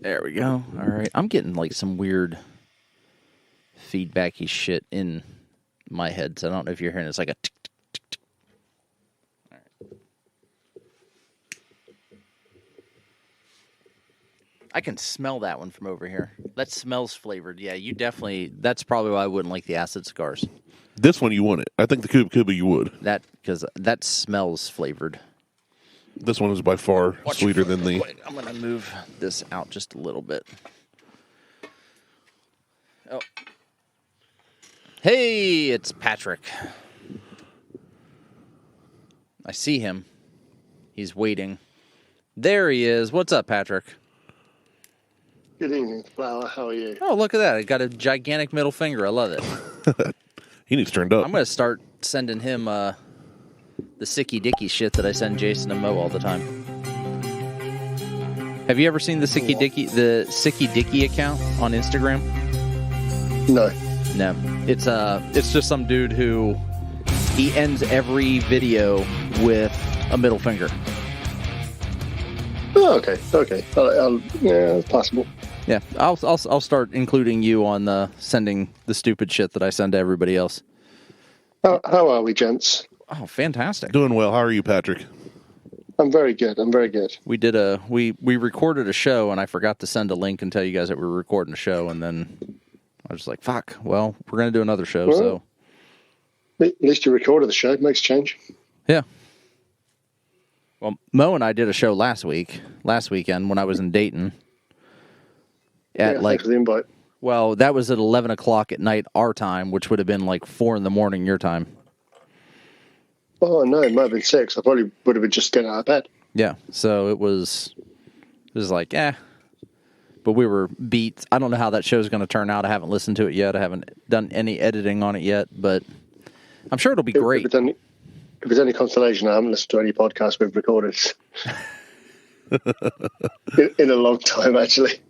There we go. All right. I'm getting like some weird feedbacky shit in my head, so I don't know if you're hearing it. It's like a tick, tick, tick, tick. All right. I can smell that one from over here. That smells flavored. Yeah, you definitely... That's probably why I wouldn't like the acid cigars. This one you want it. I think the Cuba you would. Because that smells flavored. This one is by far sweeter than the... I'm going to move this out just a little bit. Oh. Hey, it's Patrick. I see him. He's waiting. There he is. What's up, Patrick? Good evening, Flower. How are you? Oh, look at that. I got a gigantic middle finger. I love it. He needs turned up. I'm going to start sending him the sicky dicky shit that I send Jason and Mo all the time. Have you ever seen the sicky dicky account on Instagram? No. No. It's just some dude who he ends every video with a middle finger. Oh, okay. Yeah, it's possible. Yeah, I'll start including you on sending the stupid shit that I send to everybody else. How are we, gents? Oh, fantastic. Doing well. How are you, Patrick? I'm very good. We recorded a show, and I forgot to send a link and tell you guys that we were recording a show, and then I was just like, fuck, well, we're going to do another show, so. At least you recorded the show. It makes a change. Yeah. Well, Mo and I did a show last weekend when I was in Dayton. Thanks for the invite. Well, that was at 11 o'clock at night our time, which would have been like 4 in the morning your time. Oh, no, it might have been 6. I probably would have been just getting out of bed. Yeah, so it was like, but we were beat. I don't know how that show's going to turn out. I haven't listened to it yet. I haven't done any editing on it yet, but I'm sure it'll be great. If it's any consolation, I haven't listened to any podcasts we've recorded in a long time, actually.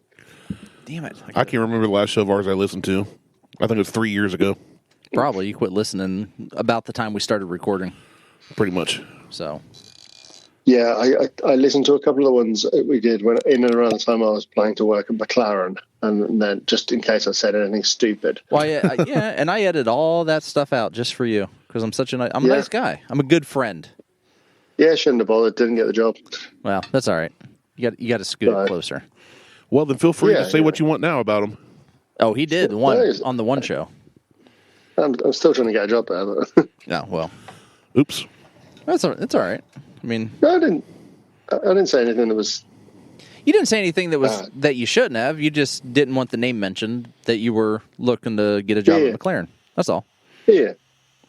Damn it. I can't remember the last show of ours I listened to. I think it was 3 years ago. Probably. You quit listening about the time we started recording. Pretty much. So. Yeah, I listened to a couple of the ones we did when in and around the time I was planning to work at McLaren, and then just in case I said anything stupid. Well, yeah, and I edit all that stuff out just for you because I'm a nice guy. I'm a good friend. Yeah, shouldn't have bothered. Didn't get the job. Well, that's all right. You got to scoot it closer. Well, then feel free to say what you want now about him. Oh, he did on the one show. I'm still trying to get a job there. But yeah, well. Oops. It's all right. I mean, no, I didn't say anything that was. You didn't say anything that you shouldn't have. You just didn't want the name mentioned that you were looking to get a job at McLaren. That's all. Yeah,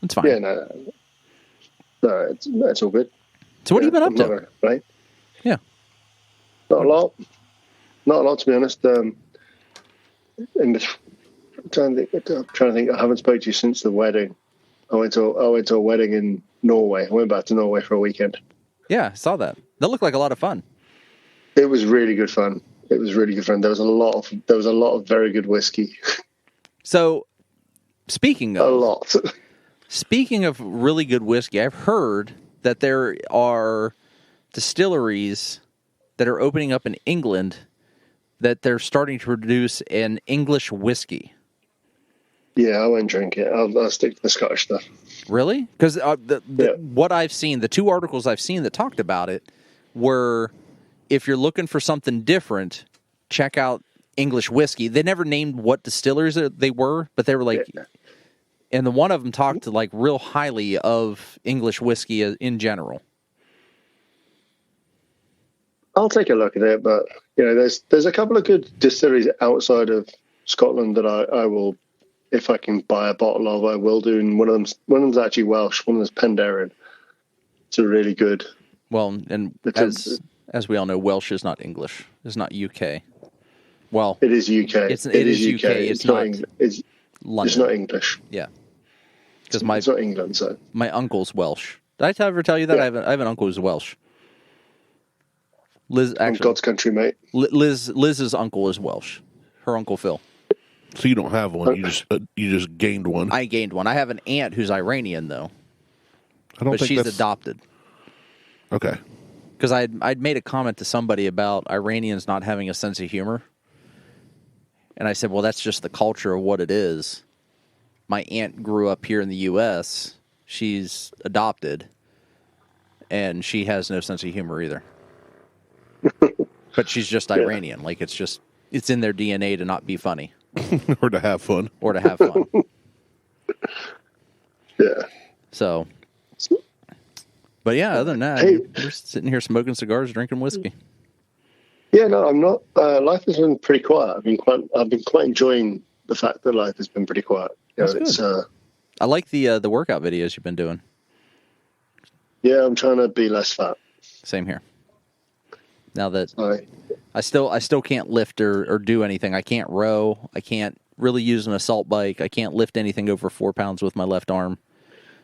it's fine. Yeah, no, it's all good. So what have you been up to? Right? Yeah, not a lot to be honest. I'm trying to think. I haven't spoken to you since the wedding. I went to a wedding in Norway. I went back to Norway for a weekend. Yeah, I saw that. That looked like a lot of fun. It was really good fun. There was a lot of very good whiskey. So, speaking of really good whiskey, I've heard that there are distilleries that are opening up in England that they're starting to produce an English whiskey. Yeah, I won't drink it. I'll stick to the Scottish stuff. Really? Because what I've seen, the 2 articles I've seen that talked about it were, if you're looking for something different, check out English whiskey. They never named what distillers they were, but they were like, and the one of them talked like real highly of English whiskey in general. I'll take a look at it, but there's a couple of good distilleries outside of Scotland that I will. If I can buy a bottle of, I will do. And one of them's actually Welsh. One of them's Penderyn. It's a really good. Well, and as we all know, Welsh is not English. It's not UK. Well, it is UK. It is UK. It's not London. It's not English. Yeah, because it's not England. So my uncle's Welsh. Did I ever tell you that? Yeah. I have an uncle who's Welsh. Liz, actually, from God's country, mate. Liz's uncle is Welsh. Her uncle Phil. So you don't have one. You just gained one. I gained one. I have an aunt who's Iranian though. But she's adopted. Okay. Because I'd made a comment to somebody about Iranians not having a sense of humor, And I said, well, that's just the culture of what it is. My aunt grew up here in the U.S. She's adopted, and she has no sense of humor either. But she's just Iranian. Like, it's in their DNA to not be funny. Or to have fun. Or to have fun. Yeah. So, but yeah, other than that, we're sitting here smoking cigars, drinking whiskey. Yeah, no, I'm not. Life has been pretty quiet. I've been quite enjoying the fact that life has been pretty quiet. You know, That's good. I like the workout videos you've been doing. Yeah, I'm trying to be less fat. Same here. Now that I still can't lift or do anything. I can't row. I can't really use an assault bike. I can't lift anything over 4 pounds with my left arm.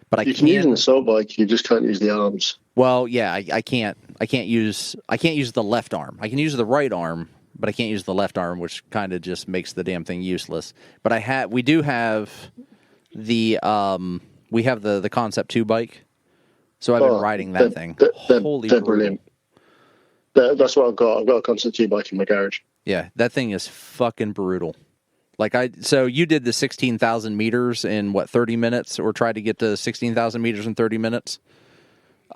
But you can use an assault bike. You just can't use the arms. Well, yeah, I can't use the left arm. I can use the right arm, but I can't use the left arm, which kind of just makes the damn thing useless. But we do have the Concept 2 bike. So I've been riding that thing. Holy they're brilliant. That's what I've got. I've got a Concept 2 bike in my garage. Yeah, that thing is fucking brutal. So you did the 16,000 meters in 30 minutes, or tried to get to 16,000 meters in 30 minutes?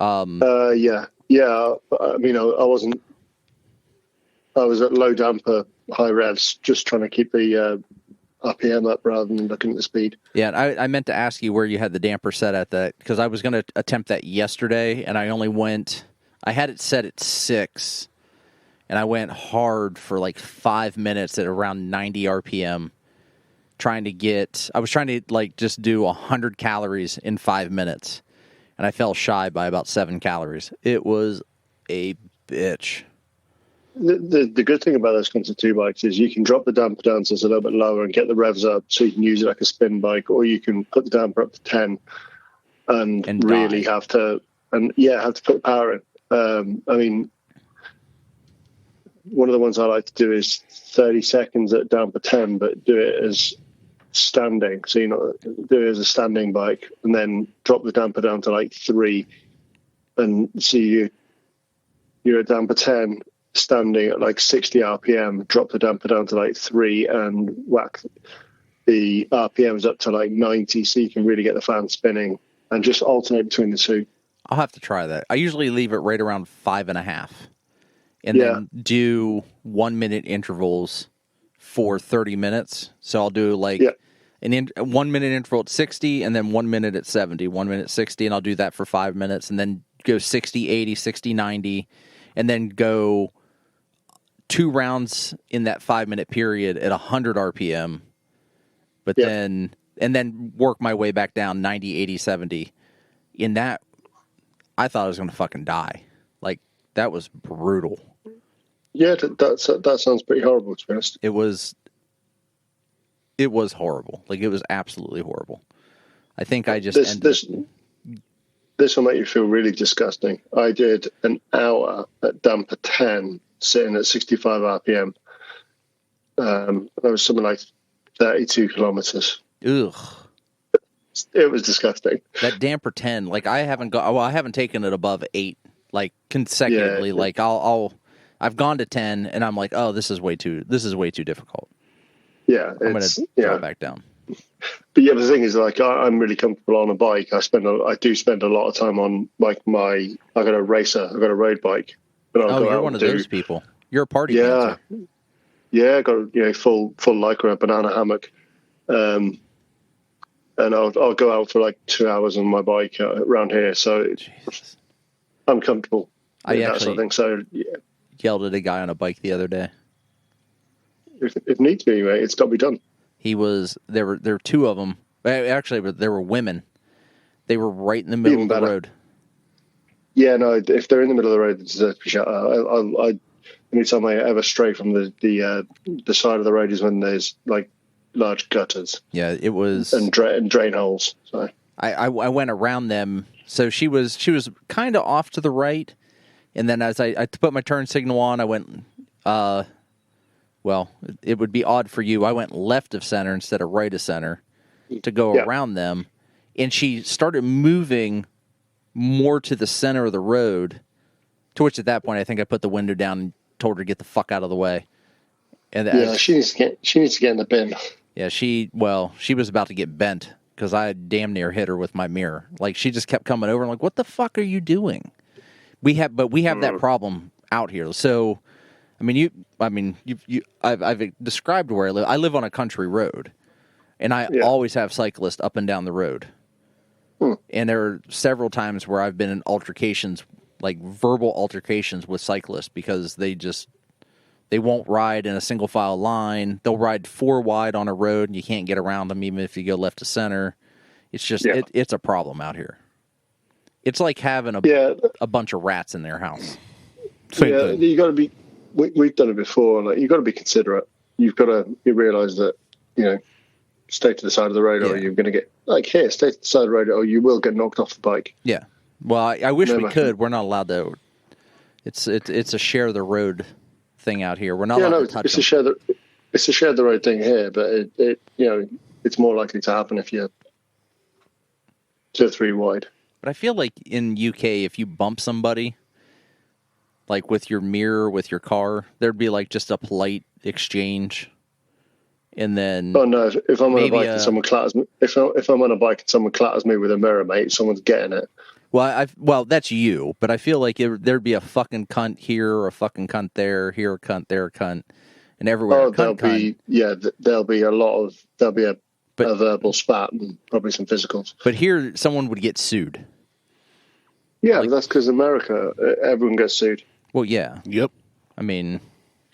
Yeah. I mean, I was at low damper, high revs, just trying to keep the RPM up rather than looking at the speed. Yeah, and I meant to ask you where you had the damper set at that, because I was going to attempt that yesterday, and I had it set at 6, and I went hard for like 5 minutes at around 90 RPM, I was trying to like just do 100 calories in 5 minutes, and I fell shy by about 7 calories. It was a bitch. The good thing about those Concept 2 bikes is you can drop the damper down so it's a little bit lower and get the revs up so you can use it like a spin bike, or you can put the damper up to 10 and really have to put the power in. I mean, one of the ones I like to do is 30 seconds at damper 10, but do it as standing. So, do it as a standing bike and then drop the damper down to like 3 and see you're at damper 10, standing at like 60 RPM, drop the damper down to like 3 and whack the RPMs up to like 90 so you can really get the fan spinning and just alternate between the two. I'll have to try that. I usually leave it right around 5.5 and then do 1 minute intervals for 30 minutes. So I'll do like a 1 minute interval at 60 and then 1 minute at 70, 1 minute 60, and I'll do that for 5 minutes and then go 60, 80, 60, 90, and then go 2 rounds in that 5 minute period at 100 RPM, but then work my way back down 90, 80, 70. In that, I thought I was going to fucking die. Like, that was brutal. Yeah, that sounds pretty horrible, to be honest. It was horrible. Like, it was absolutely horrible. I think I just This will make you feel really disgusting. I did an hour at damper 10, sitting at 65 RPM. That was something like 32 kilometers. Ugh. It was disgusting. That damper 10, like I haven't taken it above 8, like consecutively. Yeah. Like I've gone to 10 and I'm like, oh, this is way too difficult. Yeah. I'm going to drop back down. But yeah, the thing is, like, I'm really comfortable on a bike. I do spend a lot of time on like I got a racer, I got a road bike. But you're one of those people. You're a party dancer. Yeah, I got full Lycra, banana hammock. And I'll go out for like 2 hours on my bike around here, so I'm comfortable. That sort of thing. So yelled at a guy on a bike the other day. If needs be, mate, it's got to be done. There were 2 of them. Actually, there were women. They were right in the middle of the road. Yeah, no, if they're in the middle of the road, they deserve to be shut out. Anytime I ever stray from the side of the road is when there's like large gutters. Yeah, it was and drain holes. So I went around them. So she was kind of off to the right, and then as I put my turn signal on, I went. Well, it would be odd for you. I went left of center instead of right of center to go around them, and she started moving more to the center of the road. To which at that point, I think I put the window down and told her to get the fuck out of the way. And yeah, she needs to get in the bin. Yeah, she was about to get bent because I damn near hit her with my mirror. Like, she just kept coming over. I'm like, what the fuck are you doing? We have that problem out here. So, I've described where I live. I live on a country road, and I always have cyclists up and down the road. And there are several times where I've been in altercations, like verbal altercations with cyclists, because they won't ride in a single file line. They'll ride 4 wide on a road, and you can't get around them even if you go left to center. It's just it's a problem out here. It's like having a bunch of rats in their house. Same thing. You got to be. We've done it before. Like, you got to be considerate. You realize that stay to the side of the road, or you're going to get stay to the side of the road, or you will get knocked off the bike. Yeah. Well, I wish we could. We're not allowed to. It's a share the road thing out here. We're not allowed to touch it's them. It's a share the road thing here, but it's more likely to happen if you're 2 or 3 wide. But I feel like in UK, if you bump somebody, like with your mirror, with your car, there'd be like just a polite exchange, and then. Oh no! If I'm on a bike and someone clatters me, if I'm on a bike and someone clatters me with a mirror, mate, someone's getting it. Well, that's you, but I feel like there'd be a fucking cunt here, or a fucking cunt there, here a cunt, there a cunt, and everywhere. Oh, there'll be a verbal spat and probably some physicals. But here, someone would get sued. Yeah, but that's because America, everyone gets sued. Well, yeah. Yep. I mean,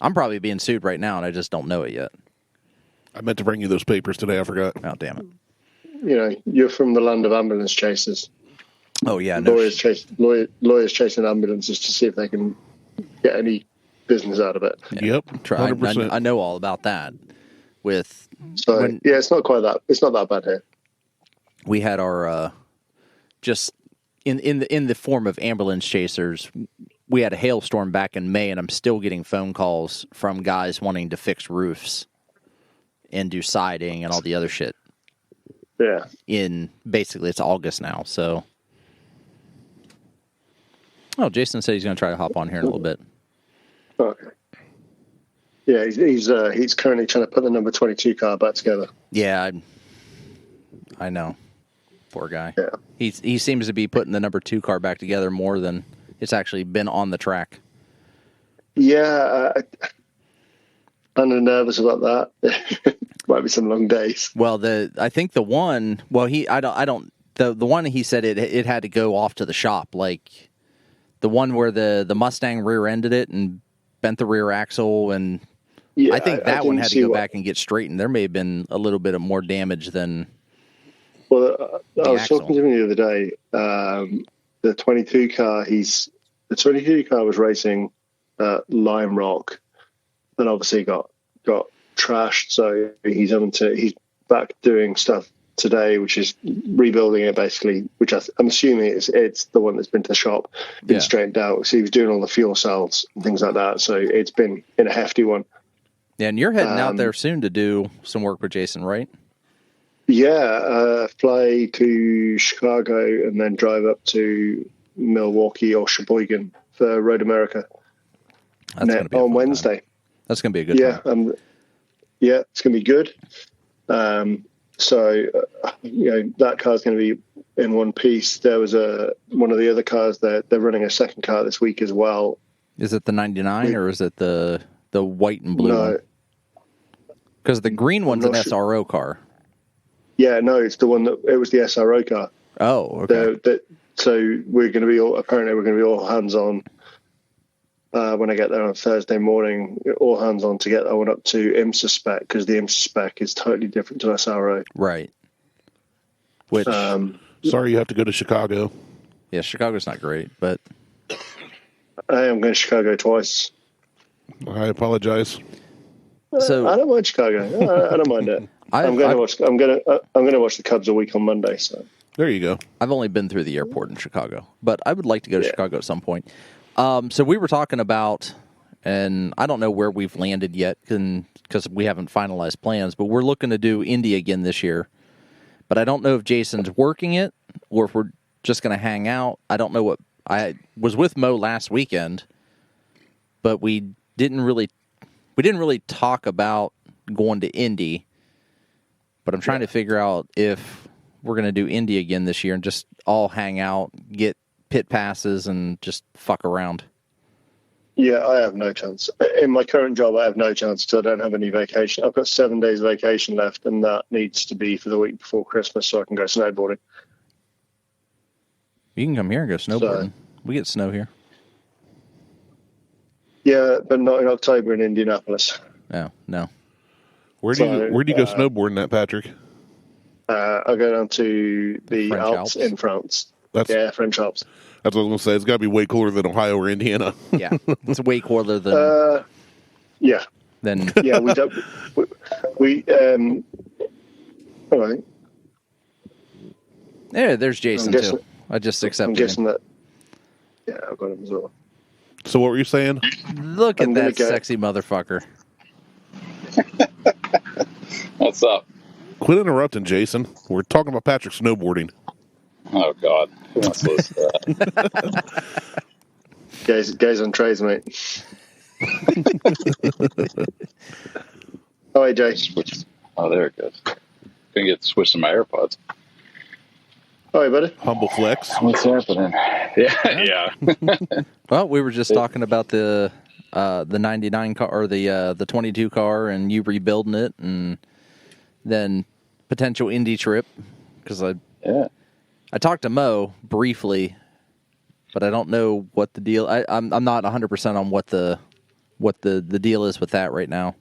I'm probably being sued right now, and I just don't know it yet. I meant to bring you those papers today. I forgot. Oh, damn it. You're from the land of ambulance chasers. Oh, yeah. Lawyers chasing ambulances to see if they can get any business out of it. Yeah. Yep. 100%. I know all about that. It's not quite that. It's not that bad here. We had our just in the form of ambulance chasers. We had a hailstorm back in May, and I'm still getting phone calls from guys wanting to fix roofs and do siding and all the other shit. Yeah. Basically, it's August now, so. Oh, Jason said he's going to try to hop on here in a little bit. Okay. Yeah, he's currently trying to put the number 22 car back together. Yeah, I know. Poor guy. Yeah. He seems to be putting the number 2 car back together more than it's actually been on the track. Yeah, I'm nervous about that. Might be some long days. Well, I think the one. Well, the one he said it had to go off to the shop, like the one where the Mustang rear-ended it and bent the rear axle, and I think that one had to go back and get straightened. There may have been a little bit of more damage than. Well, I was talking to him the other day. The 22 car, the 22 car was racing Lime Rock, and obviously got trashed. So he's back doing stuff today, which is rebuilding it basically. Which I'm assuming it's the one that's been to the shop, been straightened out. So he was doing all the fuel cells and things like that. So it's been in a hefty one. Yeah, and you're heading out there soon to do some work with Jason, right? Yeah, fly to Chicago and then drive up to Milwaukee or Sheboygan for Road America on Wednesday. Time. That's going to be a good time. Yeah, it's going to be good. So that car's going to be in one piece. There was one of the other cars they're running a second car this week as well. Is it the 99 or is it the white and blue one? Because the green one's an SRO car. Yeah, no, it's the one it was the SRO car. Oh, okay. So we're going to be all hands on when I get there on Thursday morning. All hands on to get that one up to IMSA spec, because the IMSA spec is totally different to SRO. Right. Which sorry, you have to go to Chicago. Yeah, Chicago's not great, but I am going to Chicago twice. I apologize. So I don't mind Chicago. I don't mind it. I'm going to watch the Cubs a week on Monday. So there you go. I've only been through the airport in Chicago, but I would like to go to Chicago at some point. So we were talking about, and I don't know where we've landed yet because we haven't finalized plans, but we're looking to do Indy again this year. But I don't know if Jason's working it or if we're just going to hang out. I don't know what. I was with Mo last weekend, but we didn't really we didn't really talk about going to Indy, but I'm trying to figure out if we're going to do Indy again this year and just all hang out, get pit passes, and just fuck around. Yeah, I have no chance. In my current job, I have no chance because I don't have any vacation. I've got 7 days vacation left, and that needs to be for the week before Christmas so I can go snowboarding. You can come here and go snowboarding. We get snow here. Yeah, but not in October in Indianapolis. No. Where do you go snowboarding at, Patrick? I go down to the French Alps in France. French Alps. That's what I was going to say. It's got to be way cooler than Ohio or Indiana. Yeah, it's way cooler than... yeah. Than... Yeah, we don't... all right. Yeah, there's Jason, too. I just accepted I'm guessing him. That... Yeah, I've got him as well. So what were you saying? Look at that sexy motherfucker. What's up? Quit interrupting, Jason. We're talking about Patrick snowboarding. Oh, God. Who wants to listen to that? Guys on trays, mate. Oh, hey, Jay. Oh, there it goes. Gonna get to switch to my AirPods. Oh, hey, buddy. Humble flex. What's happening? Yeah. Well, we were just talking about the 99 car or the 22 car and you rebuilding it, and then potential Indy trip because I talked to Mo briefly, but I don't know what the deal. I'm not 100% on what the deal is with that right now.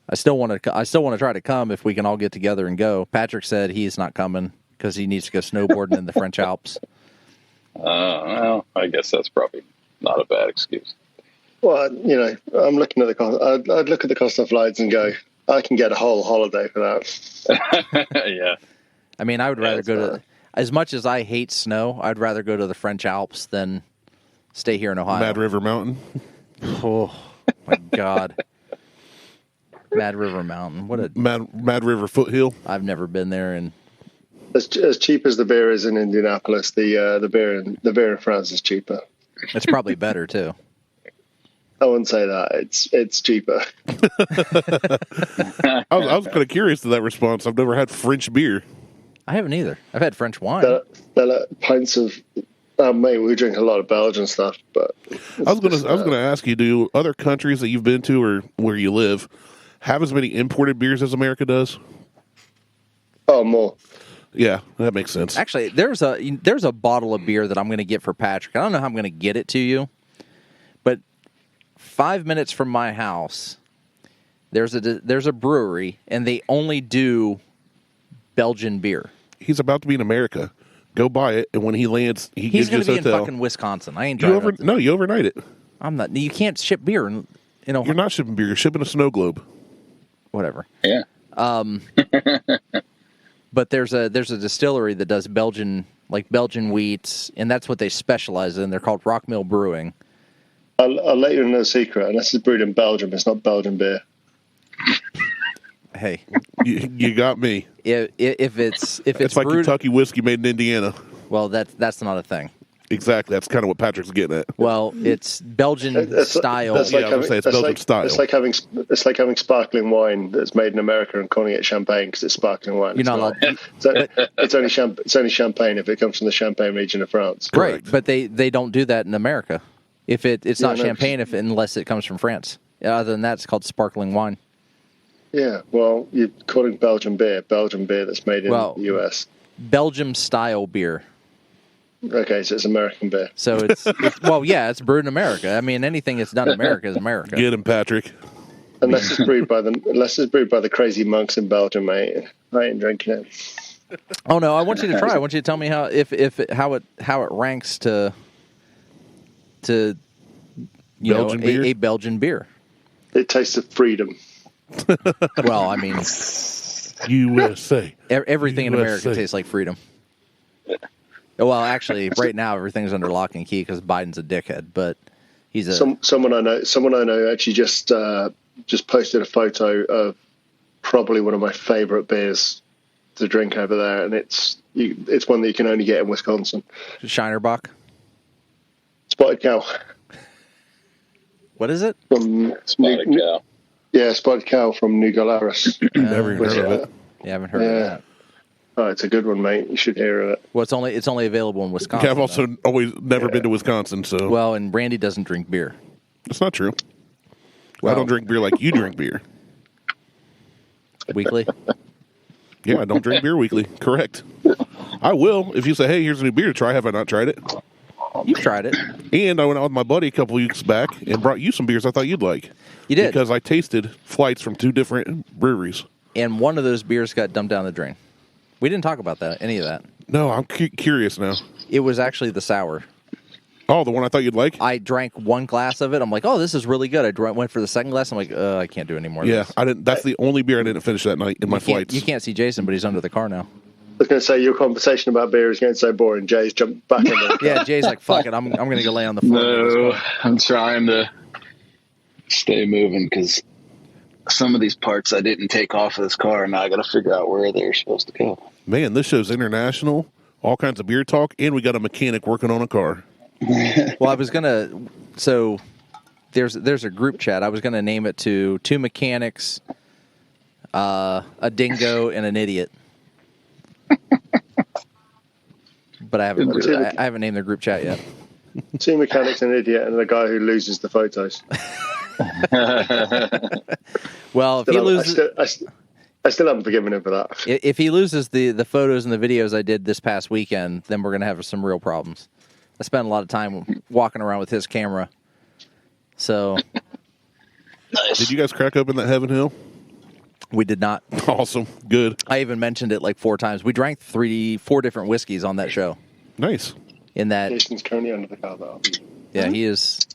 I still want to try to come if we can all get together and go. Patrick said he's not coming because he needs to go snowboarding in the French Alps. Well, I guess that's probably not a bad excuse. Well, I'm looking at the cost. I'd look at the cost of flights and go, I can get a whole holiday for that. Yeah. I mean, I would rather go to... As much as I hate snow, I'd rather go to the French Alps than stay here in Ohio. Mad River Mountain. Oh, my God. Mad River Mountain. What a... Mad River Foothill. I've never been there, and... As cheap as the beer is in Indianapolis, the beer in France is cheaper. It's probably better, too. I wouldn't say that. It's cheaper. I was kind of curious to that response. I've never had French beer. I haven't either. I've had French wine. They're like pints of... mate, we drink a lot of Belgian stuff, but... I was gonna ask you, do other countries that you've been to or where you live have as many imported beers as America does? Oh, more. Yeah, that makes sense. Actually, there's a bottle of beer that I'm going to get for Patrick. I don't know how I'm going to get it to you, but 5 minutes from my house, there's a brewery, and they only do Belgian beer. He's about to be in America. Go buy it, and when he lands, he's going to be in fucking Wisconsin. I ain't driving. You overnight it. I'm not. You can't ship beer. You're not shipping beer. You're shipping a snow globe. Whatever. Yeah. But there's a distillery that does Belgian wheats, and that's what they specialize in. They're called Rockmill Brewing. I'll let you know a secret. Unless it's brewed in Belgium, it's not Belgian beer. Hey, you got me. If it's like brewed, Kentucky whiskey made in Indiana. Well, that's not a thing. Exactly. That's kind of what Patrick's getting at. Well, it's Belgian style. That's like it's Belgian style. It's like having sparkling wine that's made in America and calling it champagne because it's sparkling wine. You're not allowed. It's only champagne if it comes from the Champagne region of France. Right, but they don't do that in America. If it's not champagne unless it comes from France. Other than that, it's called sparkling wine. Yeah, well, you're calling Belgian beer that's made in the U.S. Belgium style beer. Okay, so it's American beer. So it's it's brewed in America. I mean, anything that's done in America is America. Get him, Patrick. Unless it's brewed by the crazy monks in Belgium, mate. I ain't drinking it. Oh no, I want you to try. I want you to tell me how it ranks to Belgian beer? A Belgian beer. It tastes of freedom. Well, I mean, USA. Everything in America tastes like freedom. Well, actually, right now everything's under lock and key because Biden's a dickhead. But he's someone I know actually just posted a photo of probably one of my favorite beers to drink over there, and it's one that you can only get in Wisconsin. Shinerbach. Spotted Cow. What is it? From Spotted cow. Yeah, Spotted Cow from New Glarus. Never even heard of it. Yeah, I haven't heard of that. Oh, it's a good one, mate. You should hear of it. Well, it's only available in Wisconsin. Yeah, I've also always never been to Wisconsin, so. Well, and Randy doesn't drink beer. That's not true. Well, I don't drink beer like you drink beer. Weekly? Yeah, I don't drink beer weekly. Correct. I will if you say, hey, here's a new beer to try. Have I not tried it? You've tried it. And I went out with my buddy a couple weeks back and brought you some beers I thought you'd like. You did. Because I tasted flights from 2 different breweries. And one of those beers got dumped down the drain. We didn't talk about that, any of that. No, I'm curious now. It was actually the sour. Oh, the one I thought you'd like? I drank one glass of it. I'm like, oh, this is really good. I went for the second glass. I'm like, I can't do any more of Yeah, this. I didn't. That's the only beer I didn't finish that night in my flights. You can't see Jason, but he's under the car now. I was going to say, your conversation about beer is getting so boring. Jay's jumped back in there. Yeah, Jay's like, fuck it. I'm going to go lay on the floor. No, I'm trying to stay moving because some of these parts I didn't take off of this car, and now I got to figure out where they're supposed to go. Man, this show's international. All kinds of beer talk, and we got a mechanic working on a car. Well, I was going to... So, there's a group chat. I was going to name it to 2 mechanics, a dingo, and an idiot. But I haven't named the group chat yet. 2 mechanics, an idiot, and a guy who loses the photos. Well, if he loses... I still haven't forgiven him for that. If he loses the photos and the videos I did this past weekend, then we're going to have some real problems. I spent a lot of time walking around with his camera. So... Nice. Did you guys crack open that Heaven Hill? We did not. Awesome. Good. I even mentioned it like 4 times. We drank 4 different whiskeys on that show. Nice. In that... Jason's currently under the car, though. Yeah, he is...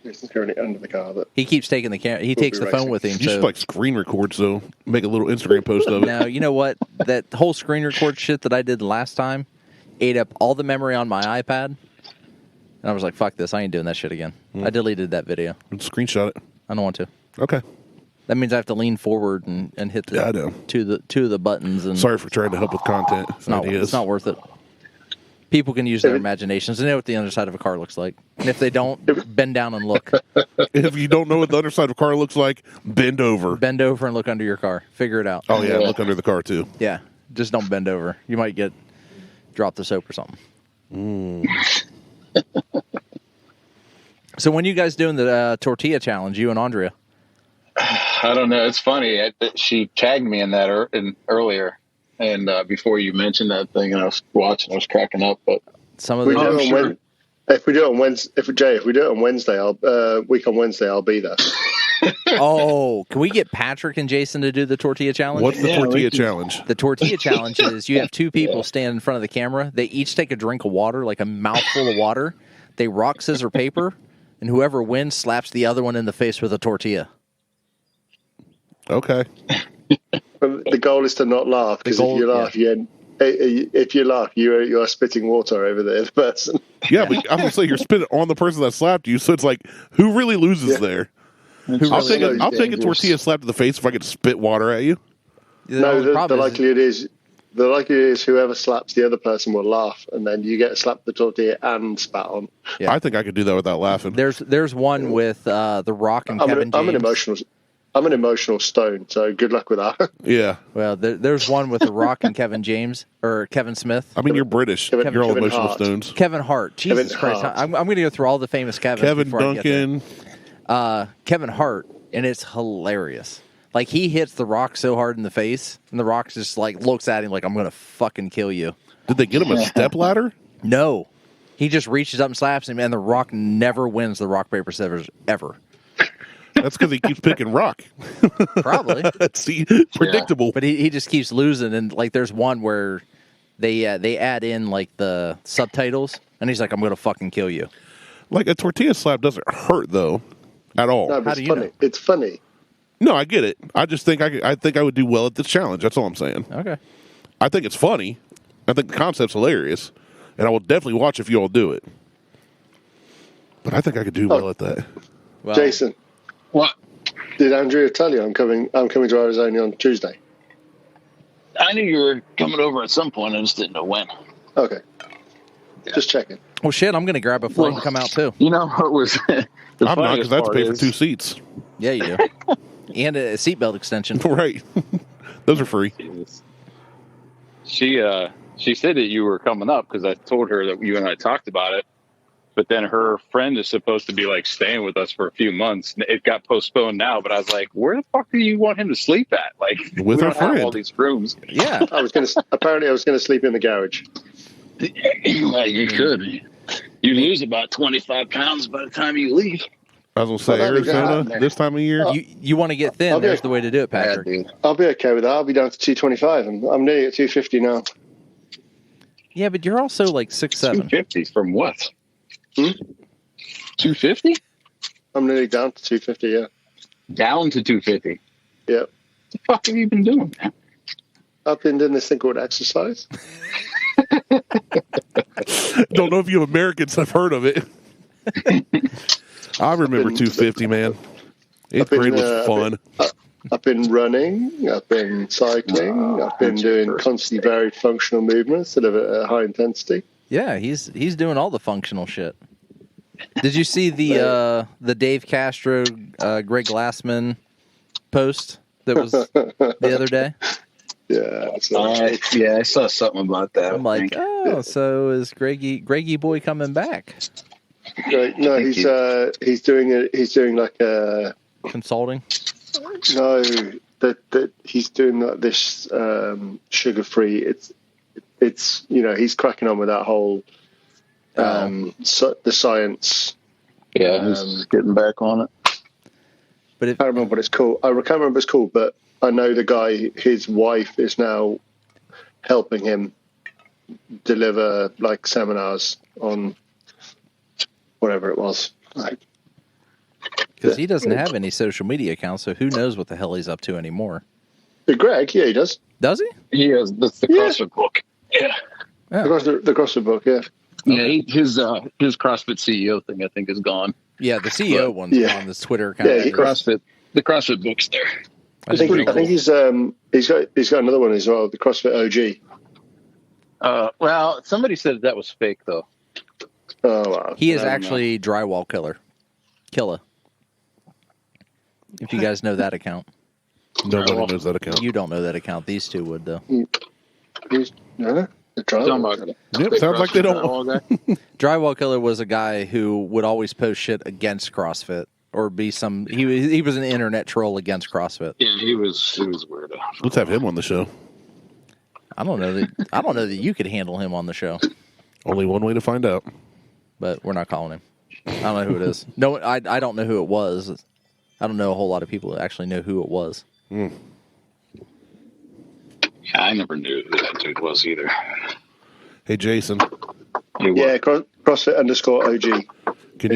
Jason's currently under the car. He keeps taking the camera. He takes the phone with him. You should like screen record, so make a little Instagram post of it. Now, you know what? That whole screen record shit that I did last time ate up all the memory on my iPad. And I was like, fuck this. I ain't doing that shit again. I deleted that video. Screenshot it. I don't want to. Okay. That means I have to lean forward and hit the Yeah, I know. two of the buttons. And Sorry for trying to help with content. it's not worth it. People can use their imaginations. They know what the underside of a car looks like. And if they don't, bend down and look. If you don't know what the underside of a car looks like, bend over. Bend over and look under your car. Figure it out. Oh, yeah, look under the car, too. Yeah, just don't bend over. You might drop the soap or something. So when you guys doing the tortilla challenge, you and Andrea? I don't know. It's funny. She tagged me in that earlier, and before you mentioned that thing, and I was watching, I was cracking up. But some of the if we do it on Wednesday, if we do it on Wednesday, on Wednesday, I'll be there. Oh, can we get Patrick and Jason to do the tortilla challenge? What's the tortilla challenge? The tortilla challenge is you have 2 people stand in front of the camera. They each take a drink of water, like a mouthful of water. They rock, scissors, paper, and whoever wins slaps the other one in the face with a tortilla. Okay. The goal is to not laugh, because if you laugh, you're spitting water over the other person. Yeah, but I'm going to say you're spitting on the person that slapped you, so it's like, who really loses there? I'll take a tortilla slap to the face if I get to spit water at you. No, the likelihood is whoever slaps the other person will laugh, and then you get to slap the tortilla and spat on. Yeah. I think I could do that without laughing. There's one with The Rock and Kevin James. I'm an emotional stone, so good luck with that. Yeah. Well, there's one with The Rock and Kevin James, or Kevin Smith. I mean, you're British. You're all emotional stones. Kevin Hart. Jesus Christ. I'm going to go through all the famous Kevins. Kevin Duncan. Kevin Hart, and it's hilarious. Like, he hits The Rock so hard in the face, and The Rock just, like, looks at him like, I'm going to fucking kill you. Did they get him a stepladder? No. He just reaches up and slaps him, and The Rock never wins the rock, paper, scissors, ever. That's because he keeps picking rock. Probably. See, predictable. But he just keeps losing, and, like, there's one where they add in, like, the subtitles, and he's like, I'm going to fucking kill you. Like, a tortilla slap doesn't hurt, though, at all. No, but it's funny. It's funny. No, I get it. I just think I think I would do well at this challenge. That's all I'm saying. Okay. I think it's funny. I think the concept's hilarious, and I will definitely watch if you all do it. But I think I could do well at that. Well, Jason, what? Did Andrea tell you I'm coming to Arizona on Tuesday? I knew you were coming over at some point. I just didn't know when. Okay. Just checking. Well, shit, I'm going to grab a flight and come out, too. You know what was I'm not, because that's pay for 2 seats. Yeah, you do. And a seatbelt extension. Right. Those are free. She said that you were coming up because I told her that you and I talked about it. But then her friend is supposed to be like staying with us for a few months. It got postponed now, but I was like, where the fuck do you want him to sleep at? Like, with our friend. all these rooms. Yeah. Apparently I was going to sleep in the garage. Well, you could. You lose about 25 pounds by the time you leave. I was going to say, Arizona, this time of year. You want to get thin, there's the way to do it, Patrick. Yeah, I'll be okay with that. I'll be down to 225, and I'm nearly at 250 now. Yeah, but you're also like 6'7". 250 from what? 250? I'm nearly down to 250, yeah. Down to 250? Yeah. What the fuck have you been doing, man? I've been doing this thing called exercise. Don't know if you Americans have heard of it. I remember 250, man. 8th grade was fun. I've been running. I've been cycling. I've been doing constantly varied functional movements that are at high intensity. Yeah, he's doing all the functional shit. Did you see the Dave Castro, Greg Glassman post that was the other day? Yeah. I saw something about that. I'm like, so is Greggy boy coming back? Right. No, he's doing like a consulting. No, that he's doing this sugar-free. It's he's cracking on with that whole the science. Yeah, he's getting back on it. But I don't remember what it's called. I can't remember what it's called, but I know the guy. His wife is now helping him deliver like seminars on whatever it was. Because he doesn't have any social media accounts, so who knows what the hell he's up to anymore. Greg, yeah, he does. Does he? He has the CrossFit book. Yeah. The CrossFit book, yeah. Yeah, his CrossFit CEO thing, I think, is gone. Yeah, the CEO one's on this Twitter account. Yeah, the CrossFit book's there. I think he's got another one as well, the CrossFit OG. Well, somebody said that was fake though. Oh wow. He is actually drywall killer. If you guys know that account. Nobody knows that account. You don't know that account. These two would though. Yep, sounds like they don't. Drywall Killer was a guy who would always post shit against CrossFit or be he was an internet troll against CrossFit. Yeah, he was weirdo. Let's have him on the show. I don't know that you could handle him on the show. Only one way to find out. But we're not calling him. I don't know who it is. No, I don't know who it was. I don't know a whole lot of people that actually know who it was. Yeah, I never knew who that dude was either. Hey, Jason. Yeah, CrossFit _OG. Can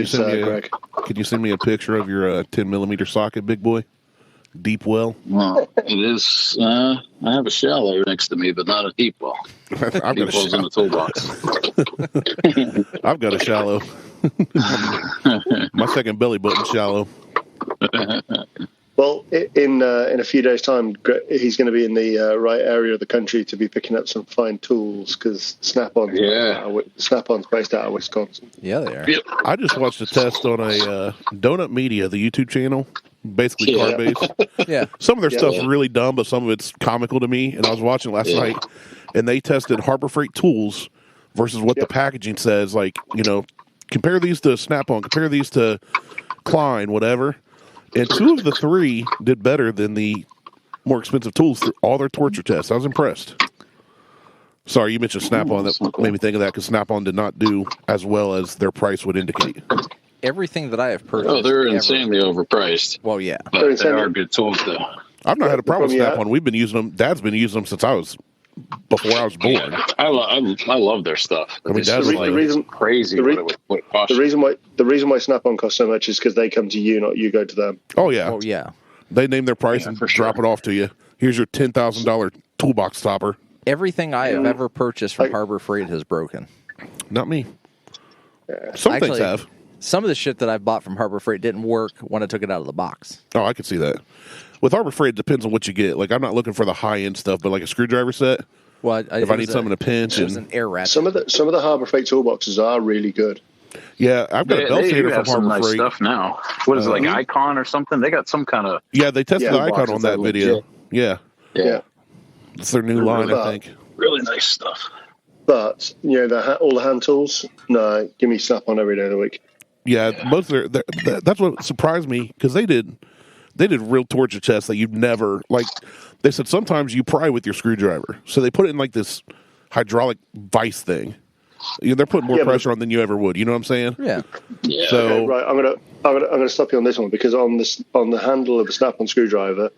you send me a picture of your 10mm socket, big boy? Deep well? Well, it is. I have a shallow next to me, but not a deep well. I've deep well's in the toolbox. I've got a shallow. My second belly button shallow. Well, in a few days' time, he's going to be in the right area of the country to be picking up some fine tools because Snap-On's based out of Wisconsin. Yeah, they are. Yep. I just watched a test on a Donut Media, the YouTube channel, basically car-based. Yeah. Some of their stuff's really dumb, but some of it's comical to me. And I was watching last night, and they tested Harbor Freight tools versus what the packaging says. Like, compare these to Snap-On, compare these to Klein, whatever. And 2 of the 3 did better than the more expensive tools through all their torture tests. I was impressed. Sorry, you mentioned Snap-On. That made me think of that because Snap-On did not do as well as their price would indicate. Everything that I have purchased. Oh, they're insanely overpriced. Well, yeah. But they are good tools, though. I've not had a problem with Snap-On. We've been using them. Dad's been using them since before I was born. I love their stuff. I mean, that's crazy. What it costs. The reason why Snap-On costs so much is because they come to you, not you go to them. Oh yeah. Oh yeah. They name their price and drop it off to you. Here's your $10,000 toolbox topper. Everything I have ever purchased from Harbor Freight has broken. Not me. Some things have. Some of the shit that I bought from Harbor Freight didn't work when I took it out of the box. Oh, I can see that. With Harbor Freight, it depends on what you get. Like, I'm not looking for the high-end stuff, but like a screwdriver set. Well, if I need something in a pinch. It was an air ratchet. Some of the Harbor Freight toolboxes are really good. Yeah, I've got a belt They sander do from have some Harbor nice Freight. stuff now. What is it, like Icon or something? They got some kind of... Yeah, they tested the Icon boxes on that are video. legit. Yeah, Yeah. it's their new line, I think. Really nice stuff. But, all the hand tools, no, give me Snap-on every day of the week. Yeah, most of that's what surprised me, because they did real torture tests that you'd never, like, they said sometimes you pry with your screwdriver. So they put it in like this hydraulic vice thing. They're putting more pressure on than you ever would. You know what I'm saying? Yeah. Yeah. So Okay, right, I'm gonna stop you on this one, because on the handle of a Snap-on screwdriver,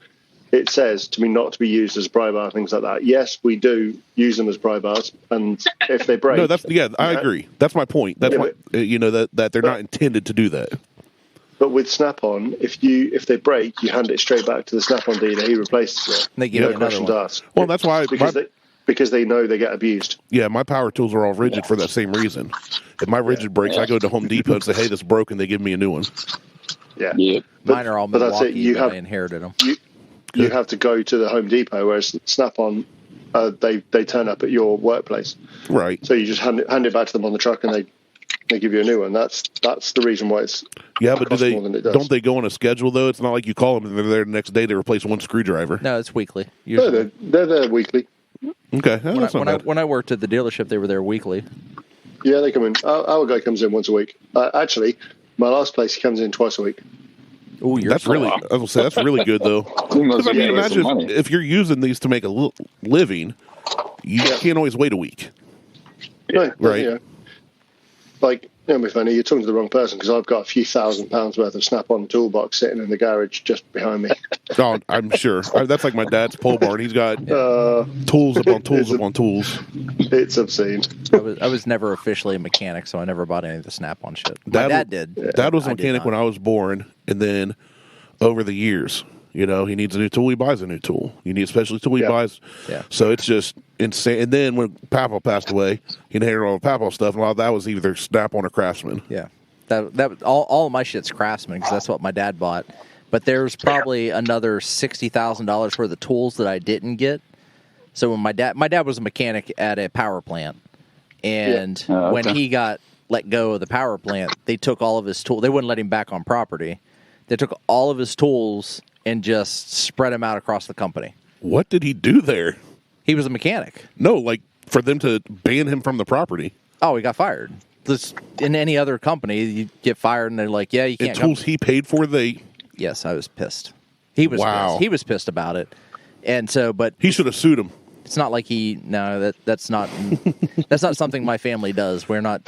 it says to me not to be used as pry bar, things like that. Yes, we do use them as pry bars, and if they break, no, I agree. That's my point. That's why that they're not intended to do that. But with Snap-on, if they break, you hand it straight back to the Snap-on dealer. He replaces it. They give you No another questions one. asked. Well, that's why because they know they get abused. yeah, my power tools are all rigid for that same reason. If my rigid breaks, I go to Home Depot and say, "Hey, this is broken." They give me a new one. Yeah. Yep. Mine are all but that's it. Milwaukee, but I inherited them. You have to go to the Home Depot, whereas Snap-on, they turn up at your workplace. Right. So you just hand it back to them on the truck, and they give you a new one. That's the reason why it's But costs more than it does. don't they go on a schedule though? It's not like you call them and they're there the next day to replace one screwdriver. No, it's weekly. No, Usually. they're there weekly. Okay, that's not bad. When I worked at the dealership, they were there weekly. Yeah, they come in. Our guy comes in once a week. Actually, my last place, he comes in twice a week. Oh, That's really, I was gonna say that's really good though. Because I mean, imagine if you're using these to make a living, you can't always wait a week. No, Right. You know, like, it'll be funny, you're talking to the wrong person, because I've got a few £1,000s worth of Snap-on toolbox sitting in the garage just behind me. Oh, I'm sure. That's like my dad's pole barn. He's got tools upon tools upon tools. It's obscene. I was never officially a mechanic, so I never bought any of the Snap-on shit. My dad did. Dad was a I did mechanic not. when I was born, and then over the years, he needs a new tool, he buys a new tool. You need a specialty tool, he buys. Yeah. So it's just insane. And then when Papa passed away, he inherited all the Papa stuff, and a lot of that was either Snap-on or Craftsman. Yeah, that all of my shit's Craftsman because that's what my dad bought. But there's probably another $60,000 worth of tools that I didn't get. So when my dad was a mechanic at a power plant, and when he got let go of the power plant, they took all of his tools. They wouldn't let him back on property. They took all of his tools and just spread them out across the company. What did he do there? He was a mechanic. No, like for them to ban him from the property. Oh, he got fired. In any other company, you get fired, and they're like, "Yeah, you can't." And tools he paid for, Yes, I was pissed. He was pissed. He was pissed about it, and so, but he should have sued him. it's not like that's not that's not something my family does. We're not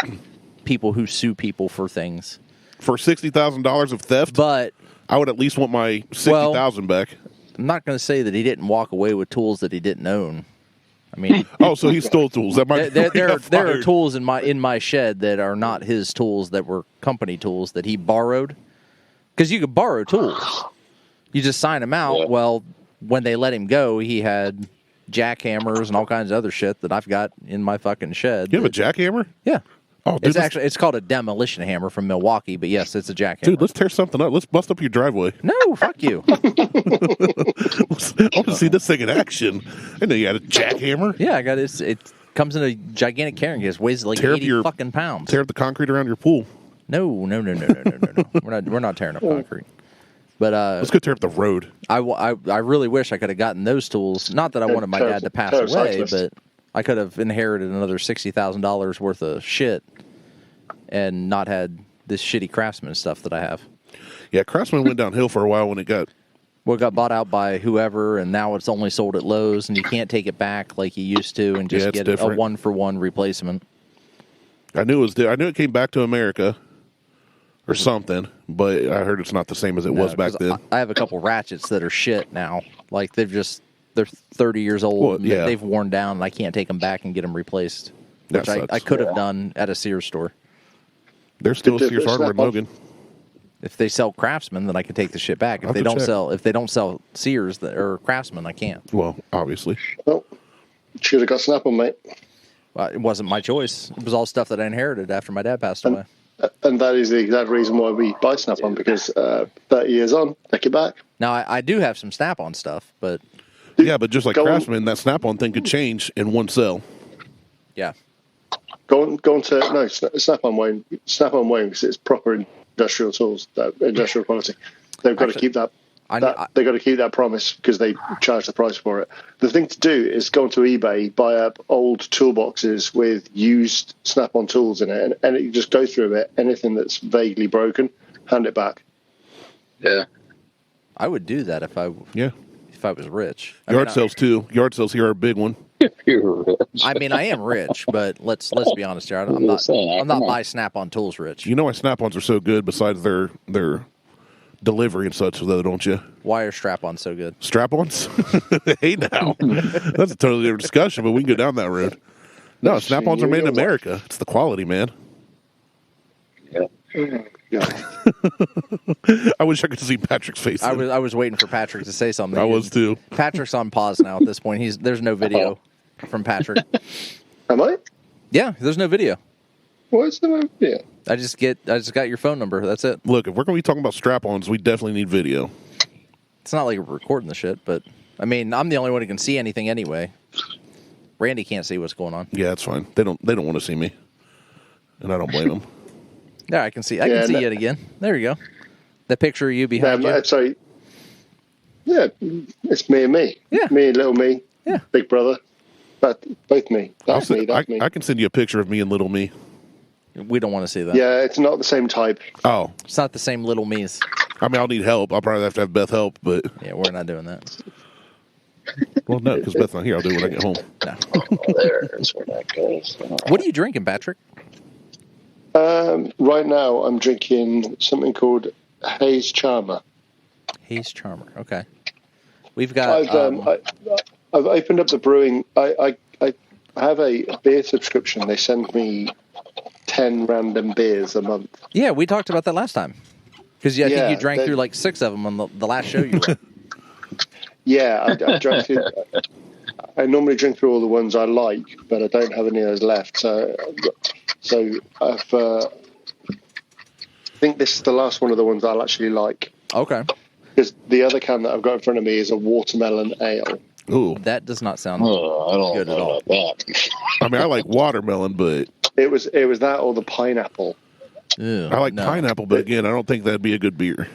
people who sue people for things. For $60,000 of theft, But I would at least want my $60,000 back. I'm not going to say that he didn't walk away with tools that he didn't own. I mean, Oh, so he stole tools. That might there are tools in my shed that are not his tools, that were company tools that he borrowed. Because you could borrow tools, you just sign them out. Yeah. Well, when they let him go, he had jackhammers and all kinds of other shit that I've got in my fucking shed. You have a jackhammer? Yeah. Oh, dude, It's called a demolition hammer from Milwaukee, but yes, it's a jackhammer. dude, let's tear something up. Let's bust up your driveway. No, fuck you. I want to see this thing in action. I know you had a jackhammer. Yeah, I got it. It comes in a gigantic carrying case, weighs like Tear up 80 fucking pounds. Tear up the concrete around your pool. No. We're not tearing up concrete. But Let's go tear up the road. I really wish I could have gotten those tools. Not that I wanted my dad to pass away, but I could have inherited another $60,000 worth of shit and not had this shitty Craftsman stuff that I have. Yeah, Craftsman went downhill for a while when it got... Well, it got bought out by whoever, and now it's only sold at Lowe's, and you can't take it back like you used to and just get different. a one-for-one replacement. I knew it came back to America or something, but I heard it's not the same as it was back then. I have a couple ratchets that are shit now. Like they're 30 years old. Well, and yeah. They've worn down, and I can't take them back and get them replaced, which That sucks. I could have done at a Sears store. There's still Sears Hardware in Logan. If they sell Craftsman, then I can take the shit back. If they don't sell Sears or Craftsman, I can't. Well, obviously. Well, should have got Snap-on, mate. It wasn't my choice. It was all stuff that I inherited after my dad passed away. And that is the exact reason why we buy Snap-on, because 30 years on, take it back. Now, I do have some Snap-on stuff, but... Yeah, but just like Go on. Craftsman, that Snap-on thing could change in one cell. Yeah. Go on to no Snap-on won't because it's proper industrial tools, industrial quality. They've got to keep that. They've got to keep that promise because they charge the price for it. The thing to do is go onto eBay, buy up old toolboxes with used Snap-on tools in it, and you just go through it. Anything that's vaguely broken, hand it back. Yeah, I would do that if I was rich. Yard sales too. Yard sales here are a big one. you're rich. I mean, I am rich, but let's be honest here. I'm not buy Snap-on tools rich. You know why Snap-ons are so good besides their delivery and such, though, don't you? Why are strap-ons so good? Strap-ons? Hey, now. That's a totally different discussion, but we can go down that road. No, Snap-ons are made in America. It's the quality, man. Yeah. I wish I could see Patrick's face. I was waiting for Patrick to say something. I was too. Patrick's on pause now at this point. There's no video from Patrick. Am I? Yeah, there's no video. What's the video? I just got your phone number. That's it. Look, if we're going to be talking about strap-ons, we definitely need video. It's not like we're recording the shit, but I mean, I'm the only one who can see anything anyway. Randy can't see what's going on. Yeah, that's fine. They don't want to see me, and I don't blame them. Yeah, I can see. I can see it again. There you go. The picture of you behind you. Sorry. Yeah, it's me and me. Yeah. Me and little me. Yeah. Big brother. But both me. That's me. That's me. I can send you a picture of me and little me. We don't want to see that. Yeah, it's not the same type. Oh. It's not the same little me's. I mean, I'll need help. I'll probably have to have Beth help, but... Yeah, we're not doing that. Well, no, because Beth's not here. I'll do it when I get home. No. There's where that goes. What are you drinking, Patrick? Right now, I'm drinking something called Haze Charmer. Haze Charmer. Okay. We've got... I've opened up the brewing. I have a beer subscription. They send me 10 random beers a month. Yeah, we talked about that last time. Because I think you drank through like 6 of them on the last show you were. Yeah, I drank through... I normally drink through all the ones I like, but I don't have any of those left. So I think this is the last one of the ones I'll actually like. Okay. Because the other can that I've got in front of me is a watermelon ale. Ooh. That does not sound I don't good know at all. about that. I mean, I like watermelon, but... It was that or the pineapple. Ew, I like pineapple, but again, I don't think that'd be a good beer.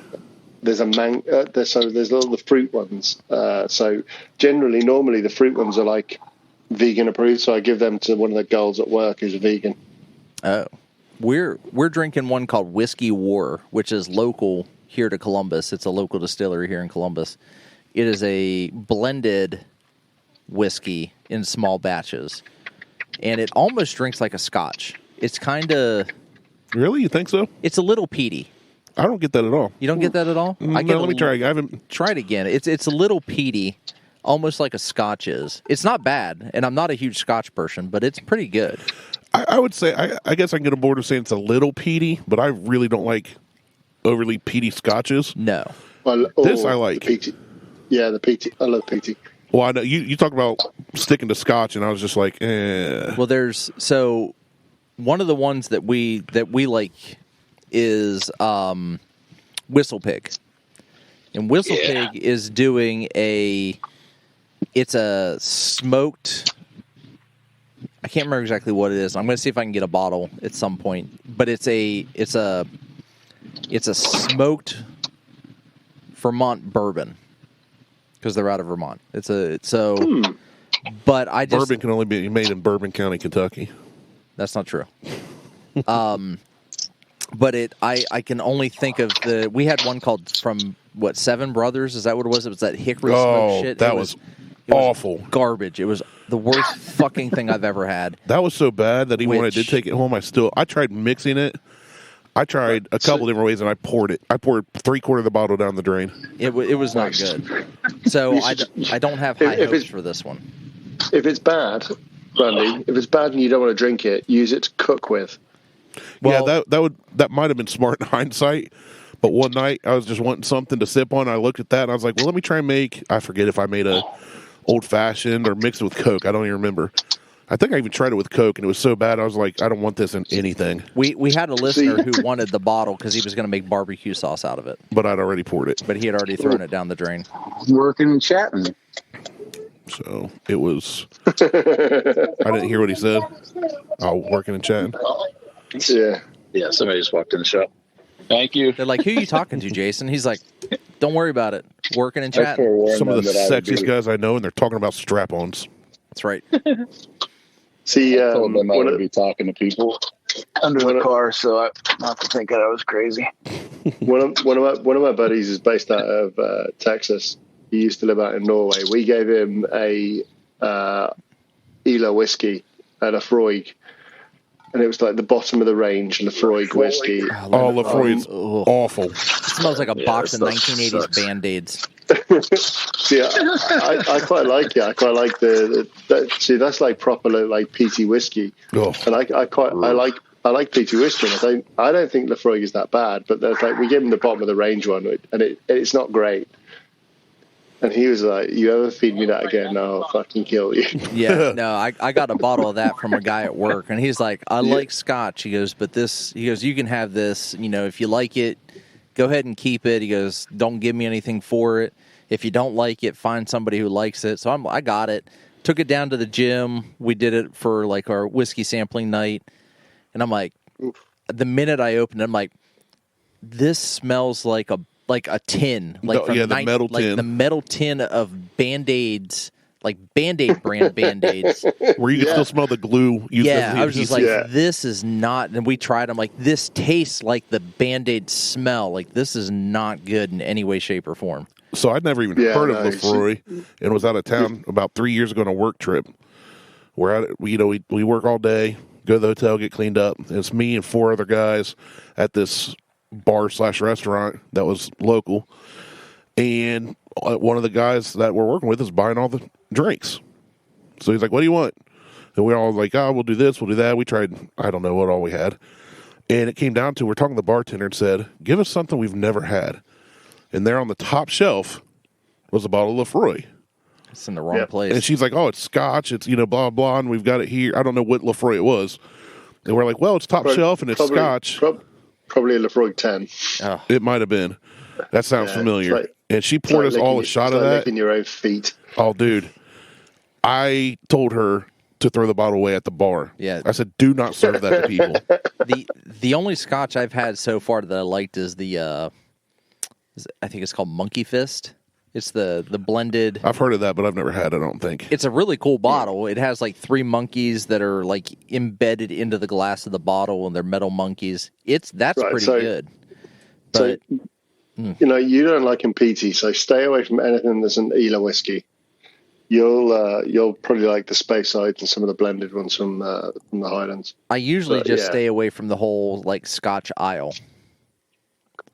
There's there's all the fruit ones. So normally the fruit ones are like vegan approved. So I give them to one of the girls at work who's a vegan. Oh, we're drinking one called Whiskey War, which is local here to Columbus. It's a local distillery here in Columbus. It is a blended whiskey in small batches, and it almost drinks like a scotch. It's kind of... Really? You think so? It's a little peaty. I don't get that at all. You don't get that at all? Let me try. I haven't... Try it again. It's a little peaty, almost like a scotch is. It's not bad, and I'm not a huge scotch person, but it's pretty good. I would say, I guess I can get on board with saying it's a little peaty, but I really don't like overly peaty scotches. No. This I like. The peaty. Yeah, the peaty. I love peaty. Well, I know you talk about sticking to scotch, and I was just like, eh. Well, one of the ones that we like is Whistle Pig, and Whistle Pig is doing it's a smoked. I can't remember exactly what it is. I'm going to see if I can get a bottle at some point, but it's a smoked Vermont bourbon. Because they're out of Vermont. But I just... Bourbon can only be made in Bourbon County, Kentucky. That's not true. But I can only think of we had one called from, Seven Brothers? Is that what it was? It was that hickory smoke shit. That was awful. Garbage. It was the worst fucking thing I've ever had. That was so bad that even when I did take it home, I tried mixing it. I tried a couple different ways, and I poured it. I poured 3/4 of the bottle down the drain. It was not good. So I don't have high hopes for this one. If it's bad, Randy, and you don't want to drink it, use it to cook with. Well, yeah, that might have been smart in hindsight. But one night I was just wanting something to sip on. I looked at that and I was like, well, let me try and I forget if I made a old fashioned or mixed it with Coke. I don't even remember. I think I even tried it with Coke, and it was so bad, I was like, I don't want this in anything. We had a listener who wanted the bottle because he was going to make barbecue sauce out of it. But I'd already poured it. But he had already thrown it down the drain. Working and chatting. So it was. I didn't hear what he said. Working and chatting. Yeah, somebody just walked in the shop. Thank you. They're like, who are you talking to, Jason? He's like, don't worry about it. Working and chatting. Some of the sexiest guys I know, and they're talking about strap-ons. That's right. See, I told them I would be talking to people under the car, so I not to think that I was crazy. one of my buddies is based out of Texas. He used to live out in Norway. We gave him a Ela whiskey at a Lafroig, and it was like the bottom of the range Lafroig whiskey. Oh, Lafroig's awful. It smells like a box of 1980s sucks. Band-Aids. Yeah, I quite like it. I quite like see, that's like proper like peaty whiskey, and I like peaty whiskey. And I don't think Lafroig is that bad, but there's like we gave him the bottom of the range one, and it's not great. And he was like, "You ever feed me that again, I'll fucking kill you." Yeah, no, I got a bottle of that from a guy at work, and he's like, "I like Scotch." He goes, "But this," he goes, "You can have this. You know, if you like it, go ahead and keep it." He goes, "Don't give me anything for it. If you don't like it, find somebody who likes it." So I got it. Took it down to the gym. We did it for like our whiskey sampling night, and I'm like, the minute I opened it, I'm like, this smells like a tin, like from the metal tin, the metal tin of Band-Aids, like Band-Aid brand Band-Aids, where you can still smell the glue. I was just like, this is not. And we tried. I'm like, this tastes like the Band-Aid smell. Like this is not good in any way, shape, or form. So I'd never even heard of Lafroy, and was out of town about 3 years ago on a work trip. Where we work all day, go to the hotel, get cleaned up. And it's me and 4 other guys at this bar/restaurant that was local, and one of the guys that we're working with is buying all the drinks. So he's like, "What do you want?" And we're all like, "Oh, we'll do this, we'll do that." We tried, I don't know what all we had, and it came down to we're talking to the bartender and said, "Give us something we've never had." And there on the top shelf was a bottle of Lafroy. It's in the wrong place. And she's like, "Oh, it's Scotch. It's blah blah, and we've got it here." I don't know what Lafroy it was, and we're like, "Well, it's top shelf and it's Scotch." Probably a Lafroig 10. Oh. It might have been. That sounds familiar. And she poured us all a shot of that. Licking your own feet. Oh, dude. I told her to throw the bottle away at the bar. Yeah. I said, do not serve that to people. The only Scotch I've had so far that I liked is I think it's called Monkey Fist. It's the blended. I've heard of that, but I've never had it, I don't think. It's a really cool bottle. It has like 3 monkeys that are like embedded into the glass of the bottle, and they're metal monkeys. That's pretty good. But you don't like them peaty, so stay away from anything that's an Ela whiskey. You'll probably like the Space Sides and some of the blended ones from the Highlands. I usually stay away from the whole like Scotch aisle.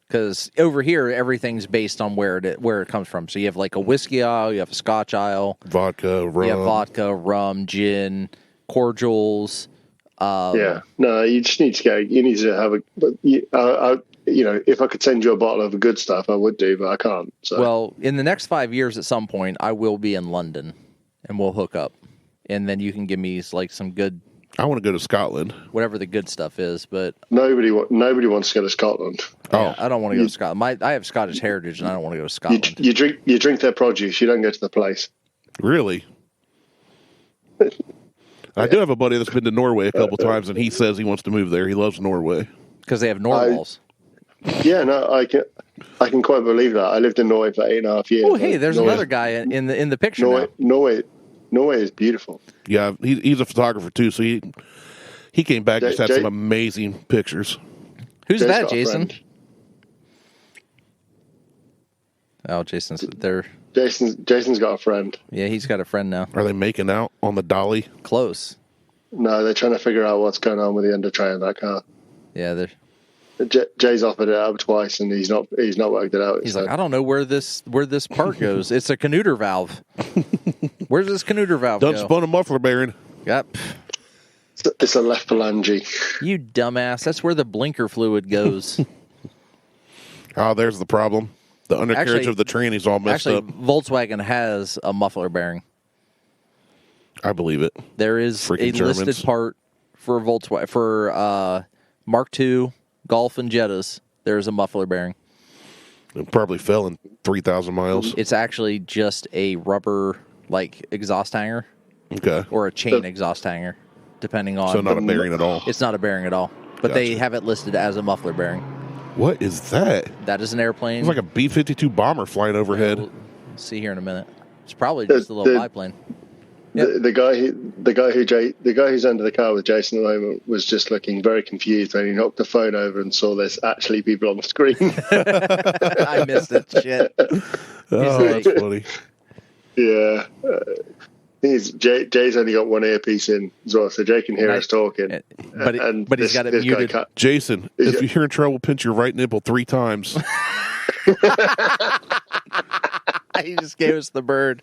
Because over here, everything's based on where it comes from. So you have like a whiskey aisle, you have a Scotch aisle, vodka, rum, gin, cordials. No, you just need to go. You need to have if I could send you a bottle of the good stuff, I would do, but I can't. So. Well, in the next 5 years, at some point, I will be in London, and we'll hook up, and then you can give me like some good. I want to go to Scotland. Whatever the good stuff is, but nobody wants to go to Scotland. Yeah, I don't want to go to Scotland. I have Scottish heritage, and I don't want to go to Scotland. You drink their produce. You don't go to the place. Really? I do have a buddy that's been to Norway a couple times, and he says he wants to move there. He loves Norway because they have narwhals. Yeah, no, I can quite believe that. I lived in Norway for 8.5 years. Oh, hey, there's another guy in the picture. Norway is beautiful. Yeah, he's a photographer too, so he came back and just had some amazing pictures. Who's that, Jason? Oh, Jason's there. Jason's got a friend. Yeah, he's got a friend now. Are they making out on the dolly? Close. No, they're trying to figure out what's going on with the undertray in that car. Yeah, they're. Jay's offered it up twice, and he's not worked it out. He's like, I don't know where this part goes. It's a canuter valve. Where's this canuter valve Don't go? spun a muffler bearing. Yep. It's a left phalange. You dumbass. That's where the blinker fluid goes. Oh, there's the problem. The undercarriage of the tranny's all messed up. Volkswagen has a muffler bearing. I believe it. There is Freaking a listed part for Volkswagen for Mark II Golf and Jettas. There's a muffler bearing. It probably fell in 3,000 miles. It's actually just a rubber like exhaust hanger Okay. or a chain exhaust hanger, depending on. So not a bearing at all. It's not a bearing at all, but they have it listed as a muffler bearing. What is that? That is an airplane. It's like a B-52 bomber flying overhead. We'll see here in a minute. It's probably just a little biplane. Yep. The guy who's under the car with Jason at the moment was just looking very confused when he knocked the phone over and saw there's actually people on the screen. I missed it. Shit. Oh, that's funny. Yeah. Jay's only got one earpiece in as well, so Jay can hear us talking. But he's got it muted. Jason, if you're in trouble, pinch your right nipple 3 times. He just gave us the bird.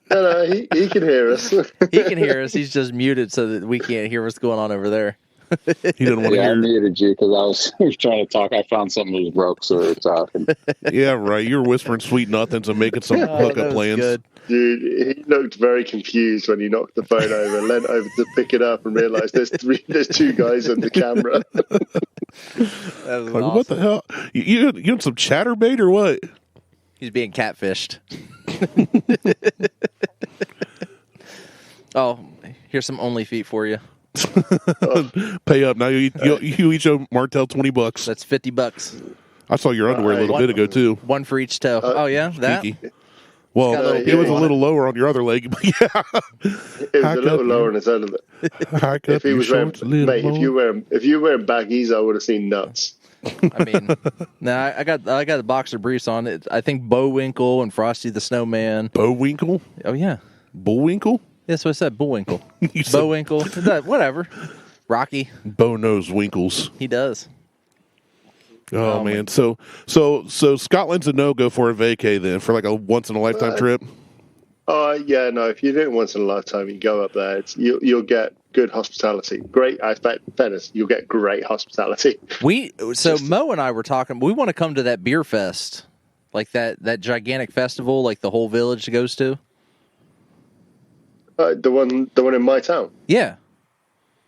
No, he can hear us. He can hear us. He's just muted so that we can't hear what's going on over there. He didn't want to hear. I muted you because I was trying to talk. I found something that was broke, so we were talking. Yeah, right. You were whispering sweet nothings and making some hookup plans. Good. Dude, he looked very confused when he knocked the phone over, leant over to pick it up, and realized there's 2 guys on the camera. That was Like, awesome. what the hell? You on some chatterbait or what? He's being catfished. Oh, here's some Only Feet for you. Pay up now. You each owe Martell $20. That's $50. I saw your underwear a little bit ago too. One for each toe. Oh yeah, that. Sneaky. Well, got it was a little lower on your other leg, but yeah. It was a little lower on his other. If he was wearing, mate, if you were wearing baggies, I would have seen nuts. I mean, no, I got the boxer briefs on it. I think Bowinkle and Frosty the Snowman. Bowinkle? Oh yeah, Bullwinkle? that's what I said. Bullwinkle, You said- Bowinkle, whatever. Rocky, Bow-nosed winkles. he does. Oh man, so Scotland's a no-go for a vacay then, for like a once-in-a-lifetime trip? Yeah, no, if you do it once in a lifetime, you go up there, you'll get good hospitality. Great, I expect, fairness, you'll get great hospitality. Mo and I were talking, we want to come to that beer fest, like that gigantic festival, like the whole village goes to. The one in my town. Yeah.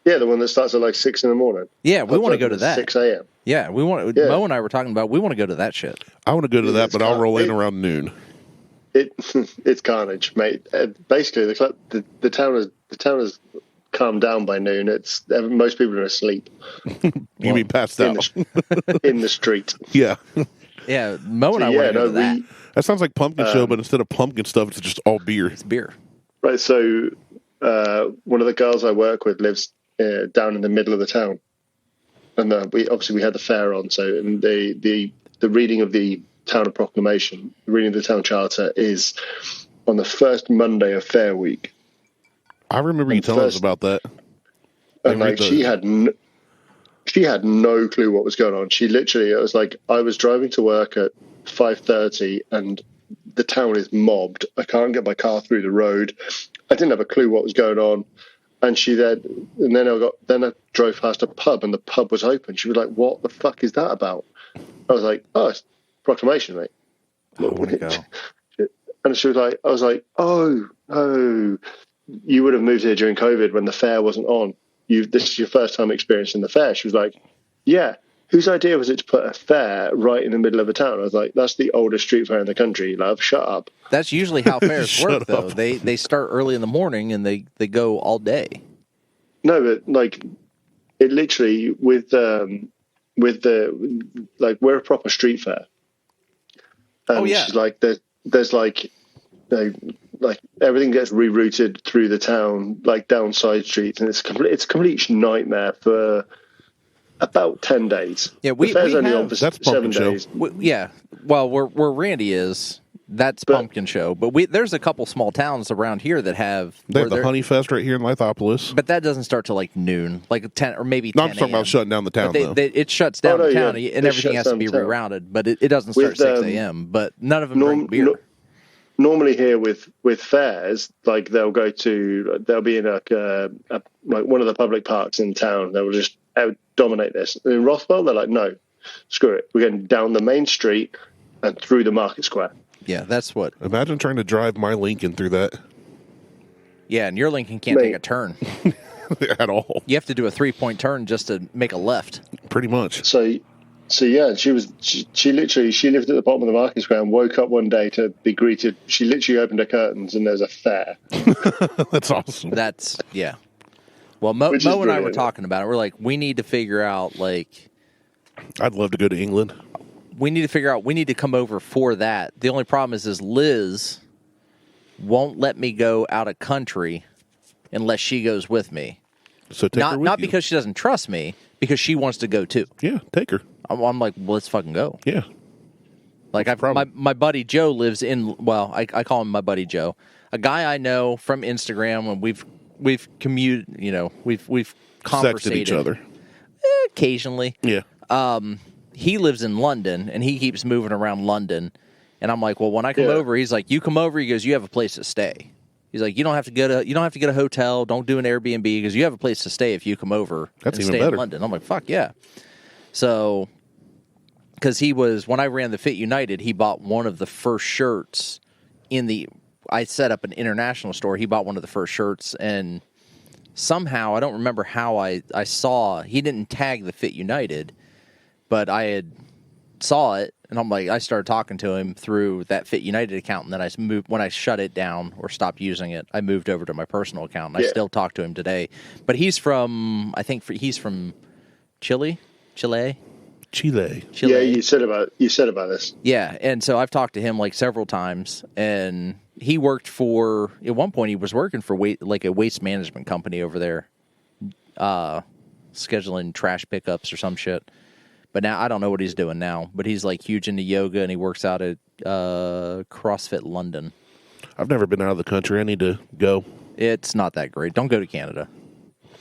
Yeah, the one that starts at like 6 a.m. Yeah, we want to go to that. 6 a.m. Yeah, we want. Yeah. Mo and I were talking about we want to go to that shit. I want to go to that, but I'll roll in around noon. It's carnage, mate. Basically, the town has calmed down by noon. Most people are asleep. You mean passed out? In the street. Yeah. Yeah, Mo and I want to go to that. That sounds like pumpkin show, but instead of pumpkin stuff, it's just all beer. It's beer. Right. So one of the girls I work with lives down in the middle of the town, and we had the fair on. So and the reading of the town of proclamation, the reading of the town charter is on the first Monday of fair week. I remember you telling us about that. And like she had no clue what was going on. She literally, it was like I was driving to work at 5:30 and the town is mobbed. I can't get my car through the road. I didn't have a clue what was going on. And then I drove past a pub and the pub was open. She was like, "What the fuck is that about?" I was like, "Oh, it's proclamation, mate." Oh, my God. And she was like, "I was like, oh, you would have moved here during COVID when the fair wasn't on. This is your first time experiencing the fair." She was like, "Yeah. Whose idea was it to put a fair right in the middle of a town?" I was like, "That's the oldest street fair in the country, love. Shut up." That's usually how fairs Shut work, though. up. They start early in the morning and they go all day. No, but like it literally with the we're a proper street fair. And she's like, there's like everything gets rerouted through the town, like down side streets, and it's a complete nightmare for about 10 days. Yeah, the fair's only on for that's 7 pumpkin days. Yeah, well, where Randy is, that's pumpkin show. But there's a couple small towns around here that have They have the Honey Fest right here in Lithopolis. but that doesn't start till like noon, like 10 or maybe 10 No, I'm just talking a.m. about shutting down the town, though. It shuts down the town, and It everything has shuts to down be the town. rerouted. But it doesn't start 6 a.m. But none of them drink beer. Normally here with fairs, like they'll be in like one of the public parks in town. They will just dominate this. In Rothwell, they're like, no, screw it. We're going down the main street and through the market square. Yeah, that's what. Imagine trying to drive my Lincoln through that. Yeah, and your Lincoln can't take a turn. At all. You have to do a 3-point turn just to make a left. Pretty much. So So yeah, she literally lived at the bottom of the market square and woke up one day to be greeted. She literally opened her curtains and there's a fair. That's awesome. That's yeah. Well, Mo and I were talking about it. We're like, we need to figure out like. I'd love to go to England. We need to come over for that. The only problem is Liz won't let me go out of country unless she goes with me. So take her with not you. because she doesn't trust me, because she wants to go too. Yeah, take her. I'm like, well, let's fucking go. Yeah. Like my buddy Joe lives in. Well, I call him my buddy Joe, a guy I know from Instagram, and we've commuted. You know, we've conversated Sexted each other occasionally. Yeah. He lives in London, and he keeps moving around London. And I'm like, well, when I come over, he's like, you come over. He goes, you have a place to stay. He's like, you don't have to get a hotel. Don't do an Airbnb because you have a place to stay if you come over. That's and even stay better. in London. I'm like, fuck yeah. So, because when I ran the Fit United, he bought one of the first shirts I set up an international store. He bought one of the first shirts, and somehow I don't remember how I saw he didn't tag the Fit United. But I saw it, and I'm like, I started talking to him through that Fit United account, and then I moved when I shut it down or stopped using it. I moved over to my personal account, and I still talk to him today. But he's from Chile. Chile. Yeah, you said about this. Yeah, and so I've talked to him like several times, and he worked for at one point he was working for a waste management company over there, scheduling trash pickups or some shit. But now I don't know what he's doing now. But he's like huge into yoga, and he works out at CrossFit London. I've never been out of the country. I need to go. It's not that great. Don't go to Canada.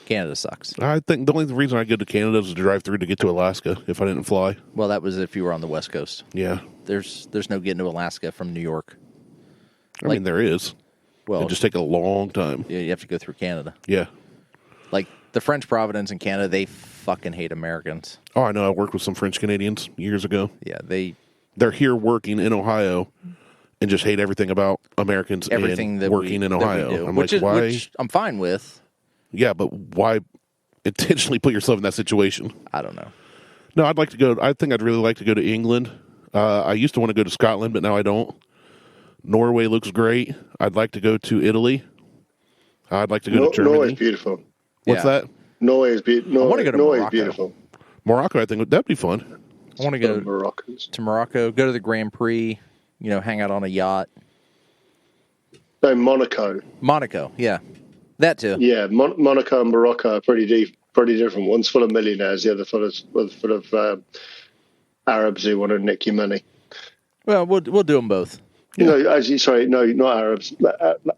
Canada sucks. I think the only reason I go to Canada is to drive through to get to Alaska if I didn't fly. Well, that was if you were on the West Coast. Yeah. There's no getting to Alaska from New York. I mean, there is. Well, It'd just take a long time. Yeah, you have to go through Canada. Yeah. Like the French Providence in Canada, they fucking hate Americans. Oh, I know. I worked with some French Canadians years ago. Yeah, they're here working in Ohio and just hate everything about Americans everything and working in Ohio. I'm which like, why? Which I'm fine with. Yeah, but why intentionally put yourself in that situation? I don't know. No, I'd like to go. I think I'd really like to go to England. I used to want to go to Scotland, but now I don't. Norway looks great. I'd like to go to Italy. I'd like to go to Germany. Norway's beautiful. What's that? Norway is beautiful. I want to go to Morocco. Beautiful. Morocco, I think that'd be fun. I want to go Moroccans. to Morocco, go to the Grand Prix, hang out on a yacht. No, Monaco. Monaco, yeah. That too. Yeah, Monaco and Morocco are pretty different. One's full of millionaires, the other full of Arabs who want to nick your money. Well, we'll do them both. Yeah. No, not Arabs.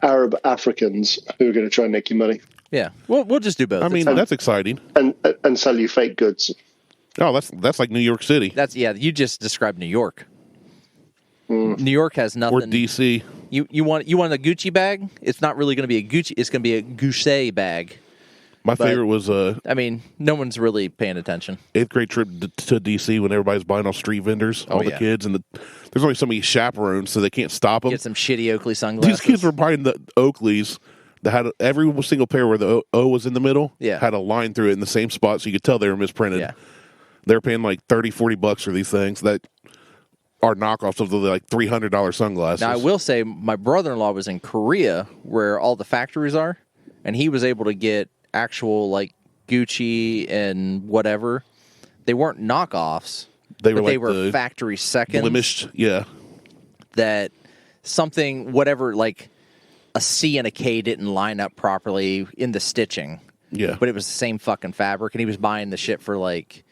Arab Africans who are going to try and nick your money. Yeah, we'll just do both. I mean, that's exciting. And sell you fake goods. Oh, that's like New York City. You just described New York. New York has nothing. Or DC. You want a Gucci bag? It's not really going to be a Gucci. It's going to be a Goucher bag. My favorite was I mean, no one's really paying attention. 8th grade trip to DC when everybody's buying off street vendors, all the kids, and there's only so many chaperones, so they can't stop them. Get some shitty Oakley sunglasses. These kids were buying the Oakleys that had every single pair where the O was in the middle. Yeah. Had a line through it in the same spot, so you could tell they were misprinted. Yeah. They're paying like $30-$40 for these things that are knockoffs of the like $300 sunglasses. Now, I will say my brother-in-law was in Korea where all the factories are, and he was able to get actual like Gucci and whatever. They weren't knockoffs. They were factory seconds. Blemished, yeah. That something, whatever, like a C and a K didn't line up properly in the stitching. Yeah. But it was the same fucking fabric, and he was buying the shit for like,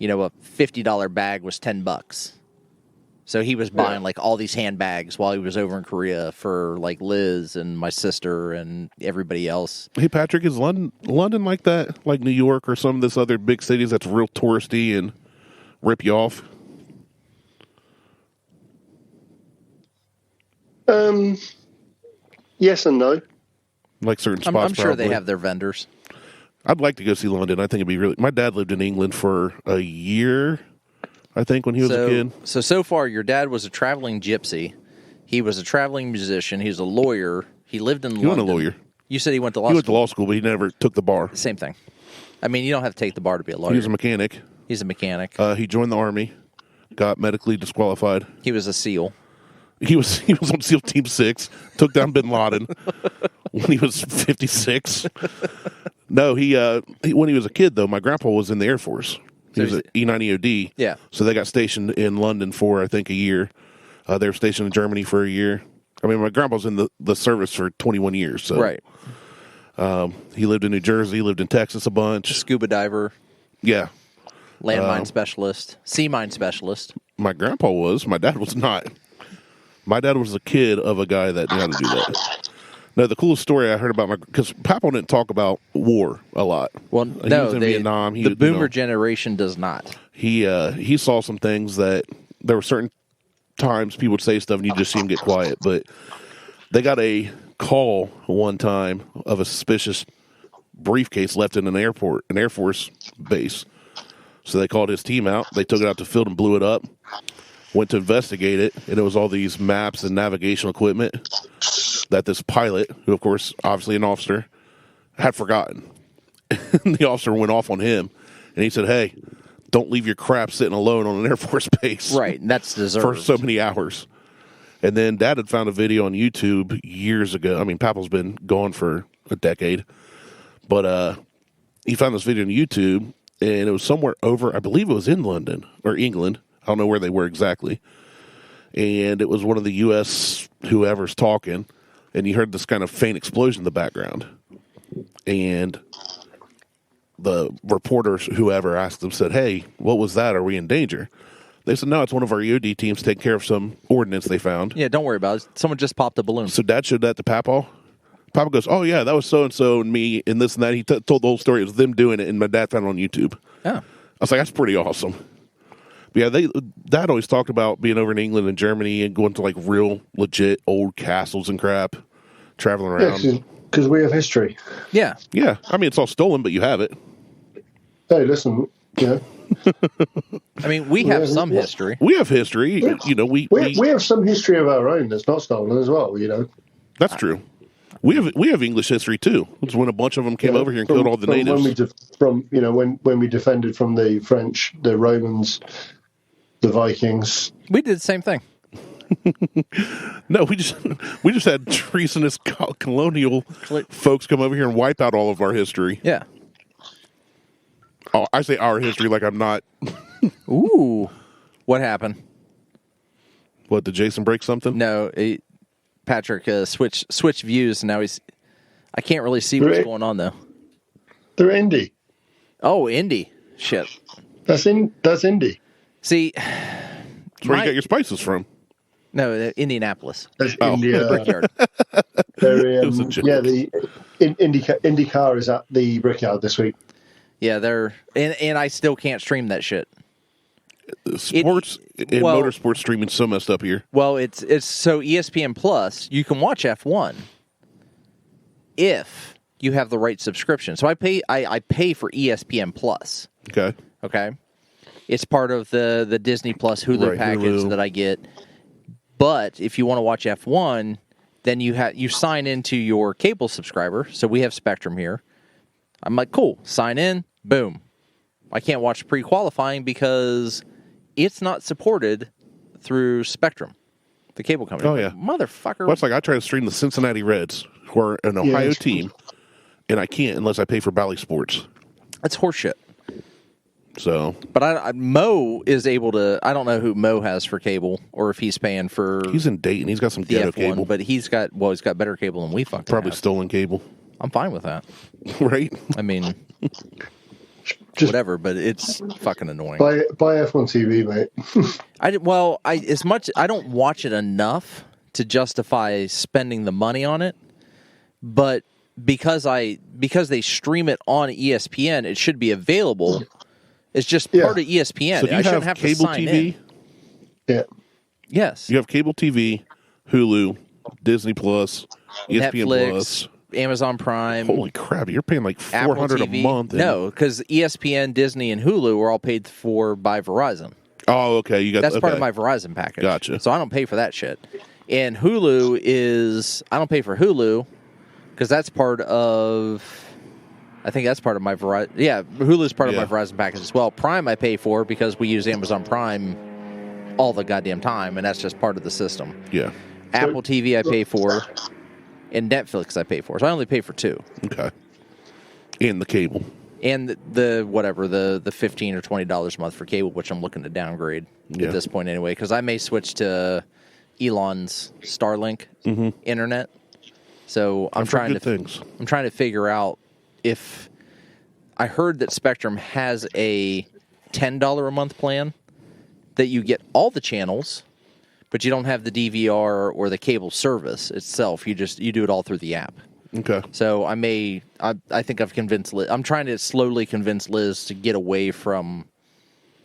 a $50 bag was $10. So he was buying like all these handbags while he was over in Korea for like Liz and my sister and everybody else. Hey Patrick, is London like that? Like New York or some of this other big cities that's real touristy and rip you off? Yes and no. Like certain spots. I'm sure probably. they have their vendors. I'd like to go see London. I think it'd be really. My dad lived in England for a year, I think, when he was a kid. So far, your dad was a traveling gypsy. He was a traveling musician. He was a lawyer. He lived in London. He wasn't a lawyer. You said he went to law school. He went to law school, but he never took the bar. Same thing. I mean, you don't have to take the bar to be a lawyer. He was a mechanic. He's a mechanic. He joined the Army, got medically disqualified. He was a SEAL. He was on SEAL Team 6, took down Bin Laden when he was 56. No, he when he was a kid, though, my grandpa was in the Air Force. He was at E90OD. Yeah. So they got stationed in London for, I think, a year. They were stationed in Germany for a year. I mean, my grandpa's in the service for 21 years. So. Right. He lived in New Jersey, lived in Texas a bunch. Scuba diver. Yeah. Landmine specialist. Sea mine specialist. My grandpa was. My dad was not. My dad was a kid of a guy that knew how to do that. No, the coolest story I heard about because Papa didn't talk about war a lot. Well, he no, was in Vietnam. The boomer generation does not. He saw some things that there were certain times people would say stuff and you just see him get quiet. But they got a call one time of a suspicious briefcase left in an Air Force base. So they called his team out. They took it out to the field and blew it up. Went to investigate it, and it was all these maps and navigational equipment that this pilot, who of course obviously an officer, had forgotten. The officer went off on him, and he said, "Hey, don't leave your crap sitting alone on an Air Force base." Right, and that's deserved. For so many hours. And then Dad had found a video on YouTube years ago. I mean, Papa's been gone for a decade. But he found this video on YouTube, and it was somewhere over, I believe it was in London or England. I don't know where they were exactly. And it was one of the U.S. whoever's talking, and you heard this kind of faint explosion in the background. And the reporters, whoever asked them, said, "Hey, what was that? Are we in danger?" They said, "No, it's one of our EOD teams taking care of some ordnance they found." Yeah, don't worry about it. Someone just popped a balloon. So Dad showed that to Papa. Papa goes, "Oh, yeah, that was so-and-so and me and this and that." He told the whole story. It was them doing it, and my dad found it on YouTube. Oh. I was like, that's pretty awesome. But yeah, Dad always talked about being over in England and Germany and going to like real legit old castles and crap, traveling around. Yeah, because we have history. Yeah. Yeah. I mean, it's all stolen, but you have it. Hey, listen, I mean, we have some history. We have history. You know, we have some history of our own that's not stolen as well, That's true. We have English history too. It's when a bunch of them came over here and killed all the natives. When we defended from the French, the Romans, the Vikings. We did the same thing. No, we just had treasonous colonial folks come over here and wipe out all of our history. Yeah. Oh, I say our history like I'm not. Ooh. What happened? What, did Jason break something? No, Patrick switched views, and now I can't really see what's going on, though. They're indie. Oh, indie. Shit. That's indie. See, that's where you got your spices from. No, Indianapolis. That's India. Brickyard. The IndyCar is at the Brickyard this week. Yeah, and I still can't stream that shit. Sports and motorsports streaming so messed up here. Well, it's so ESPN Plus. You can watch F1 if you have the right subscription. So I pay for ESPN Plus. Okay. It's part of the Disney Plus Hulu package that I get. But if you want to watch F1, then you sign into your cable subscriber. So we have Spectrum here. I'm like, cool. Sign in. Boom. I can't watch pre-qualifying because it's not supported through Spectrum, the cable company. Oh, yeah. Motherfucker. Well, it's like I try to stream the Cincinnati Reds, who are an Ohio team, and I can't unless I pay for Bally Sports. That's horseshit. So, but Mo is able to. I don't know who Mo has for cable, or if he's paying for. He's in Dayton. He's got some ghetto cable, but he's got better cable than we fucking probably have. Stolen cable. I'm fine with that. Right? I mean, whatever, but it's fucking annoying. Buy F1 TV, mate. I don't watch it enough to justify spending the money on it, but because they stream it on ESPN, it should be available. It's just part of ESPN. So do you shouldn't have cable to sign TV? in. Yeah. Yes. You have cable TV, Hulu, Disney Plus, ESPN Netflix, Plus, Amazon Prime. Holy crap! You're paying like $400 a month. No, because ESPN, Disney, and Hulu are all paid for by Verizon. Oh, okay. That's part of my Verizon package. Gotcha. So I don't pay for that shit. And Hulu I don't pay for Hulu because that's part of I think that's part of my Verizon. Yeah, Hulu's part of my Verizon package as well. Prime I pay for because we use Amazon Prime all the goddamn time, and that's just part of the system. Yeah. Apple TV I pay for, and Netflix I pay for. So I only pay for two. Okay. And the cable. And the $15 or $20 a month for cable, which I'm looking to downgrade at this point anyway, because I may switch to Elon's Starlink internet. So I'm trying to figure out if I heard that Spectrum has a $10 a month plan that you get all the channels, but you don't have the DVR or the cable service itself. You do it all through the app. Okay. So I think I've convinced Liz. I'm trying to slowly convince Liz to get away from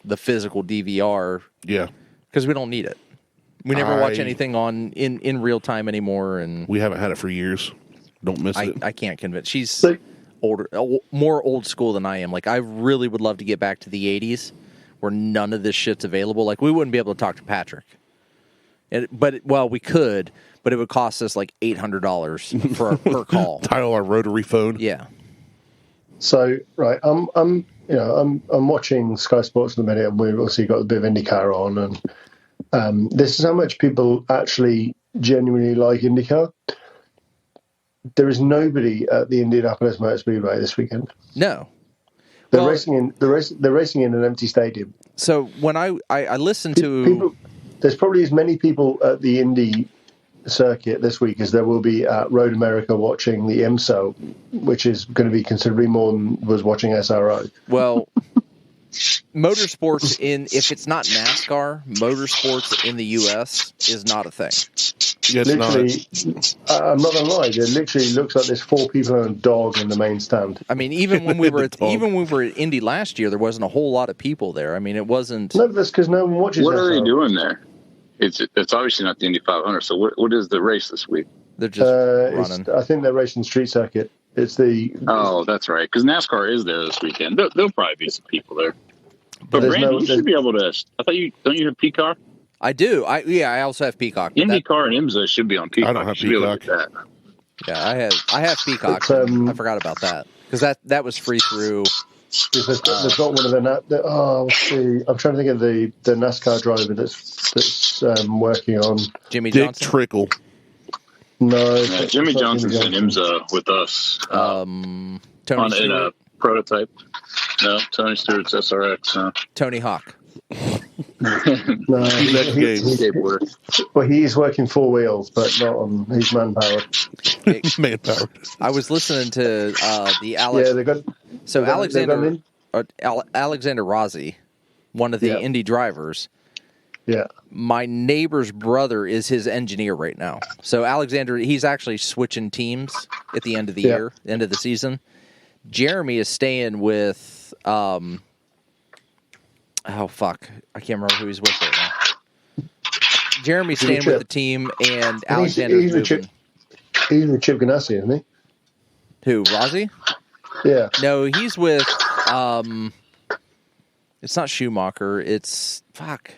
the physical DVR. Yeah. Because we don't need it. We never watch anything in real time anymore, and we haven't had it for years. Don't miss it. I can't convince. She's more old school than I am. Like, I really would love to get back to the 80s where none of this shit's available. Like, we wouldn't be able to talk to Patrick. We could, but it would cost us like $800 per call. Title our rotary phone. Yeah. So right, I'm watching Sky Sports in a minute, and we've obviously got a bit of IndyCar on, and this is how much people actually genuinely like IndyCar. There is nobody at the Indianapolis Motor Speedway this weekend. No. They're racing in an empty stadium. So when I listened to there's probably as many people at the Indy circuit this week as there will be at Road America watching the IMSA, which is going to be considerably more than was watching SRO. Well, motorsports if it's not NASCAR, motorsports in the U.S. is not a thing. Yeah, I'm not gonna lie. It literally looks like there's 4 people and a dog in the main stand. I mean, even when we were at Indy last year, there wasn't a whole lot of people there. I mean, it wasn't. No, that's because no one watches. What are they doing there? It's obviously not the Indy 500. So what is the race this week? They're just running. I think they're racing street circuit. It's the. Oh, that's right. Because NASCAR is there this weekend. There'll probably be some people there. But Randy, you should be able to. I thought don't you have Peacock? I do. I also have Peacock. IndyCar and IMSA should be on Peacock. I don't have Peacock. Yeah, I have Peacock. I forgot about that because that was free through. They've got one of the. Let's see. I'm trying to think of the NASCAR driver that's working on Jimmy Dick Johnson. Trickle. No, Jimmy Johnson's in IMSA with us. Tony in Stewart. A prototype. No, Tony Stewart's SRX. Tony Hawk. No, he's working 4 wheels, but not on. He's man-powered. Man-powered. I was listening to the Alex. Yeah, Alexander Rossi, one of the Indy drivers. Yeah. My neighbor's brother is his engineer right now. So Alexander, he's actually switching teams at the end of the year, end of the season. Jeremy is staying with. Oh, fuck. I can't remember who he's with right now. Jeremy's staying with the team, and Alexander's moving. He's with Chip Ganassi, isn't he? Who, Rossi? Yeah. No, he's with... it's not Schumacher. It's... Fuck.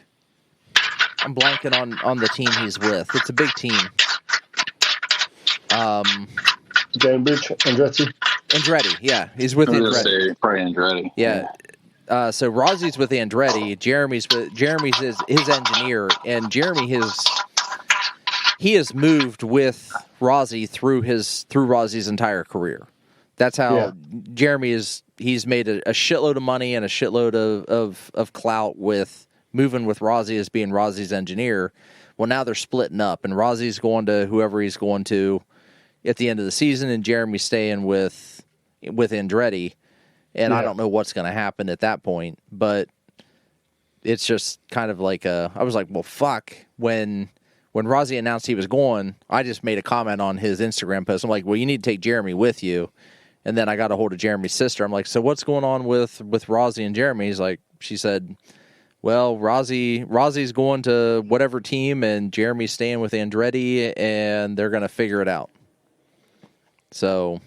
I'm blanking on the team he's with. It's a big team. Cambridge, Andretti? Andretti, yeah. He's with Andretti. Probably Andretti. Yeah. So Rossi's with Andretti. Jeremy's his engineer, and Jeremy has moved with Rossi through Rossi's entire career. That's how Jeremy he's made a shitload of money and a shitload of clout with moving with Rossi as being Rossi's engineer. Well, now they're splitting up, and Rossi's going to whoever he's going to at the end of the season, and Jeremy's staying with Andretti. And I don't know what's going to happen at that point, but it's just kind of like I was like, well, fuck. When Rossi announced he was going, I just made a comment on his Instagram post. I'm like, well, you need to take Jeremy with you. And then I got a hold of Jeremy's sister. I'm like, so what's going on with Rossi and Jeremy? She said, well, Rossi's going to whatever team, and Jeremy's staying with Andretti, and they're going to figure it out. So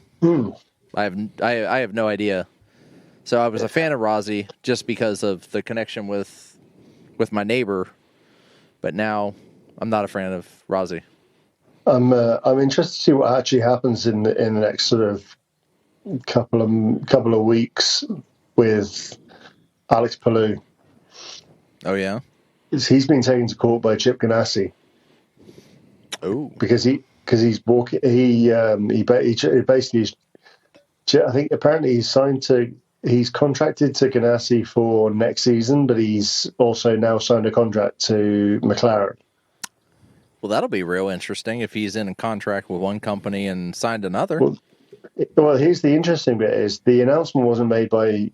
I have no idea. So I was a fan of Rossi just because of the connection with my neighbor, but now I'm not a fan of Rossi. I'm interested to see what actually happens in the next sort of couple of weeks with Alex Palou. Oh yeah. He's been taken to court by Chip Ganassi. Oh. Because he's walking. He basically is, I think apparently he's contracted to Ganassi for next season, but he's also now signed a contract to McLaren. Well, that'll be real interesting if he's in a contract with one company and signed another. Well, here's the interesting bit: is the announcement wasn't made by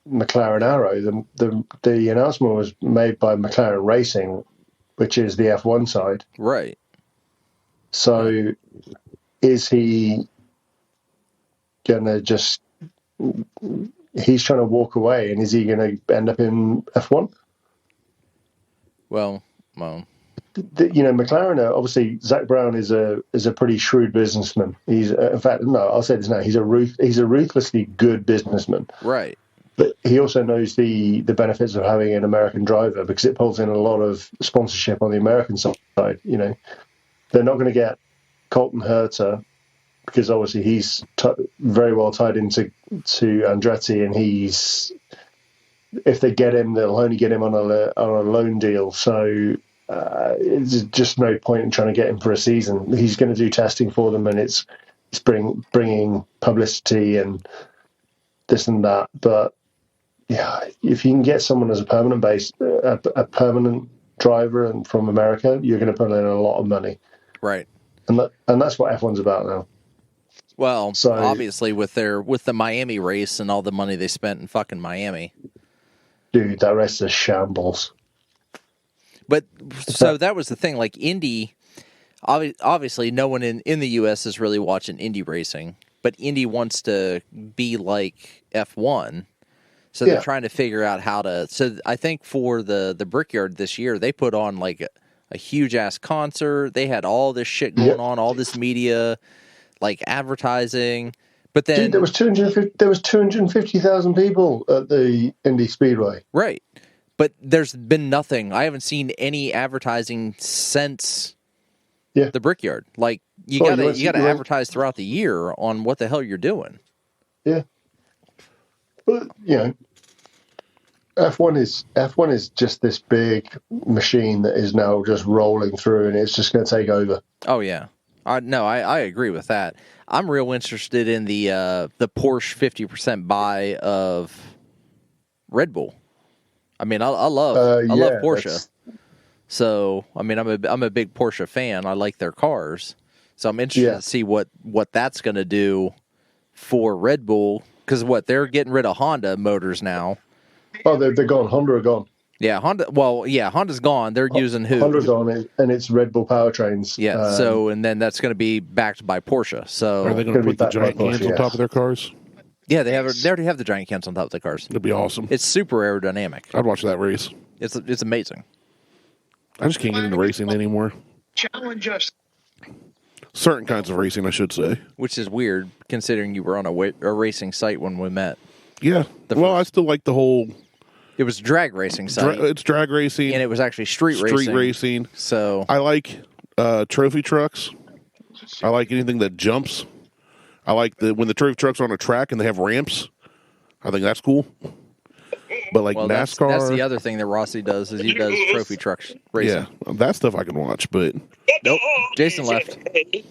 McLaren Arrow. The announcement was made by McLaren Racing, which is the F1 side. Right. So, is he gonna just? He's trying to walk away, and is he going to end up in F1? Well. McLaren. Obviously, Zach Brown is a pretty shrewd businessman. He's, in fact, no, I'll say this now. He's a ruthlessly good businessman. Right. But he also knows the benefits of having an American driver because it pulls in a lot of sponsorship on the American side. They're not going to get Colton Herta because obviously he's very well tied into Andretti, and if they get him, they'll only get him on a loan deal. So it's just no point in trying to get him for a season. He's going to do testing for them, and it's bringing publicity and this and that. But yeah, if you can get someone as a a permanent driver and from America, you're going to put in a lot of money. Right. And that's what F1's about now. Well, so, obviously with the Miami race and all the money they spent in fucking Miami. Dude, that race is shambles. But so that was the thing, like Indy, obviously no one in the US is really watching Indy racing, but Indy wants to be like F1. So they're trying to figure out how to. So I think for the Brickyard this year, they put on like a huge ass concert. They had all this shit going on, all this media, like advertising. But then, dude, there was 250,000 people at the Indy Speedway. Right, but there's been nothing. I haven't seen any advertising since the Brickyard. Like you gotta advertise throughout the year on what the hell you're doing. Yeah. But F1 is just this big machine that is now just rolling through, and it's just going to take over. Oh yeah, I agree with that. I'm real interested in the Porsche 50% buy of Red Bull. I mean, I love Porsche, so I mean, I'm a big Porsche fan. I like their cars, so I'm interested to see what that's going to do for Red Bull. Because they're getting rid of Honda motors now. Oh, they're gone. Honda are gone. Yeah, Honda. Well, yeah, Honda's gone. They're using who? Honda's gone, and it's Red Bull powertrains. Yeah. So, and then that's going to be backed by Porsche. So, are they going to put the giant cans on top of their cars? Yeah, they already have the giant cans on top of the cars. That'd be awesome. It's super aerodynamic. I'd watch that race. It's amazing. I just can't get into racing anymore. Challenge us. Certain kinds of racing, I should say. Which is weird, considering you were on a racing site when we met. Yeah. I still like the whole... It was a drag racing site. It's drag racing. And it was actually street racing. So I like trophy trucks. I like anything that jumps. I like when the trophy trucks are on a track and they have ramps. I think that's cool. But like NASCAR... That's the other thing that Rossi does, is he does trophy trucks racing. Yeah, that stuff I can watch, but... Nope. Jason left. Is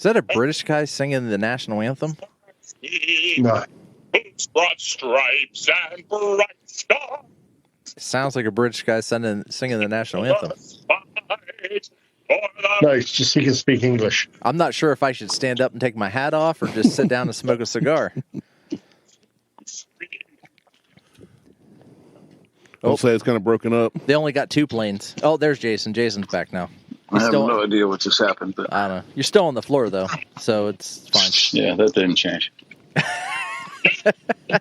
that a British guy singing the national anthem? No. Stripes and bright stars. Sounds like a British guy singing the national anthem. No, it's just he can speak English. I'm not sure if I should stand up and take my hat off or just sit down and smoke a cigar. I'll say it's kind of broken up. They only got 2 planes. Oh, there's Jason. Jason's back now. I have no idea what just happened. But I don't know. You're still on the floor, though, so it's fine. Yeah, that didn't change. I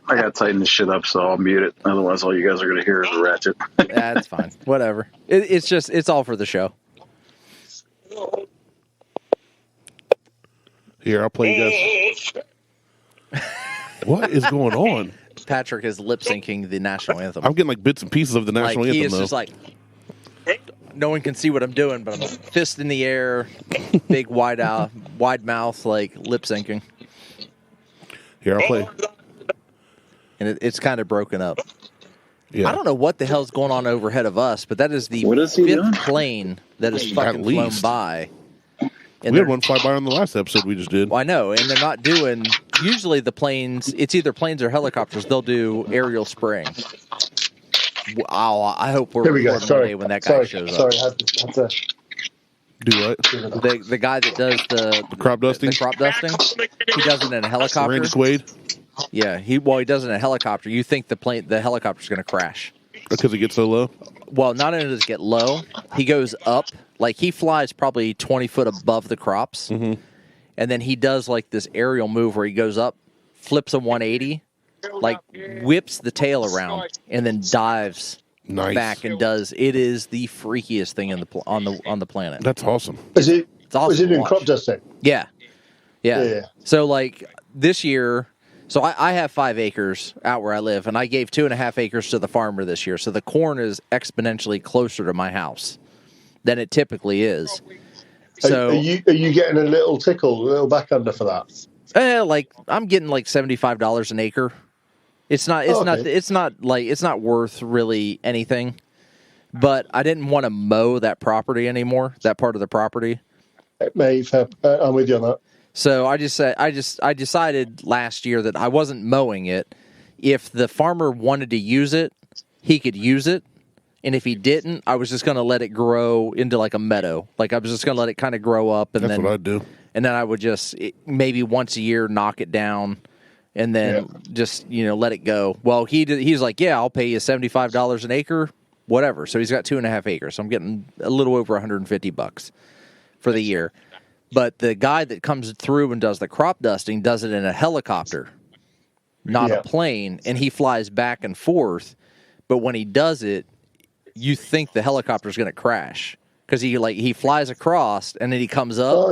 got to tighten this shit up, so I'll mute it. Otherwise, all you guys are going to hear is a ratchet. That's fine. Whatever. It's all for the show. Here, I'll play you guys. What is going on? Patrick is lip syncing the national anthem. I'm getting like bits and pieces of the national anthem. He is though. just like, no one can see what I'm doing, but I'm fist in the air, big wide mouth, like lip syncing. Here, I'll play. And it's kind of broken up. Yeah. I don't know what the hell's going on overhead of us, but that is the What is he fifth doing? plane that has fucking flown least. by. We had one fly by on the last episode we just did. Well, I know, and they're not doing. Usually, the planes. It's either planes or helicopters. They'll do aerial spraying. Wow, I hope we're Here we go. recording one Sorry. day when that guy shows up. Sorry, had to Do what? The guy that does the Crop dusting? The crop dusting. He does it in a helicopter. Randy Quaid? Yeah, he does it in a helicopter. You think the helicopter's going to crash? Because it gets so low? Well, not only does it get low, he goes up. Like, he flies probably 20 foot above the crops. Mm-hmm. And then he does, like, this aerial move where he goes up, flips a 180, like, whips the tail around, and then dives Nice. back and does. It is the freakiest thing on the planet. That's awesome. Is it? It's awesome Was it to doing watch. crop dusting? Yeah. Yeah. So, like, this year, so I have 5 acres out where I live, and I gave 2.5 acres to the farmer this year. So the corn is exponentially closer to my house than it typically is. So Are you getting a little tickle, a little back under for that? like I'm getting like $75 an acre. It's not worth really anything. But I didn't want to mow that property anymore, that part of the property. It may have, I'm with you on that. So I decided last year that I wasn't mowing it. If the farmer wanted to use it, he could use it. And if he didn't, I was just going to let it grow into like a meadow. Like I was just going to let it kind of grow up. And That's what I'd do. And then I would just maybe once a year knock it down and then just, let it go. Well, he's like, yeah, I'll pay you $75 an acre, whatever. So he's got 2.5 acres. So I'm getting a little over $150 for the year. But the guy that comes through and does the crop dusting does it in a helicopter, not a plane, and he flies back and forth. But when he does it, you think the helicopter is going to crash because he flies across and then he comes up,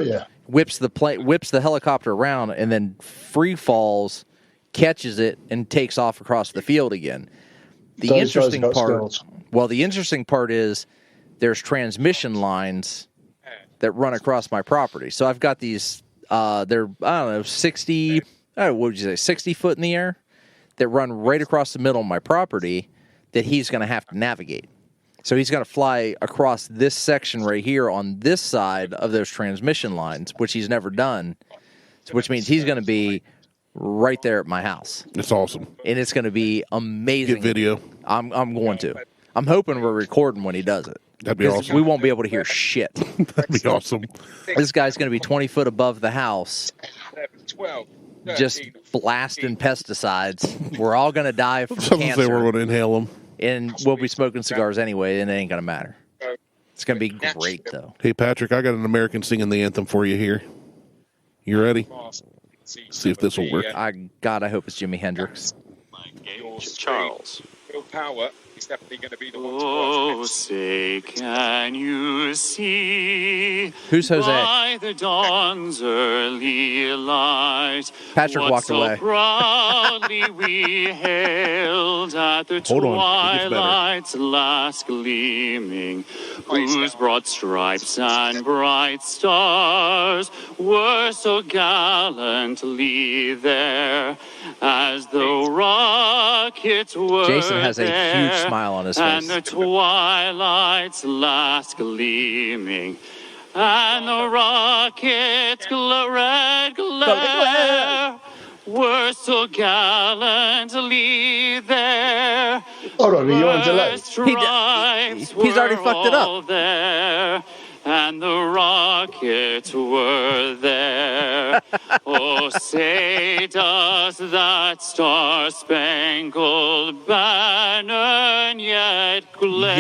whips the helicopter around, and then free falls, catches it, and takes off across the field again. The interesting part is there's transmission lines that run across my property. So I've got these, they're, 60 foot in the air that run right across the middle of my property that he's going to have to navigate. So he's going to fly across this section right here on this side of those transmission lines, which he's never done, which means he's going to be right there at my house. It's awesome. And it's going to be amazing. Get video. I'm going to. I'm hoping we're recording when he does it. That'd be awesome. We won't be able to hear shit. That'd be awesome. This guy's going to be 20 foot above the house, just blasting pesticides. We're all going to die from cancer. Say we're going to inhale them. And we'll be smoking cigars anyway, and it ain't going to matter. It's going to be great, though. Hey, Patrick, I got an American singing the anthem for you here. You ready? See if this will work. I hope it's Jimi Hendrix. Charles. Will Power is definitely going to be the one to watch. Oh, say, can you see Who's Jose? by the dawn's early light Patrick what walked so away. proudly we hailed at the Hold on, it gets better. twilight's last gleaming, whose broad stripes and bright stars were so gallantly there as the rockets were Jason has a there, huge smile on his and face. the twilight's last gleaming, and the rockets' red glare were so gallantly there. Hold on, are you on delay? He's already fucked it up. There, and the rockets were there. Oh, say does that star-spangled banner yet glaze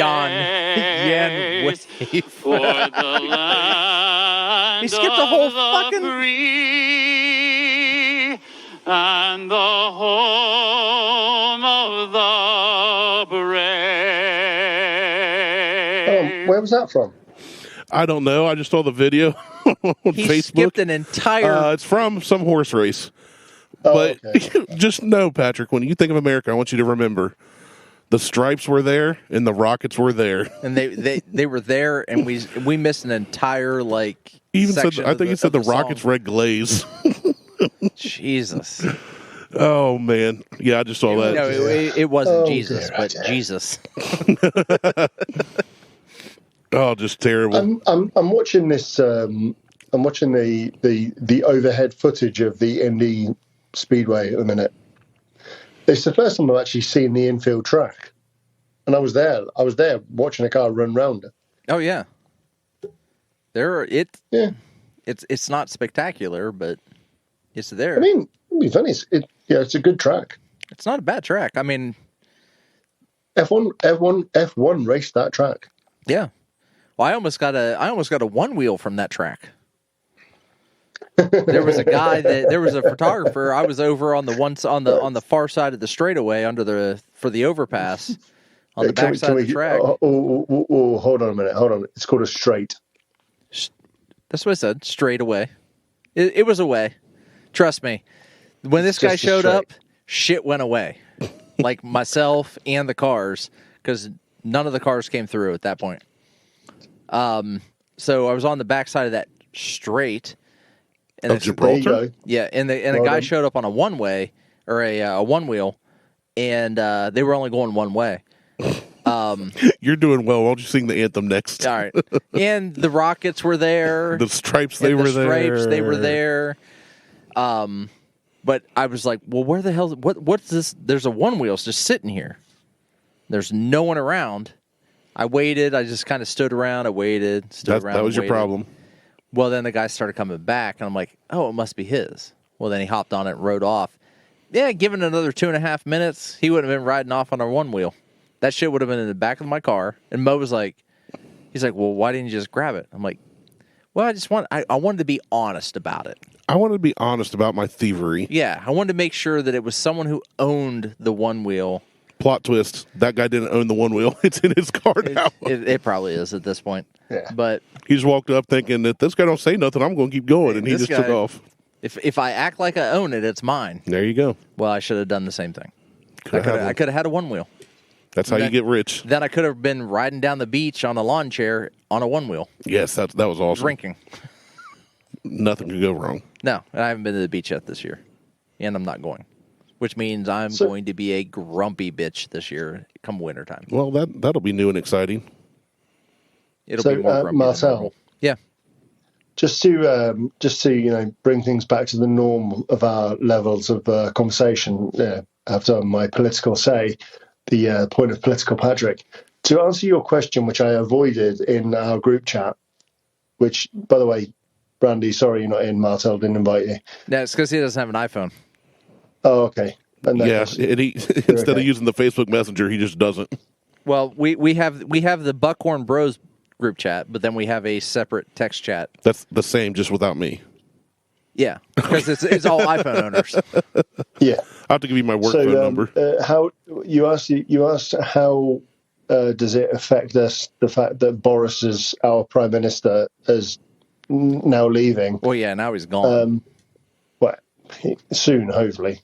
for the land He skipped the whole of fucking- the free and the home of the brave. Where was that from? I don't know. I just saw the video on He Facebook. skipped an entire... It's from some horse race. Oh, But okay. just know, Patrick, when you think of America, I want you to remember The stripes were there, and the rockets were there. And they were there, and we missed an entire Even said, section I think he said the song. rockets red glaze. Jesus. Oh man, yeah, I just saw that. No, it wasn't Jesus, but Jesus. Oh, just terrible. I'm watching this. I'm watching the overhead footage of the Indy Speedway at the minute. It's the first time I've actually seen the infield track, and I was there. I was there watching a car run round it. Oh yeah. It's not spectacular, but it's there. I mean, it'd be funny. It's a good track. It's not a bad track. I mean, F1 raced that track. yeah. Well, I almost got a one wheel from that track. There was a photographer. I was over on the far side of the straightaway for the overpass on the back side of the track. Hold on a minute. Hold on. It's called a straight. That's what I said. Straight away. It was away. Trust me. When this guy showed up, shit went away. Like myself and the cars, because none of the cars came through at that point. So I was on the back side of that straight. And Gibraltar? Yeah, and a guy showed up on a one-way, or a one-wheel, and they were only going one way. You're doing well. Why don't you sing the anthem next? All right. And the rockets were there. The stripes, they were there. But I was like, well, where the hell? What's this? There's a one wheel just sitting here. There's no one around. I waited. I just kind of stood around. I waited. That was your problem. Well, then the guy started coming back, and I'm like, oh, it must be his. Well, then he hopped on it and rode off. Yeah, given another 2.5 minutes, he would have been riding off on our one wheel. That shit would have been in the back of my car. And Mo was like, he's like, well, why didn't you just grab it? I'm like, well, I wanted to be honest about it. I wanted to be honest about my thievery. Yeah, I wanted to make sure that it was someone who owned the one wheel. Plot twist, that guy didn't own the one wheel. It's in his car now. It probably is at this point. Yeah. But he just walked up thinking that this guy don't say nothing, I'm going to keep going, and he just took off. If I act like I own it, it's mine. There you go. Well, I should have done the same thing. I could have had a one wheel. That's how you get rich. Then I could have been riding down the beach on a lawn chair on a one wheel. Yes, that was awesome. Drinking. Nothing could go wrong. No, and I haven't been to the beach yet this year, and I'm not going. Which means I'm going to be a grumpy bitch this year come wintertime. Well, that'll be new and exciting. It'll be more grumpy Martelle, than normal. Yeah. Just to bring things back to the norm of our levels of conversation. After my political say, the point of political Patrick. To answer your question, which I avoided in our group chat, which, by the way, Randy, sorry you're not in. Martelle didn't invite you. No, it's because he doesn't have an iPhone. Oh, okay. Yeah, and he instead of using the Facebook Messenger, he just doesn't. Well, we have the Buckhorn Bros group chat, but then we have a separate text chat. That's the same, just without me. Yeah, because it's all iPhone owners. Yeah, I have to give you my work phone number. How you asked how does it affect us, the fact that Boris is our prime minister is now leaving? Well, yeah, now he's gone. Soon, hopefully.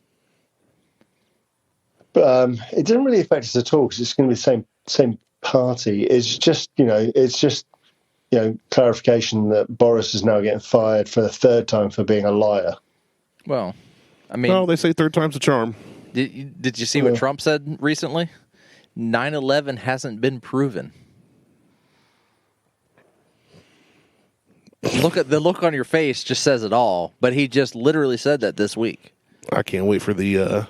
But it didn't really affect us at all because it's going to be the same party. It's just clarification that Boris is now getting fired for the third time for being a liar. Well, I mean, they say third time's a charm. Did you see what Trump said recently? 9/11 hasn't been proven. The look on your face just says it all. But he just literally said that this week. I can't wait for the.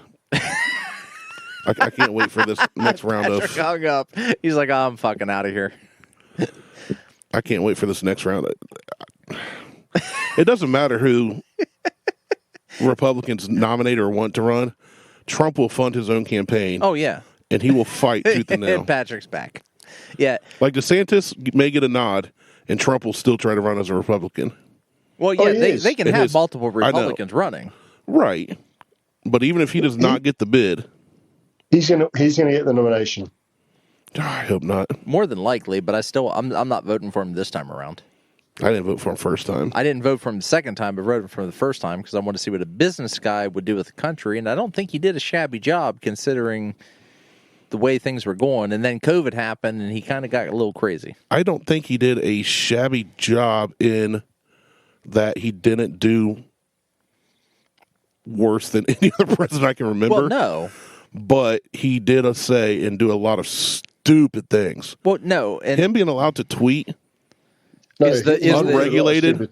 I can't wait for this next round of. Hung up. He's like, oh, I'm fucking out of here. I can't wait for this next round. It doesn't matter who Republicans nominate or want to run. Trump will fund his own campaign. Oh, yeah. And he will fight tooth and nail. And Patrick's back. Yeah. Like DeSantis may get a nod, and Trump will still try to run as a Republican. Well, yeah, they can have multiple Republicans running. Right. But even if he does not get the bid, he's gonna get the nomination. I hope not. More than likely, but I'm not voting for him this time around. I didn't vote for him first time. I didn't vote for him the second time, but voted for him the first time because I wanted to see what a business guy would do with the country, and I don't think he did a shabby job considering the way things were going, and then COVID happened, and he kind of got a little crazy. I don't think he did a shabby job in that he didn't do worse than any other president I can remember. Well, no. But he did say and do a lot of stupid things. Well, no. And him being allowed to tweet unregulated.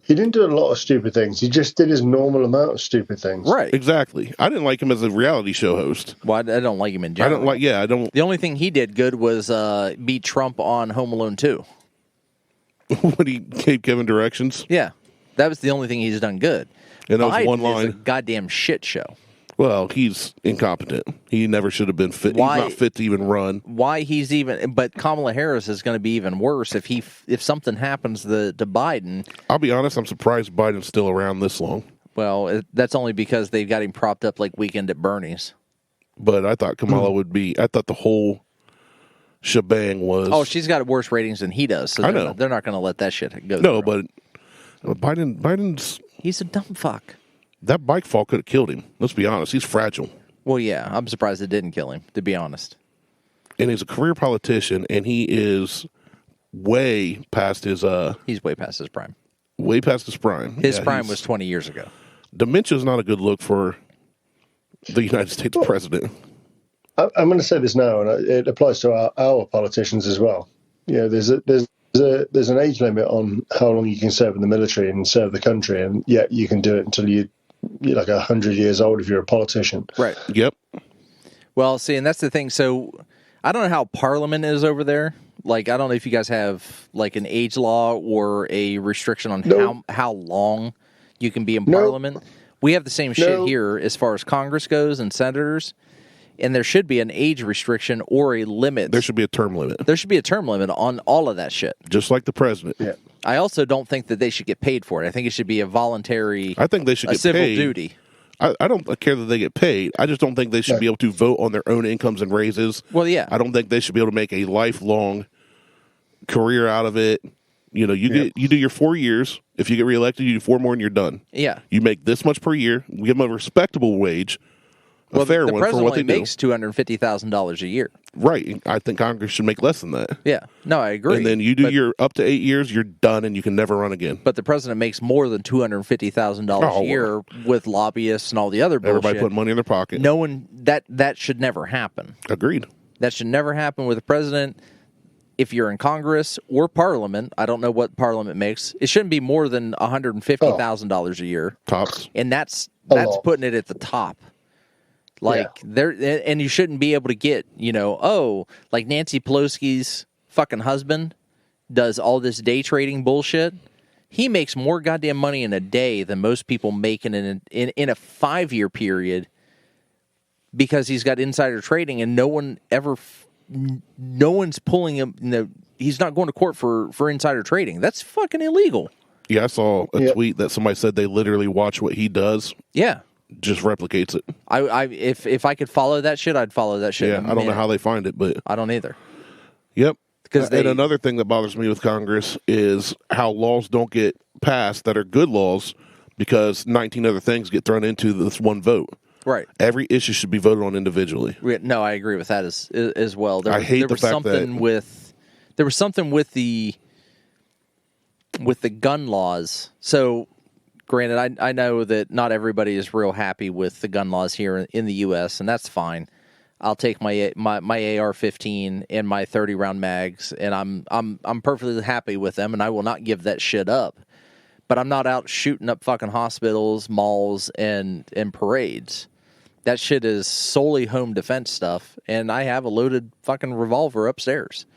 He didn't do a lot of stupid things. He just did his normal amount of stupid things. Right. Exactly. I didn't like him as a reality show host. Well, I don't like him in general. I don't. The only thing he did good was beat Trump on Home Alone 2. When he gave Kevin directions? Yeah. That was the only thing he's done good. And that was Biden one line. is a goddamn shit show. Well, he's incompetent. He never should have been fit. Why, he's not fit to even run. But Kamala Harris is going to be even worse if something happens to Biden. I'll be honest, I'm surprised Biden's still around this long. Well, that's only because they've got him propped up like Weekend at Bernie's. But I thought Kamala would be, I thought the whole shebang was. Oh, she's got worse ratings than he does. So I know. They're not going to let that shit go. No, but Biden's. He's a dumb fuck. That bike fall could have killed him. Let's be honest. He's fragile. Well, yeah. I'm surprised it didn't kill him, to be honest. And he's a career politician, and he is way past his... He's way past his prime. Way past his prime. His prime was 20 years ago. Dementia is not a good look for the United States president. I'm going to say this now, and it applies to our politicians as well. You know, there's an age limit on how long you can serve in the military and serve the country, and yet you can do it until you're like 100 years old if you're a politician. Right. Yep. Well, see, and that's the thing. So I don't know how Parliament is over there. Like, I don't know if you guys have like an age law or a restriction on how long you can be in Parliament. We have the same shit here as far as Congress goes and senators. And there should be an age restriction or a limit. There should be a term limit. There should be a term limit on all of that shit. Just like the president. Yeah. I also don't think that they should get paid for it. I think it should be a voluntary. I think they should get civil paid. duty. I don't care that they get paid. I just don't think they should be able to vote on their own incomes and raises. Well, yeah. I don't think they should be able to make a lifelong career out of it. You know, you do your 4 years. If you get reelected, you do 4 more and you're done. Yeah. You make this much per year. Give them a respectable wage. A fair one for what they do. The president only makes $250,000 a year. Right. I think Congress should make less than that. Yeah. No, I agree. And then you do your up to 8 years, you're done, and you can never run again. But the president makes more than $250,000 a year with lobbyists and all the other bullshit. Everybody put money in their pocket. No one that should never happen. Agreed. That should never happen with the president. If you're in Congress or Parliament, I don't know what Parliament makes. It shouldn't be more than $150,000 a year. Tops. And that's putting it at the top. Like and you shouldn't be able to get, like Nancy Pelosi's fucking husband does all this day trading bullshit. He makes more goddamn money in a day than most people make in a 5-year period because he's got insider trading and no one's pulling him. He's not going to court for insider trading. That's fucking illegal. Yeah, I saw a tweet that somebody said they literally watch what he does. Yeah. Just replicates it. If I could follow that shit, I'd follow that shit. Yeah, I don't know how they find it, but I don't either. Yep. And another thing that bothers me with Congress is how laws don't get passed that are good laws because 19 other things get thrown into this one vote. Right. Every issue should be voted on individually. No, I agree with that as well. I hate the fact that there was something with the gun laws. So. Granted, I know that not everybody is real happy with the gun laws here in the U.S., and that's fine. I'll take my AR-15 and my 30-round mags, and I'm perfectly happy with them, and I will not give that shit up. But I'm not out shooting up fucking hospitals, malls, and parades. That shit is solely home defense stuff, and I have a loaded fucking revolver upstairs.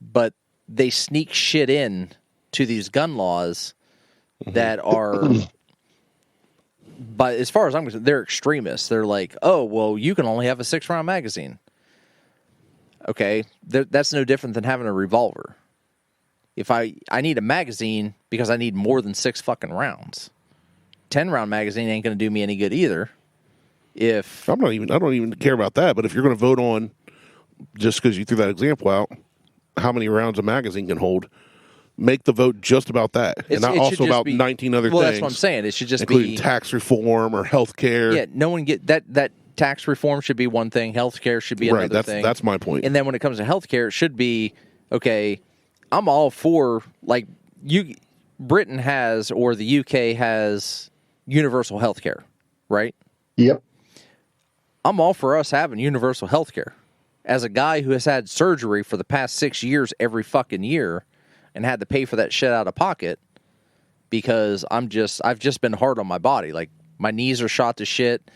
But they sneak shit in to these gun laws that are, but as far as I'm concerned, they're extremists. They're like, oh, well, you can only have a 6-round magazine. Okay, that's no different than having a revolver. If I need a magazine because I need more than 6 fucking rounds. 10-round magazine ain't going to do me any good either. I don't even care about that. But if you're going to vote on, just because you threw that example out, how many rounds a magazine can hold. Make the vote just about that, and not also about 19 other things. Well, that's what I'm saying. It should just including tax reform or health care. Yeah, no one get that tax reform should be one thing. Healthcare should be another thing. That's my point. And then when it comes to healthcare, it should be, okay, I'm all for, like, Britain has, or the UK has, universal healthcare, right? Yep. I'm all for us having universal healthcare. As a guy who has had surgery for the past 6 years every fucking year and had to pay for that shit out of pocket because I've just been hard on my body. Like, my knees are shot to shit.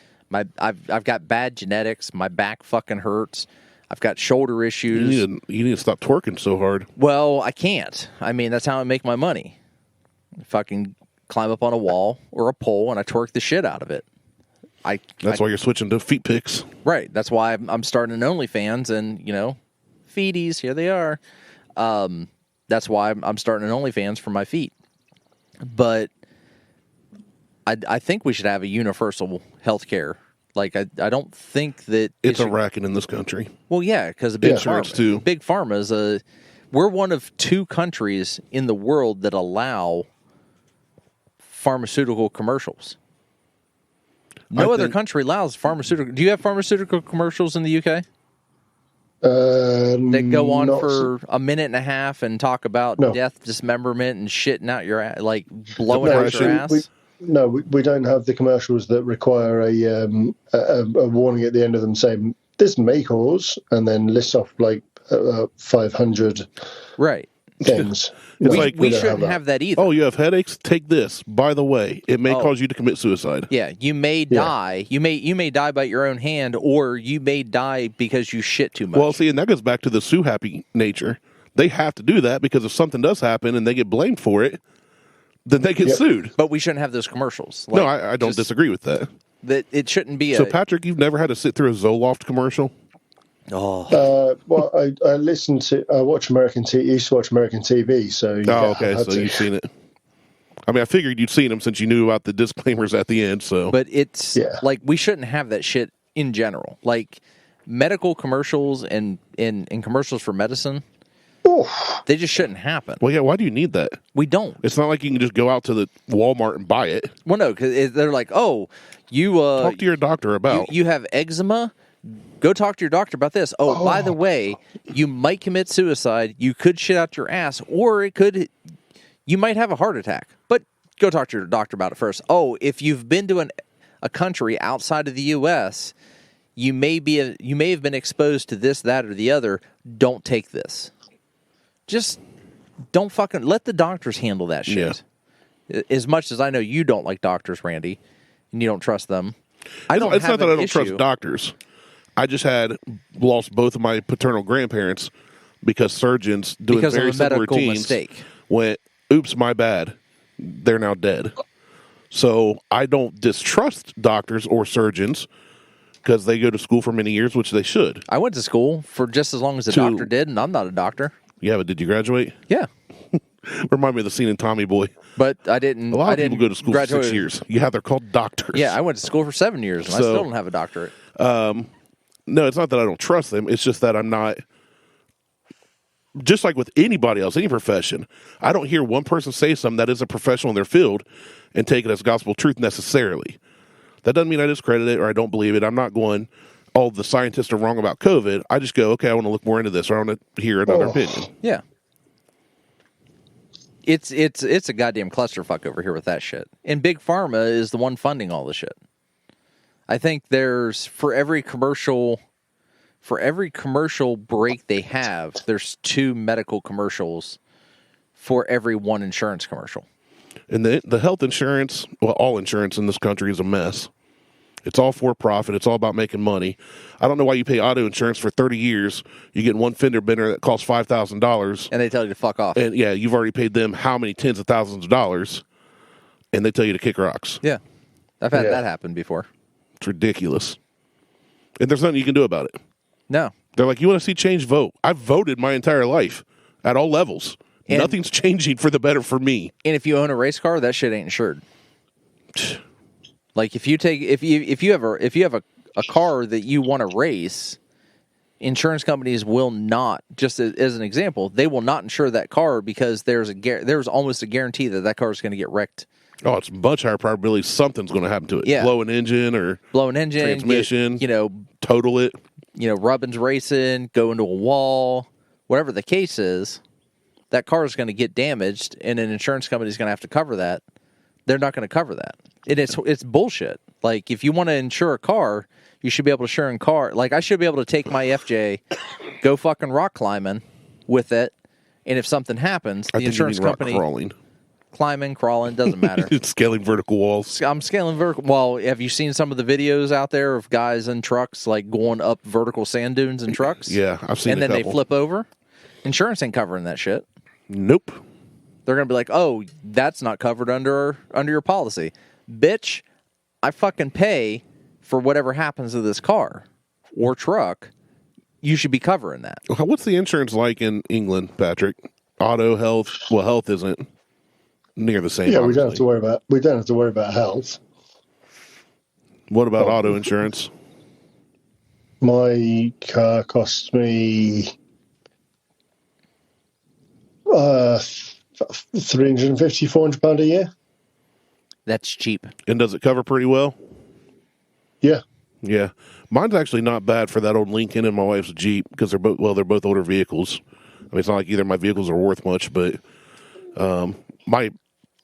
I've got bad genetics. My back fucking hurts. I've got shoulder issues. You need to stop twerking so hard. Well, I can't. I mean, that's how I make my money. I fucking climb up on a wall or a pole and I twerk the shit out of it. That's why you're switching to feet pics. Right. That's why I'm starting an OnlyFans, and, feeties, here they are. That's why I'm starting an OnlyFans for my feet. But I think we should have a universal health care. Like, I don't think that it's a racket in this country. Well, yeah, because Big Pharma is we're one of 2 countries in the world that allow pharmaceutical commercials. No other country allows pharmaceutical. Do you have pharmaceutical commercials in the UK? That go on for a minute and a half and talk about death, dismemberment, and shitting out your ass, like blowing out your ass? We don't have the commercials that require a warning at the end of them saying, this may cause, and then lists off like 500 things. We shouldn't have that either. Oh, you have headaches? Take this. By the way, it may cause you to commit suicide. Yeah, you may die. You may die by your own hand, or you may die because you shit too much. Well, see, and that goes back to the sue happy nature. They have to do that because if something does happen and they get blamed for it, then they get sued. But we shouldn't have those commercials. No, I don't disagrry with that. That it shouldn't be. So, Patrick, you've never had to sit through a Zoloft commercial? Well, I listen to, I watch American TV, used to watch American TV, so. So you've seen it. I mean, I figured you'd seen them since you knew about the disclaimers at the end, so. But it's, like, we shouldn't have that shit in general. Like, medical commercials and commercials for medicine, they just shouldn't happen. Well, yeah, why do you need that? We don't. It's not like you can just go out to the Walmart and buy it. Well, no, because they're like, you... talk to your doctor about... You have eczema? Go talk to your doctor about this. By the way, you might commit suicide. You could shit out your ass, or you might have a heart attack. But go talk to your doctor about it first. If you've been to a country outside of the U.S., you may have been exposed to this, that, or the other. Don't take this. Just don't fucking let the doctors handle that shit. Yeah. As much as I know you don't like doctors, Randy, and you don't trust them. It's not that I don't trust doctors. I just lost both of my paternal grandparents because surgeons doing very simple routines went, oops, my bad. They're now dead. So I don't distrust doctors or surgeons because they go to school for many years, which they should. I went to school for just as long as the doctor did, and I'm not a doctor. Yeah, but did you graduate? Yeah. Remind me of the scene in Tommy Boy. But I didn't. A lot of people go to school for 6 years. Yeah, they're called doctors. Yeah, I went to school for 7 years, and I still don't have a doctorate. No, it's not that I don't trust them. It's just that I'm not, just like with anybody else, any profession, I don't hear one person say something that is a professional in their field and take it as gospel truth necessarily. That doesn't mean I discredit it or I don't believe it. I'm not going, the scientists are wrong about COVID. I just go, okay, I want to look more into this, or I want to hear another opinion. Yeah. It's a goddamn clusterfuck over here with that shit. And Big Pharma is the one funding all the shit. I think there's for every commercial break they have, there's 2 medical commercials for every 1 insurance commercial. And the health insurance, all insurance in this country is a mess. It's all for profit. It's all about making money. I don't know why you pay auto insurance for 30 years. You get one fender bender that costs $5,000. And they tell you to fuck off. And yeah, you've already paid them how many tens of thousands of dollars, and they tell you to kick rocks. Yeah. I've had that happen before. It's ridiculous. And there's nothing you can do about it. No. They're like, you want to see change? Vote. I've voted my entire life at all levels. And nothing's changing for the better for me. And if you own a race car, that shit ain't insured. Like if you have a car that you want to race, insurance companies will not, just as an example, they will not insure that car because there's almost a guarantee that car is going to get wrecked. Oh, it's much higher probability something's going to happen to it. Yeah. Blow an engine, transmission, total it. Rubbins racing, go into a wall, whatever the case is, that car is going to get damaged, and an insurance company is going to have to cover that. They're not going to cover that. It's bullshit. Like, if you want to insure a car, you should be able to insure a car. Like, I should be able to take my FJ, go fucking rock climbing with it, and if something happens, the insurance company... Climbing, crawling, doesn't matter. Scaling vertical walls. I'm scaling vertical. Well, have you seen some of the videos out there of guys in trucks like going up vertical sand dunes in trucks? Yeah, I've seen. And then they flip over. Insurance ain't covering that shit. Nope. They're gonna be like, "Oh, that's not covered under your policy, bitch." I fucking pay for whatever happens to this car or truck. You should be covering that. What's the insurance like in England, Patrick? Auto, health. Well, health isn't near the same. Yeah, we don't have to worry about health. What about auto insurance? My car costs me £350, £400 a year. That's cheap. And does it cover pretty well? Yeah. Yeah. Mine's actually not bad for that old Lincoln and my wife's Jeep because they're both older vehicles. I mean, it's not like either of my vehicles are worth much, but my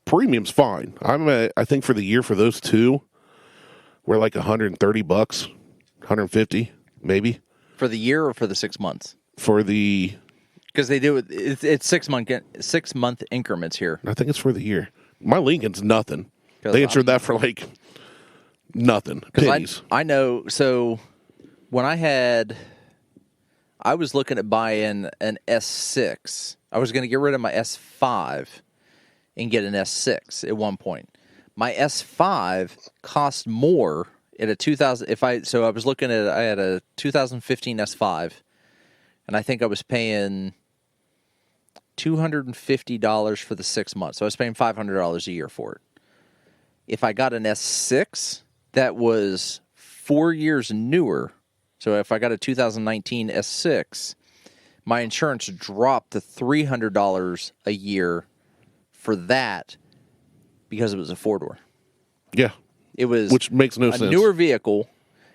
premium's fine. I think for the year for those two, we're like $130, $150 maybe. For the year or for the 6 months? For the... Because they do it's 6 month increments here. I think it's for the year. My Lincoln's nothing. They insured that for like nothing. Pennies. I know. So when I was looking at buying an S6. I was going to get rid of my S5 and get an S6 at one point. My S5 cost more at a 2000. I was looking at, I had a 2015 S5, and I think I was paying $250 for the 6 months. So I was paying $500 a year for it. If I got an S6 that was 4 years newer, so if I got a 2019 S6, my insurance dropped to $300 a year for that because it was a four-door. Yeah. It was, which makes no sense. A newer vehicle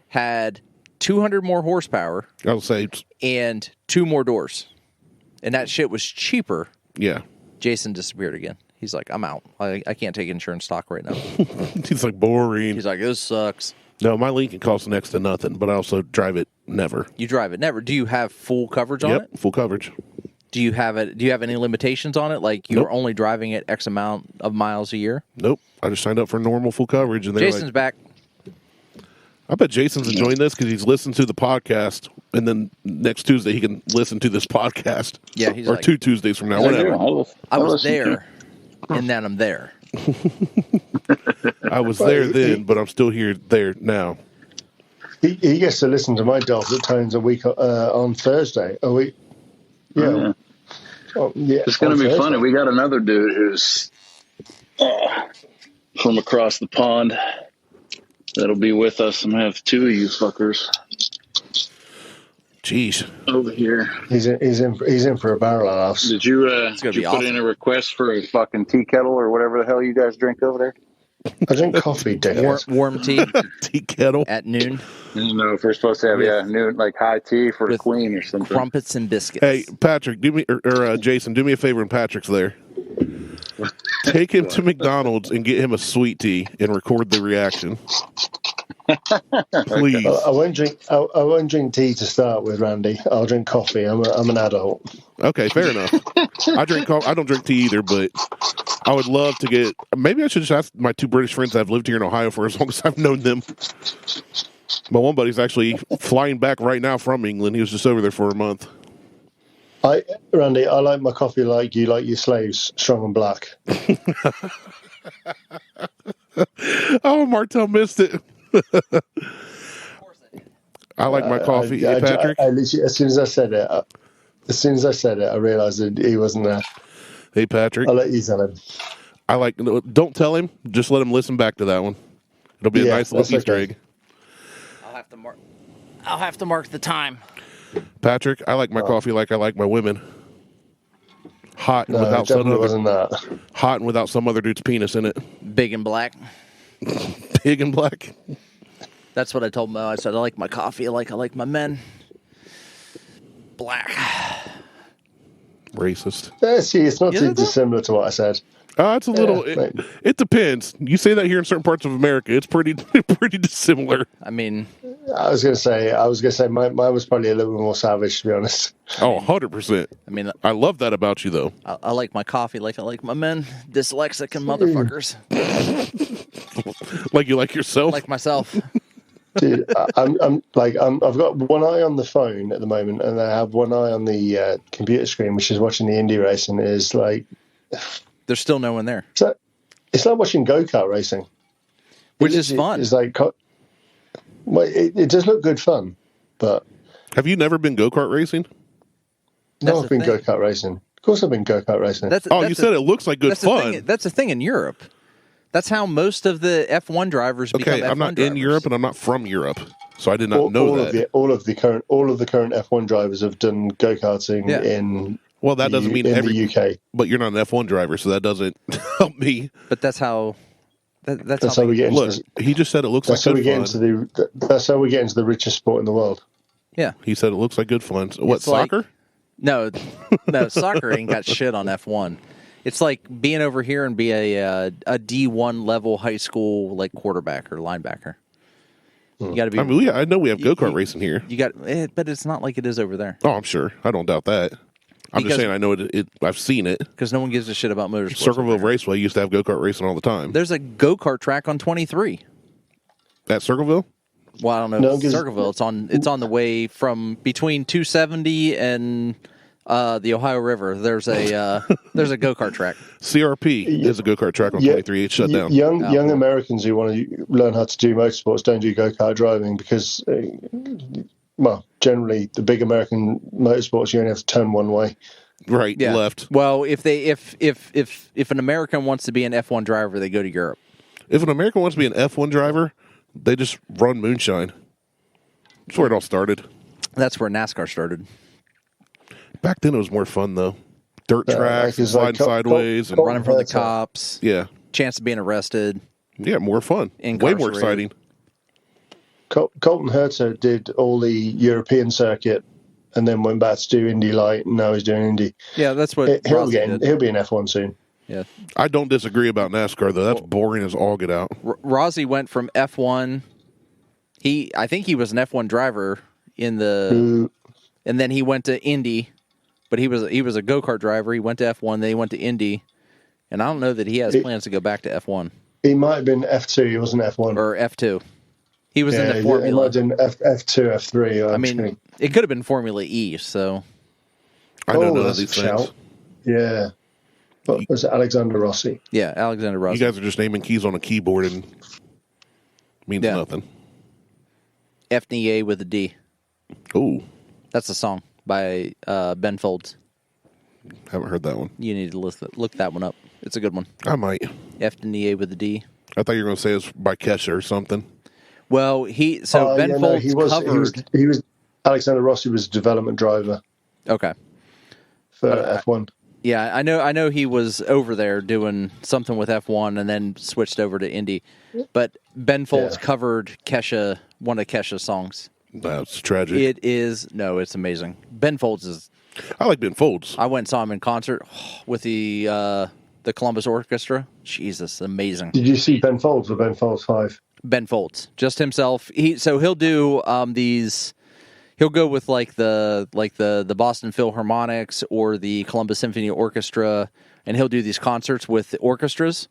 had 200 more horsepower. I'll say, and 2 more doors. And that shit was cheaper. Yeah. Jason disappeared again. He's like, I'm out. I can't take insurance stock right now. He's like, boring. He's like, this sucks. No, my Lincoln costs next to nothing, but I also drive it never. You drive it never. Do you have full coverage on it? Yep, full coverage. Do you have any limitations on it? Like you're only driving it X amount of miles a year? Nope. I just signed up for normal full coverage, and Jason's back. I bet Jason's enjoying this because he's listened to the podcast, and then next Tuesday he can listen to this podcast. Yeah, he's or 2 Tuesdays from now, whatever. I was there, and then I'm there. I was there then, but I'm still there now. He gets to listen to my dulcet tones a week on Thursday. A week. Yeah. It's going to be funny. We got another dude who's from across the pond that'll be with us. I'm going to have 2 of you fuckers. Jeez. Over here. He's in for a barrel of laughs. Did you put in a request for a fucking tea kettle or whatever the hell you guys drink over there? I drink coffee, warm tea. Tea kettle. At noon. No, if we're supposed to have noon, like high tea for the queen or something. Crumpets and biscuits. Hey, Patrick, do me or Jason, do me a favor when Patrick's there. Take him to McDonald's and get him a sweet tea and record the reaction. Please. I won't drink tea to start with, Randy. I'll drink coffee. I'm an adult. Okay, fair enough. I drink coffee. I don't drink tea either, but I would love to get. Maybe I should just ask my 2 British friends that have lived here in Ohio for as long as I've known them. My one buddy's actually flying back right now from England. He was just over there for a month. Randy, I like my coffee like you like your slaves, strong and black. Oh, Martelle missed it. I like my coffee. Patrick? As soon as I said it, I realized that he wasn't there. Hey, Patrick. I'll let you tell him. Don't tell him. Just let him listen back to that one. It'll be a nice little Easter egg. I'll have to mark the time. Patrick, I like my coffee like I like my women. Hot and No, without it some definitely other, wasn't that. hot and without some other dude's penis in it. Big and black. Big and black. That's what I told Mo. I said I like my coffee like I like my men. Black. Racist. Yeah, see, it's not Is too it though? dissimilar to what I said. It's a little. Yeah, It depends. You say that here in certain parts of America, it's pretty dissimilar. I mean, I was gonna say mine was probably a little bit more savage, to be honest. Oh, 100%. I mean, I love that about you, though. I like my coffee like I like my men. Dyslexic and motherfuckers. Like you like yourself. Like myself. Dude, I've got one eye on the phone at the moment, and I have one eye on the computer screen, which is watching the Indy racing. Is like There's still no one there. it's like watching go-kart racing, Which is fun. It's like, well, it does look good fun, but Have you never been go-kart racing? no, That's I've been the thing. go-kart racing. Of course, I've been go-kart racing. You said it looks like good that's fun. The thing, that's the thing in Europe. That's how most of the F1 drivers become Okay, F1 I'm not drivers. in Europe and I'm not from Europe, so I did not know that. All of the current F1 drivers have done go-karting in. Well, that doesn't mean in the UK. But you're not an F1 driver, so that doesn't help me. But that's how. That's how we get into. Look, he just said it looks like That's how we good get fun. into That's how we get into the richest sport in the world. Yeah. He said it looks like good fun. So what, It's like- soccer? No, soccer ain't got shit on F1. It's like being over here and be a D1 level high school like quarterback or linebacker. You got to be. I mean, I know we have go-kart racing here. You got, but it's not like it is over there Oh, I'm sure. I don't doubt that. I'm Because- just saying I know it. I've seen it. because no one gives a shit about motorsports. Circleville over there. Raceway used to have go-kart racing all the time. There's a go kart track on 23. At Circleville? Well, I don't know. No, if it's 'cause- Circleville. It's on the way from between 270 and the Ohio River. There's a go kart track. CRP is a go-kart track on 23. It's shut down. Young Americans who want to learn how to do motorsports don't do go-kart driving because, well, generally the big American motorsports you only have to turn one way. Right, Yeah. left. Well, if an American wants to be an F1 driver, they go to Europe. If an American wants to be an F1 driver, they just run moonshine. That's where it all started. That's where NASCAR started. Back then it was more fun, though. Dirt tracks, it's sliding like sideways, and Running from the That's right. cops. yeah. Chance of being arrested. Yeah, more fun. Way more Incarcerated. exciting. Colton Herta did all the European circuit and then went back to do Indy Light, and now he's doing Indy. Yeah, that's what He'll Rossi did. be in F1 soon. Yeah. I don't disagree about NASCAR, though. That's boring as all get out. Rossi went from F1. I think he was an F1 driver in the, and then he went to Indy, but he was a go kart driver. He went to F1, then he went to Indy, and I don't know that he has plans to go back to F1 He might have been F2. He wasn't F1. or F2. He was in the He Formula. might have been F2, F3. I mean, it could have been Formula E. So I don't know that's these a things. shout. Yeah. What was it, Alexander Rossi? yeah, Alexander You Rossi. guys are just naming keys on a keyboard and means Yeah. nothing. FNA with a D. Oh, That's a song by Ben Folds. haven't heard that one. You need to look that one up. It's a good one. I might. FNA with a D. I thought you were going to say it's by Kesha or something. Well, Ben Folds covered. He was Alexander Rossi was a development driver Okay. for F1. Yeah, I know he was over there doing something with F1 and then switched over to Indy. But Ben Folds covered one of Kesha's songs. That's tragic. It's amazing. Ben Folds is. I like Ben Folds. I went and saw him in concert with the Columbus Orchestra. Jesus, amazing. Did you see Ben Folds or Ben Folds 5? Ben Folds, just himself. He'll do these. He'll go with like the Boston Philharmonics or the Columbus Symphony Orchestra, and he'll do these concerts with the orchestras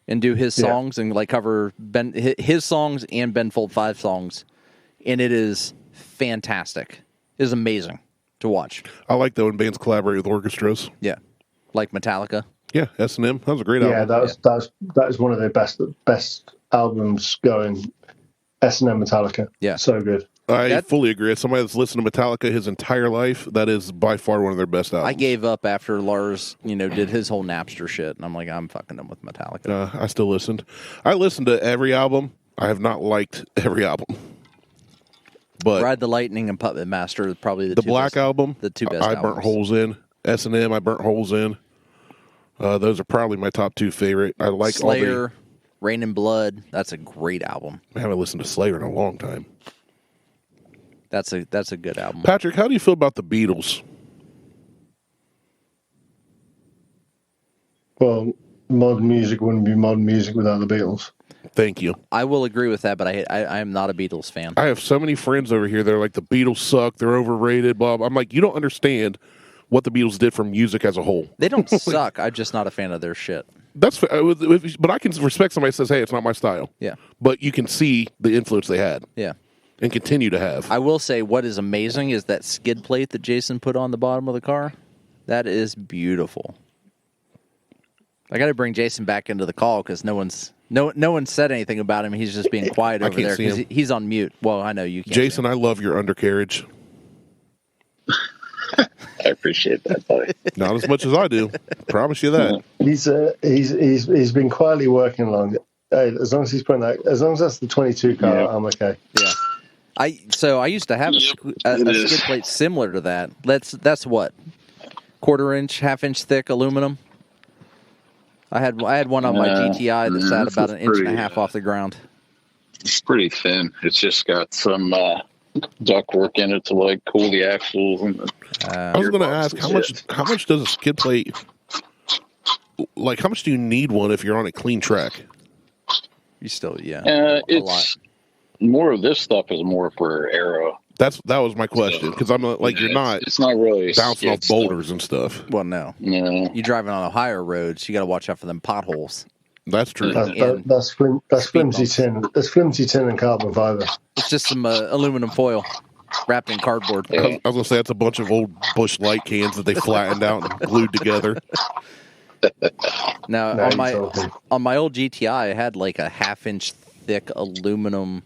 and do his songs and like cover his songs and Ben Folds 5 songs, and it is fantastic. It is amazing to watch. I like that when bands collaborate with orchestras. Yeah, like Metallica. Yeah, S&M. That was a great album. Yeah, that was one of their best albums going. S&M Metallica. Yeah. So good. I fully agree. As somebody that's listened to Metallica his entire life, that is by far one of their best albums. I gave up after Lars, did his whole Napster shit, and I'm like, I'm fucking done with Metallica. I still listened. I listened to every album. I have not liked every album. But Ride the Lightning and Puppet Master are probably the two Black best, Album, the two best I albums. burnt holes in. S&M, I burnt holes in. Those are probably my top two favorite. I like Slayer, Rain and Blood. That's a great album. I haven't listened to Slayer in a long time. That's a good album. Patrick, how do you feel about the Beatles? Well, modern music wouldn't be modern music without the Beatles. Thank you. I will agree with that, but I am not a Beatles fan. I have so many friends over here that are like, the Beatles suck, they're overrated, blah, blah. I'm like, you don't understand what the Beatles did for music as a whole. They don't suck. I'm just not a fan of their shit. But I can respect somebody that says, hey, it's not my style. Yeah. But you can see the influence they had. Yeah. And continue to have. I will say what is amazing is that skid plate that Jason put on the bottom of the car. That is beautiful. I got to bring Jason back into the call because no one said anything about him. He's just being quiet over there because he's on mute. Well, I know you can't. Jason, I love your undercarriage. I appreciate that, buddy. Not as much as I do. Promise you that. He's been quietly working along. Hey, as long as he's putting that, as long as that's the 22 car, Yeah. I'm okay. Yeah. I used to have a skid plate similar to that. That's what, 1/4-inch, 1/2-inch thick aluminum. I had one on my GTI that sat about an inch and a half off the ground. It's pretty thin. It's just got some ductwork in it to like cool the axles. And I was going to ask, how much does a skid plate, like how much do you need one if you're on a clean track? You still, it's more of this stuff is more for aero. That was my question because I'm like, you're not. It's not really bouncing off boulders and stuff. Well, no. You're driving on Ohio roads. You got to watch out for them potholes. That's true. That's flimsy tin. That's flimsy tin and carbon fiber. It's just some aluminum foil wrapped in cardboard. I was going to say that's a bunch of old Busch Light cans that they flattened out and glued together. Now on my old GTI, I had like a 1/2-inch thick aluminum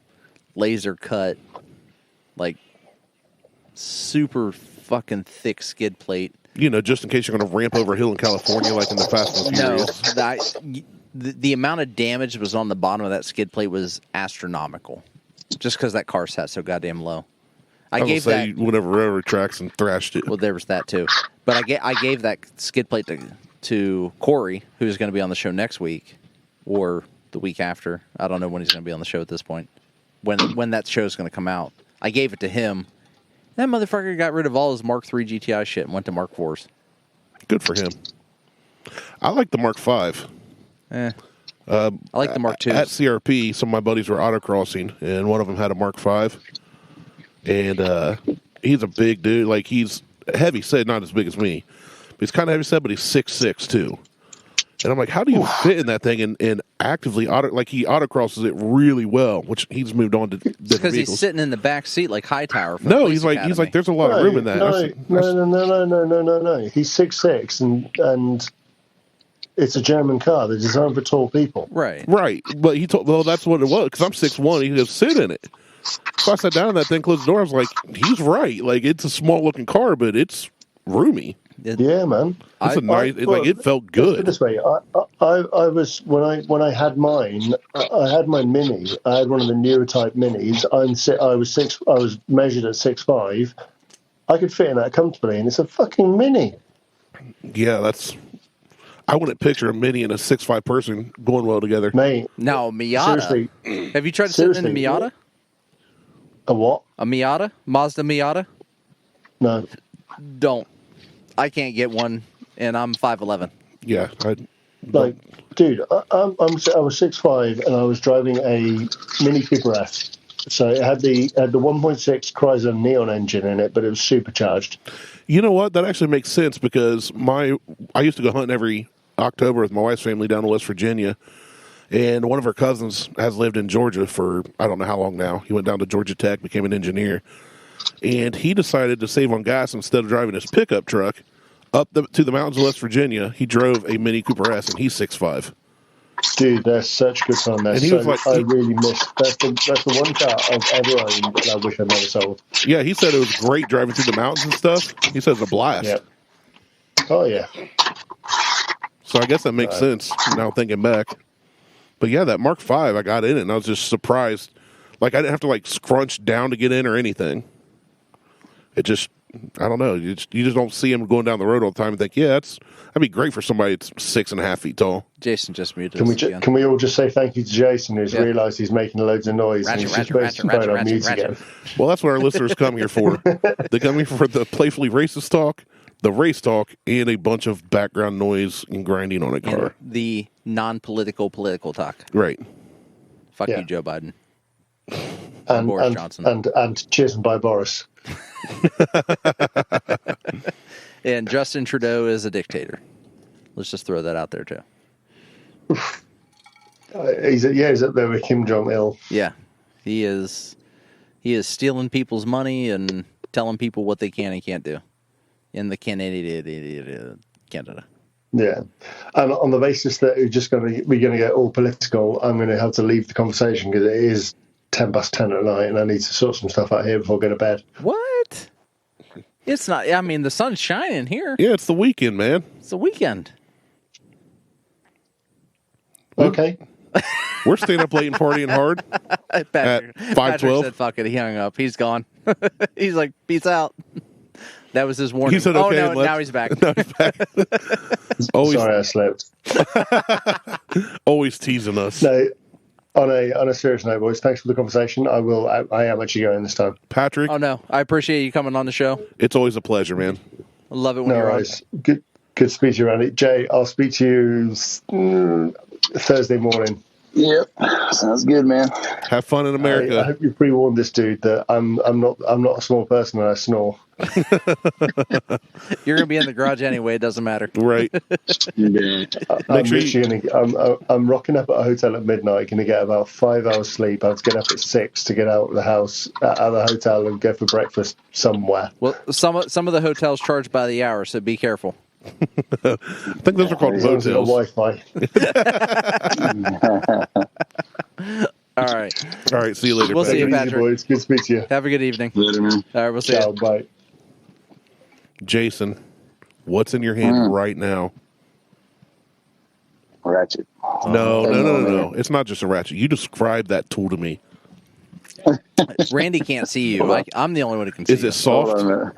laser cut, like super fucking thick skid plate. You know, just in case you're going to ramp over a hill in California, like in the Fast and Furious. The amount of damage that was on the bottom of that skid plate was astronomical, just because that car sat so goddamn low. I gave that whatever railroad tracks and thrashed it. Well, there was that too, but I gave that skid plate to Corey, who's going to be on the show next week or the week after. I don't know when he's going to be on the show at this point. When that show is going to come out, I gave it to him. That motherfucker got rid of all his Mark III GTI shit and went to Mark IVs. Good for him. I like the Mark V. I like the Mark II. At CRP, some of my buddies were autocrossing, and one of them had a Mark V. And he's a big dude. Like, he's heavy set, not as big as me. But he's kind of heavy set, but he's 6'6", too. And I'm like, how do you fit in that thing and actively he autocrosses it really well, which he's moved on to different because vehicles. He's sitting in the back seat like Hightower. No, he's like there's a lot of room in that. No. He's 6'6", and it's a German car. They're designed for tall people. Right. But he told, well, that's what it was because I'm 6'1". He goes, sit in it. So I sat down in that thing, closed the door. I was like, he's right. Like, it's a small looking car, but it's roomy. Yeah, man. It's it felt good. This way, I was when I had mine. I had my Mini. I had one of the newer type Minis. I was measured at 6'5". I could fit in that comfortably, and it's a fucking Mini. Yeah, I wouldn't picture a Mini and a 6'5" person going well together, mate. No, Miata. Seriously, have you tried sitting in a Miata? A what? A Miata? Mazda Miata? No. Don't. I can't get one, and I'm 5'11". Yeah, dude, I was 6'5", and I was driving a Mini Cooper S. So it had the 1.6 Chrysler Neon engine in it, but it was supercharged. You know what? That actually makes sense because I used to go hunting every October with my wife's family down in West Virginia, and one of her cousins has lived in Georgia for I don't know how long now. He went down to Georgia Tech, became an engineer. And he decided to save on gas instead of driving his pickup truck up to the mountains of West Virginia. He drove a Mini Cooper S, and he's 6'5". Dude, that's such good fun. And he was like, I really miss. That's the one car I've ever owned that I wish I'd never sold. Yeah, he said it was great driving through the mountains and stuff. He said it's a blast. Yep. Oh yeah. So I guess that makes sense now thinking back. But yeah, that Mark V, I got in it, and I was just surprised. Like, I didn't have to, like, scrunch down to get in or anything. It just, I don't know. You just don't see him going down the road all the time and think, yeah, that'd be great for somebody that's 6.5 feet tall. Jason just muted Can us again. can we all just say thank you to Jason, who's realised he's making loads of noise and he's just wasting phone on mute again. Well, that's what our listeners come here for. They come here for the playfully racist talk, the race talk, and a bunch of background noise and grinding on a car. And the non-political political talk. Right. Fuck you, Joe Biden. And Boris Johnson. And cheers and bye, Boris. And Justin Trudeau is a dictator. Let's just throw that out there too. He's up there with Kim Jong-il. Yeah, he is stealing people's money and telling people what they can and can't do in the Canada. Yeah, and on the basis that we're just going to get all political, I'm going to have to leave the conversation because it is 10:10 at night, and I need to sort some stuff out here before going to bed. What? It's not. I mean, the sun's shining here. Yeah, it's the weekend, man. It's the weekend. Okay. We're staying up late and partying hard Patrick, at 5:12. Patrick said, "Fuck it." He hung up. He's gone. He's like, "Peace out." That was his warning. He said, okay, oh no! Now he's back. Always, Sorry, I slept. always teasing us. No. On a serious note, boys, thanks for the conversation. I am actually going this time. Patrick. Oh no! I appreciate you coming on the show. It's always a pleasure, man. I love it when No you're worries. Good to speak to you, Randy. Jay, I'll speak to you Thursday morning. Yep, sounds good, man. Have fun in America. I hope you pre-warned this dude that I'm not a small person and I snore. You're gonna be in the garage anyway. It doesn't matter. Right. Yeah. I'm rocking up at a hotel at midnight. Going to get about 5 hours sleep. I have to get up at 6 to get out of the house, out of the hotel, and go for breakfast somewhere. Well, some of the hotels charge by the hour, so be careful. I think those are called hotels. Wi-Fi. All right. All right. See you later. We'll see you, Easy, Patrick. boys. Good to speak to you. Have a good evening. Later, man. All right, we'll see Ciao. you. Bye. Jason, what's in your hand right now? Ratchet. No. It's not just a ratchet. You described that tool to me. Randy can't see you. Like I'm the only one who can see. Is you. it soft? Hold on a minute.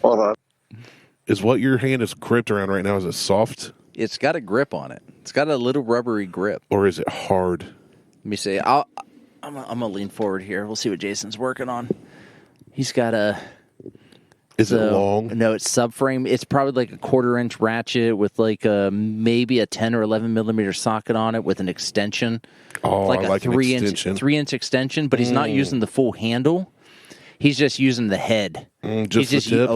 Hold on. Is what your hand is gripped around right now, is it soft? It's got a grip on it. It's got a little rubbery grip. Or is it hard? Let me see. I'm gonna lean forward here. We'll see what Jason's working on. He's got a. Is it long? No, it's subframe. It's probably like a 1/4-inch ratchet with like maybe a 10 or 11 millimeter socket on it with an extension. Oh, like I a like an 3-inch extension, but he's not using the full handle. He's just using the head. Just the tip?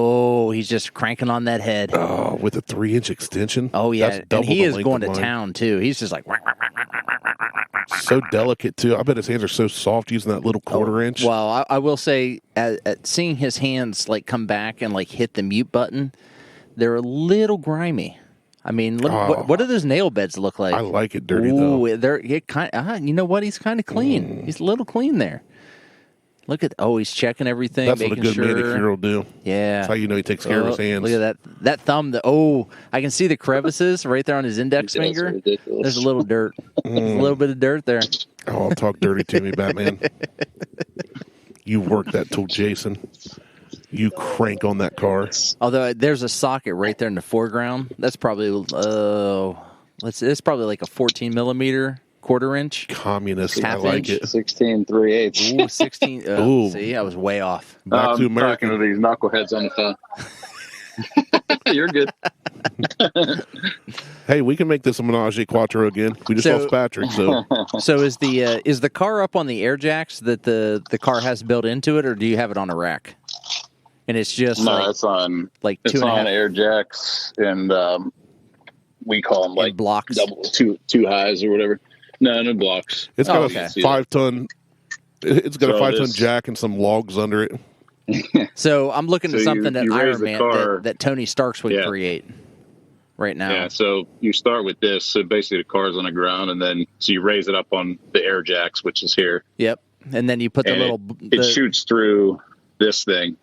He's just cranking on that head. Oh, with a 3-inch extension? Oh, yeah. That's double And he the is length going of to mine. town, too. He's just like... So delicate, too. I bet his hands are so soft using that little 1/4-inch. Well, I will say, at seeing his hands like come back and like hit the mute button, they're a little grimy. I mean, look, what do those nail beds look like? I like it dirty, though. You know what? He's kind of clean. He's a little clean there. Look at, he's checking everything, That's what a making good sure. manicure will do. Yeah. That's how you know he takes care of his hands. Look at that thumb. I can see the crevices right there on his index finger. Ridiculous. There's a little dirt. There's a little bit of dirt there. Oh, talk dirty to me, Batman. You work that tool, Jason. You crank on that car. Although there's a socket right there in the foreground. That's probably it's probably like a 14 millimeter 1/4-inch. Communist. I Half like inch. it. 16 3/8. Ooh, 16. Ooh. See, I was way off. Back to I'm America. talking to these knuckleheads on the phone. You're good. Hey, we can make this a menage a quattro again. We just lost Patrick, so So is the car up on the air jacks that the car has built into it, or do you have it on a rack? And it's just No, it's on like it's 2.5 on air jacks, and we call them like blocks. double two highs or whatever. No blocks. it's got okay. a 5-ton. It's got a So 5-ton this- jack and some logs under it. So I'm looking to So something that you raise Iron the Man car- that Tony Starks would Yeah. create right now. Yeah, so you start with this. So basically, the car's on the ground, and then so you raise it up on the air jacks, which is here. Yep. And then you put the And little it shoots through this thing,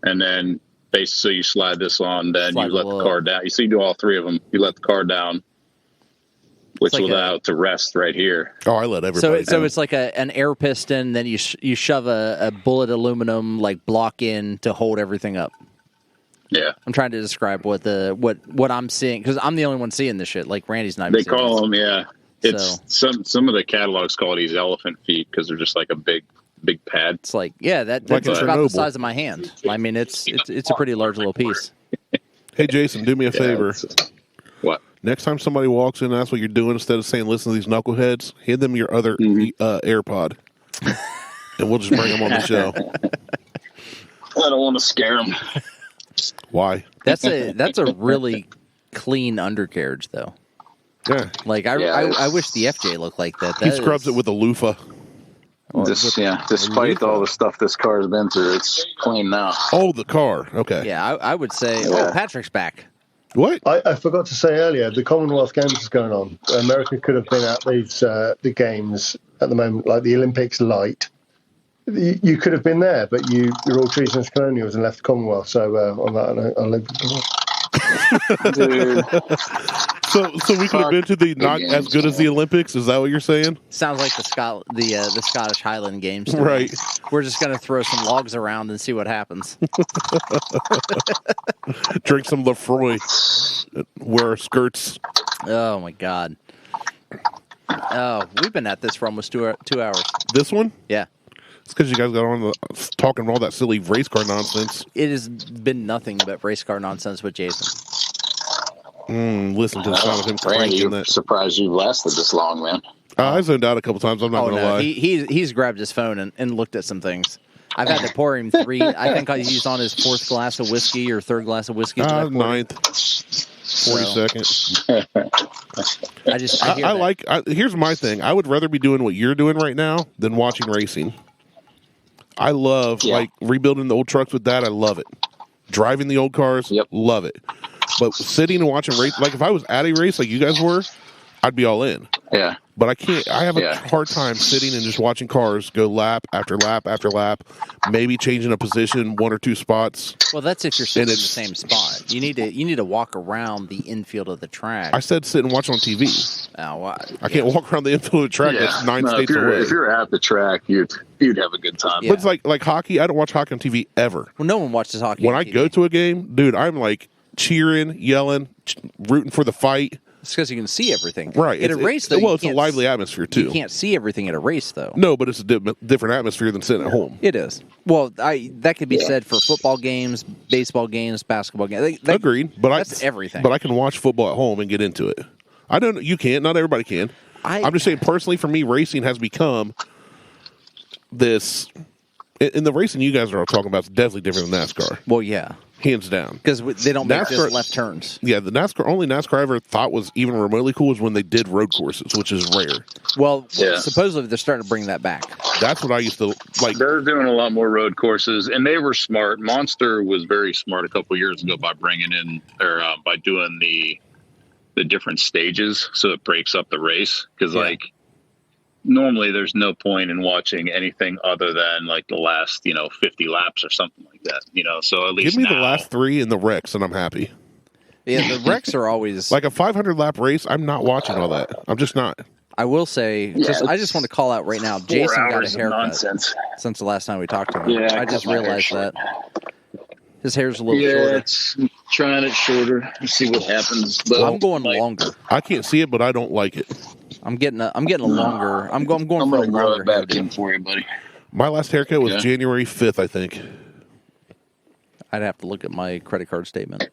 and then basically you slide this on. Then Slide you let below. the car down. You see, you do all three of them. You let the car down, which like will allow it to rest right here. Oh, I let everybody. So it's like an air piston. Then you shove a bullet aluminum like block in to hold everything up. Yeah, I'm trying to describe what I'm seeing because I'm the only one seeing this shit. Like Randy's not. They call them. Yeah, it's some of the catalogs call these elephant feet because they're just like a big pad. It's like that's Like about the size of my hand. I mean, it's a pretty large little piece. Hey, Jason, do me a favor. What? Next time somebody walks in and asks what you're doing, instead of saying, listen to these knuckleheads, hand them your other AirPod. And we'll just bring them on the show. I don't want to scare them. Why? That's a really clean undercarriage, though. Yeah. Like, I wish the FJ looked like that. He scrubs it with a loofah. Despite all the stuff this car's been through, it's clean now. Oh, the car. Okay. Yeah, I would say, oh, Patrick's back. What? I forgot to say earlier, the Commonwealth Games is going on. America could have been at these the games at the moment, like the Olympics light. You could have been there, but you're all treasonous colonials and left the Commonwealth. So on that, I'll leave Dude. So we could have been to the not as good as the Olympics? Is that what you're saying? Sounds like the Scottish Highland Games. To me. Right. We're just gonna throw some logs around and see what happens. Drink some Lefroy. Wear skirts. Oh my God. Oh, we've been at this for almost 2 hours. This one? Yeah. It's because you guys got on talking all that silly race car nonsense. It has been nothing but race car nonsense with Jason. Listen to the sound of him Randy, cranking that. Surprised you've lasted this long, man. I zoned out a couple times. I'm not going to lie. He's grabbed his phone and looked at some things. I've had to pour him 3. I think he's on his 4th glass of whiskey or 3rd glass of whiskey. 9th. 42nd. Here's my thing. I would rather be doing what you're doing right now than watching racing. I love like rebuilding the old trucks with that. I love it. Driving the old cars, love it. But sitting and watching race, like if I was at a race like you guys were, I'd be all in. Yeah. But I can't. I have a hard time sitting and just watching cars go lap after lap after lap, maybe changing a position 1 or 2 spots. Well, that's if you're sitting in the same spot. You need to walk around the infield of the track. I said sit and watch on TV. Oh, wow. I can't walk around the infield of the track that's 9 states away. If you're at the track, you'd have a good time. Yeah. But it's like hockey. I don't watch hockey on TV ever. Well, no one watches hockey. When I go to a game, dude, I'm like cheering, yelling, rooting for the fight. It's because you can see everything. Right. At a race, though, it's a lively atmosphere, too. You can't see everything at a race, though. No, but it's a different atmosphere than sitting at home. It is. Well, that could be said for football games, baseball games, basketball games. Agreed. But that's everything. But I can watch football at home and get into it. I don't. You can't. Not everybody can. I'm just saying, personally, for me, racing has become this. And the racing you guys are all talking about is definitely different than NASCAR. Well, yeah. Hands down. Because they don't make just left turns. Yeah, the only NASCAR I ever thought was even remotely cool was when they did road courses, which is rare. Well, supposedly they're starting to bring that back. That's what I used to like. They're doing a lot more road courses, and they were smart. Monster was very smart a couple years ago by bringing in or by doing the different stages, so it breaks up the race. Because normally there's no point in watching anything other than like the last 50 laps or something like that. So at least give me the last 3 in the wrecks, and I'm happy. Yeah, the wrecks are always like a 500 lap race. I'm not watching all that. I'm just not. I will say, I just want to call out right now. Jason got a haircut since the last time we talked to him. Yeah, I just realized that his hair's a little shorter. It's trying it shorter. See what happens. But I'm going longer. I can't see it, but I don't like it. I'm getting a longer. I'm going for a longer back in for you, buddy. My last haircut was January 5th, I think. I'd have to look at my credit card statement.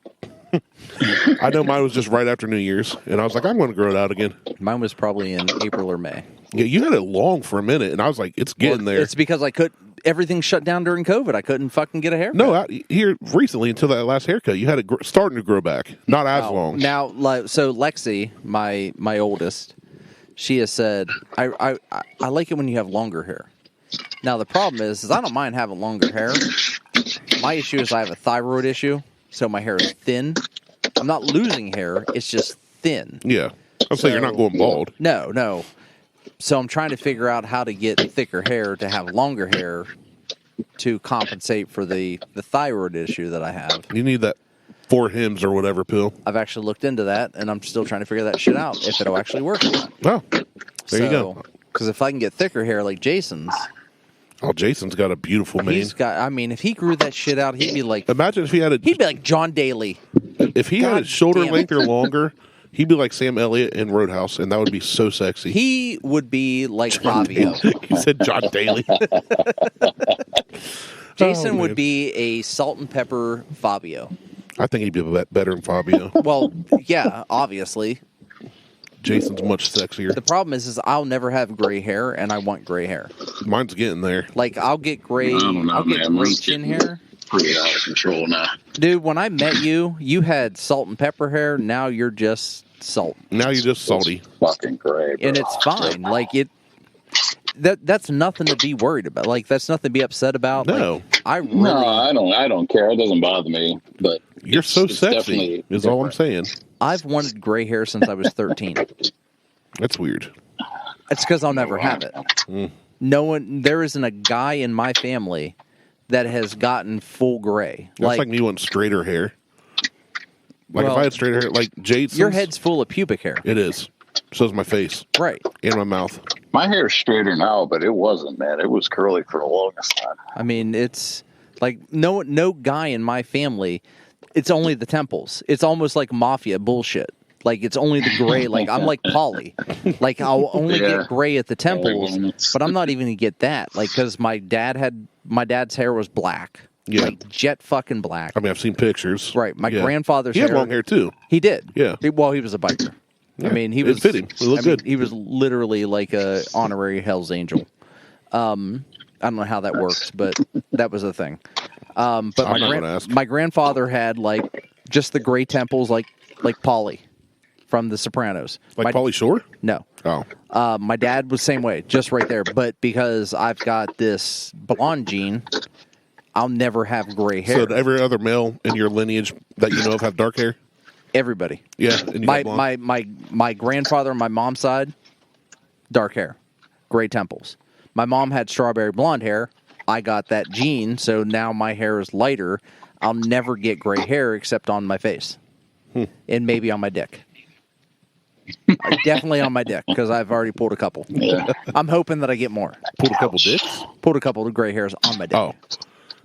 I know mine was just right after New Year's, and I was like, I'm going to grow it out again. Mine was probably in April or May. Yeah, you had it long for a minute, and I was like, it's getting there. It's because everything shut down during COVID. I couldn't fucking get a haircut. No, here recently until that last haircut, you had it starting to grow back. Not as long. Now, so Lexi, my oldest, she has said, I like it when you have longer hair. Now, the problem is I don't mind having longer hair. My issue is I have a thyroid issue, so my hair is thin. I'm not losing hair. It's just thin. Yeah. I'm saying you're not going bald. No. So I'm trying to figure out how to get thicker hair to have longer hair to compensate for the thyroid issue that I have. You need that 4 hymns or whatever pill. I've actually looked into that, and I'm still trying to figure that shit out, if it'll actually work or not. Oh, there you go. Because if I can get thicker hair like Jason's... Oh, Jason's got a beautiful mane. He's got... I mean, if he grew that shit out, he'd be like... Imagine if he had a... He'd be like John Daly. If he had it shoulder length or longer, he'd be like Sam Elliott in Roadhouse, and that would be so sexy. He would be like Fabio. He said John Daly. Jason would be a salt and pepper Fabio. I think he'd be better than Fabio. Well, yeah, obviously. Jason's much sexier. The problem is I'll never have gray hair, and I want gray hair. Mine's getting there. Like, I'll get gray, I don't know, I'll get man. gray Mine's chin getting hair. Pretty out of control now. Dude, when I met you, you had salt and pepper hair. Now you're just salt. Now you're just salty. It's fucking gray, bro. And it's fine. Like, that's nothing to be worried about. Like, that's nothing to be upset about. No. Like, I really... No, I don't care. It doesn't bother me. But You're so it's sexy, definitely is all I'm saying. I've wanted gray hair since I was 13. That's weird. It's because I'll never have it. There isn't a guy in my family that has gotten full gray. That's like me wanting straighter hair. Like if I had straighter hair, like Jason's. Your head's full of pubic hair. It is. So's my face. Right. And my mouth. My hair's straighter now, but it wasn't, man. It was curly for the longest time. I mean, it's like no guy in my family. It's only the temples. It's almost like mafia bullshit. Like, it's only the gray. Like, I'm like Polly. Like, I'll only get gray at the temples, but I'm not even going to get that. Like, because my dad's hair was black. Yeah. Like, jet fucking black. I mean, I've seen pictures. Right. My grandfather's He hair. had long hair, too. He did. Yeah. He was a biker. Yeah. I mean, he It was... fit him. It looked good. He was literally like a honorary Hell's Angel. I don't know how that works, but that was a thing. But my grandfather had, like, just the gray temples, like Polly from The Sopranos. Like Pauly Shore? No. Oh. My dad was the same way, just right there. But because I've got this blonde gene, I'll never have gray hair. So every other male in your lineage that you know of have dark hair? Everybody. Yeah. And you got blonde? My grandfather on my mom's side, dark hair, gray temples. My mom had strawberry blonde hair. I got that gene, so now my hair is lighter. I'll never get gray hair except on my face. And maybe on my dick. Definitely on my dick, because I've already pulled a couple. Yeah. I'm hoping that I get more. Pulled a couple dicks? Pulled a couple of gray hairs on my dick. Oh.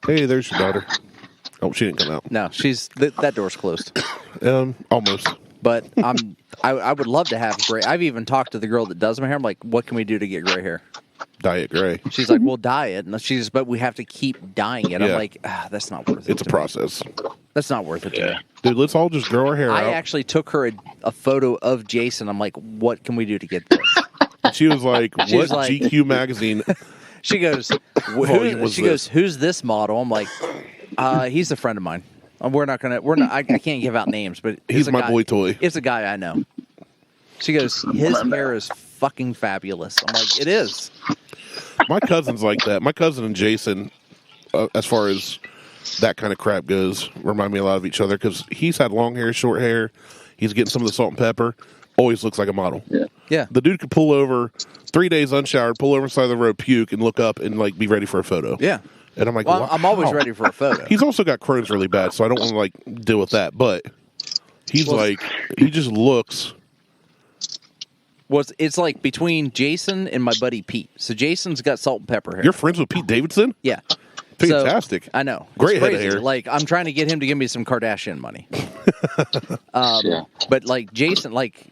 Hey, there's your daughter. Oh, she didn't come out. No, that door's closed. Almost. But I would love to have gray. I've even talked to the girl that does my hair. I'm like, what can we do to get gray hair? Dye it gray. She's like, we'll dye it. And but we have to keep dyeing it. I'm Yeah. like, that's not worth it. It's a process. That's not worth it to me. Dude, let's all just grow our hair out. I actually took her a photo of Jason. I'm like, what can we do to get this? And she was like, She what was like- GQ magazine? She goes, was this? who's this model? I'm like, he's a friend of mine. I can't give out names, but He's it's a my guy- boy toy. It's a guy I know. She goes, his hair is fucking fabulous. I'm like, it is. My cousin's like that. My cousin and Jason, as far as that kind of crap goes, remind me a lot of each other because he's had long hair, short hair. He's getting some of the salt and pepper. Always looks like a model. Yeah. The dude could pull over 3 days unshowered, pull over on the side of the road, puke, and look up and like be ready for a photo. Yeah. And I'm like, Well, wow. I'm always ready for a photo. He's also got Crohn's really bad, so I don't want to like deal with that. But he's he just looks. It's like between Jason and my buddy Pete. So Jason's got salt and pepper hair. You're friends with Pete Davidson? Yeah. Fantastic. So, I know. Great It's head of crazy. hair. Like, I'm trying to get him to give me some Kardashian money. Yeah. But like Jason, like,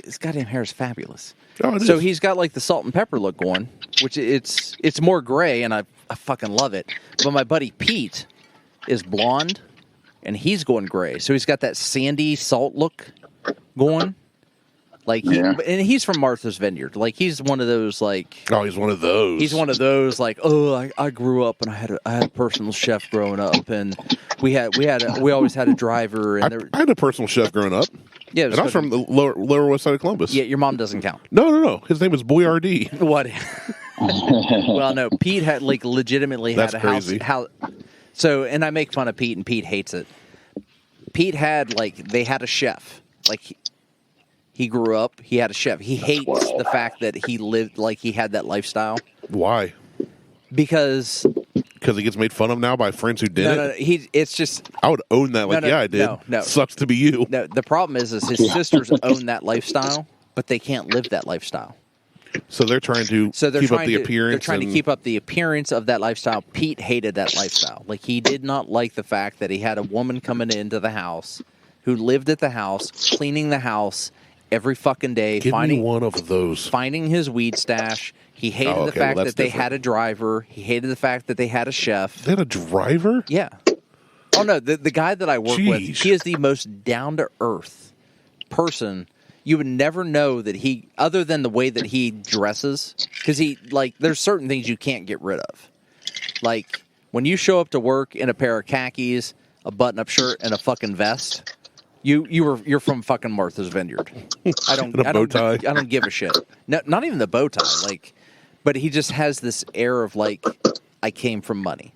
his goddamn hair is fabulous. Oh, it So is. he's got like the salt and pepper look going, which it's more gray, and I fucking love it. But my buddy Pete is blonde, and he's going gray. So he's got that sandy salt look going. Like, and he's from Martha's Vineyard. Like, he's one of those, like... Oh, he's one of those. He's one of those, like, I grew up, and I had a personal chef growing up, and we always had a driver, and I had a personal chef growing up. Yeah, and I was from the lower west side of Columbus. Yeah, your mom doesn't count. No. His name was Boyardee. What? Well, no, Pete had, like, legitimately had That's a crazy. house. So, and I make fun of Pete, and Pete hates it. Pete had, like, they had a chef. Like, he grew up, he had a chef. He hates the fact that he lived, like, he had that lifestyle. Why? Because because he gets made fun of now by friends who did No, it's just I would own that. Like, yeah, I did. No. Sucks to be you. No, the problem is his sisters own that lifestyle, but they can't live that lifestyle. So they're trying to keep up the appearance. They're trying to keep up the appearance of that lifestyle. Pete hated that lifestyle. Like, he did not like the fact that he had a woman coming into the house who lived at the house, cleaning the house every fucking day. Give me one of those. Finding his weed stash. He hated the fact that they had a driver. He hated the fact that they had a chef. They had a driver? Yeah. Oh, no, the guy that I work with, he is the most down-to-earth person. You would never know that he, other than the way that he dresses, because there's certain things you can't get rid of. Like, when you show up to work in a pair of khakis, a button-up shirt, and a fucking vest, you're from fucking Martha's Vineyard. I don't give a shit. No, not even the bow tie. Like, but he just has this air of like, I came from money.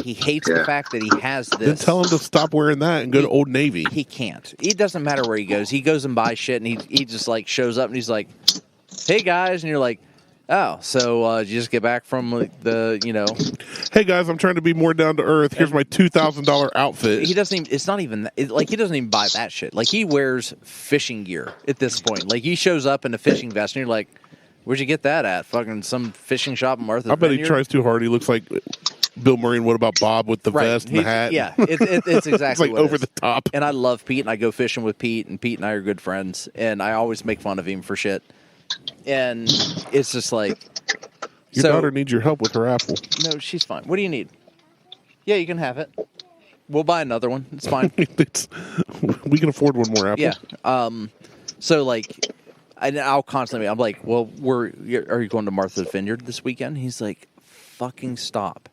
He hates the fact that he has this. Then tell him to stop wearing that and go to Old Navy. He can't. It doesn't matter where he goes. He goes and buys shit, and he just like shows up and he's like, "Hey guys," and you're like, "Oh, so did you just get back from Hey guys, I'm trying to be more down to earth. Here's my $2,000 outfit." He doesn't even. It's not even like he doesn't even buy that shit. Like, he wears fishing gear at this point. Like, he shows up in a fishing vest, and you're like, "Where'd you get that at? Fucking some fishing shop in Martha's I bet Vineyard?" he tries too hard. He looks like Bill Murray and What About Bob with the vest and the hat. Yeah, it's exactly it's like what over the top. And I love Pete, and I go fishing with Pete, and Pete and I are good friends, and I always make fun of him for shit. And it's just like, your daughter needs your help with her apple. No, she's fine. What do you need? Yeah, you can have it. We'll buy another one. It's fine. We can afford one more apple. Yeah. So like, I'll constantly. I'm like, well, are you going to Martha's Vineyard this weekend? He's like, fucking stop.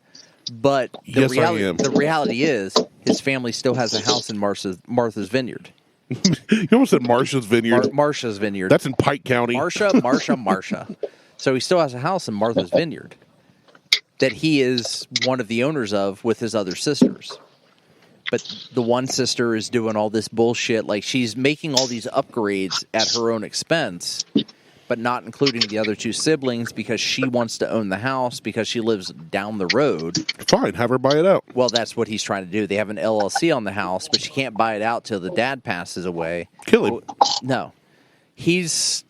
But the reality is, his family still has a house in Martha's Vineyard. You almost said Marcia's Vineyard. Marcia's Vineyard. That's in Pike County. Marcia. So he still has a house in Martha's Vineyard that he is one of the owners of with his other sisters. But the one sister is doing all this bullshit. Like, she's making all these upgrades at her own expense, but not including the other two siblings because she wants to own the house because she lives down the road. Fine, have her buy it out. Well, that's what he's trying to do. They have an LLC on the house, but she can't buy it out till the dad passes away. Kill him. No. He is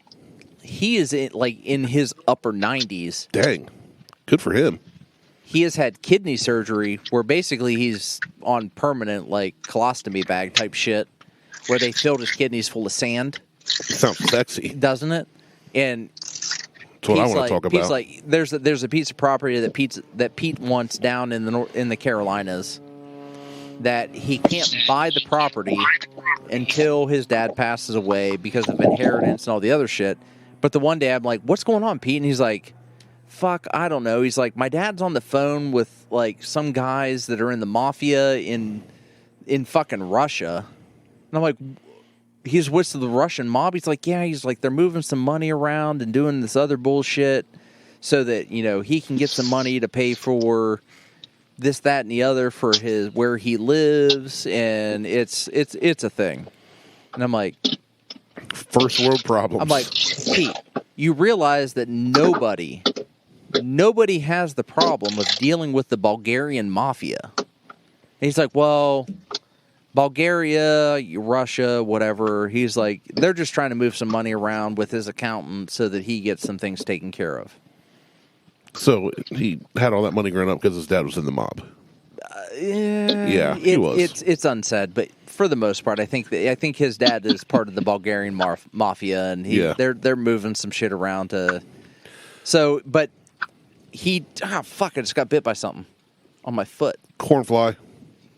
in his upper 90s. Dang. Good for him. He has had kidney surgery where basically he's on permanent, like, colostomy bag type shit where they filled his kidneys full of sand. Sounds sexy. Doesn't it? And that's what I want to talk about. He's like, there's a piece of property that Pete wants down in the Carolinas that he can't buy the property until his dad passes away because of inheritance and all the other shit. But the one day I'm like, what's going on, Pete? And he's like, fuck, I don't know. He's like, my dad's on the phone with like some guys that are in the mafia in fucking Russia. And I'm like, he's with the Russian mob. He's like, yeah, he's like, they're moving some money around and doing this other bullshit so that, he can get some money to pay for this, that, and the other for where he lives. And it's a thing. And I'm like, first world problems. I'm like, Pete, you realize that nobody has the problem of dealing with the Bulgarian mafia. And he's like, well, Bulgaria, Russia, whatever. He's like, they're just trying to move some money around with his accountant so that he gets some things taken care of. So he had all that money growing up because his dad was in the mob. Yeah, he was. It's unsaid, but for the most part, I think his dad is part of the Bulgarian mafia, and they're moving some shit around to. So, but I just got bit by something on my foot. Cornfly.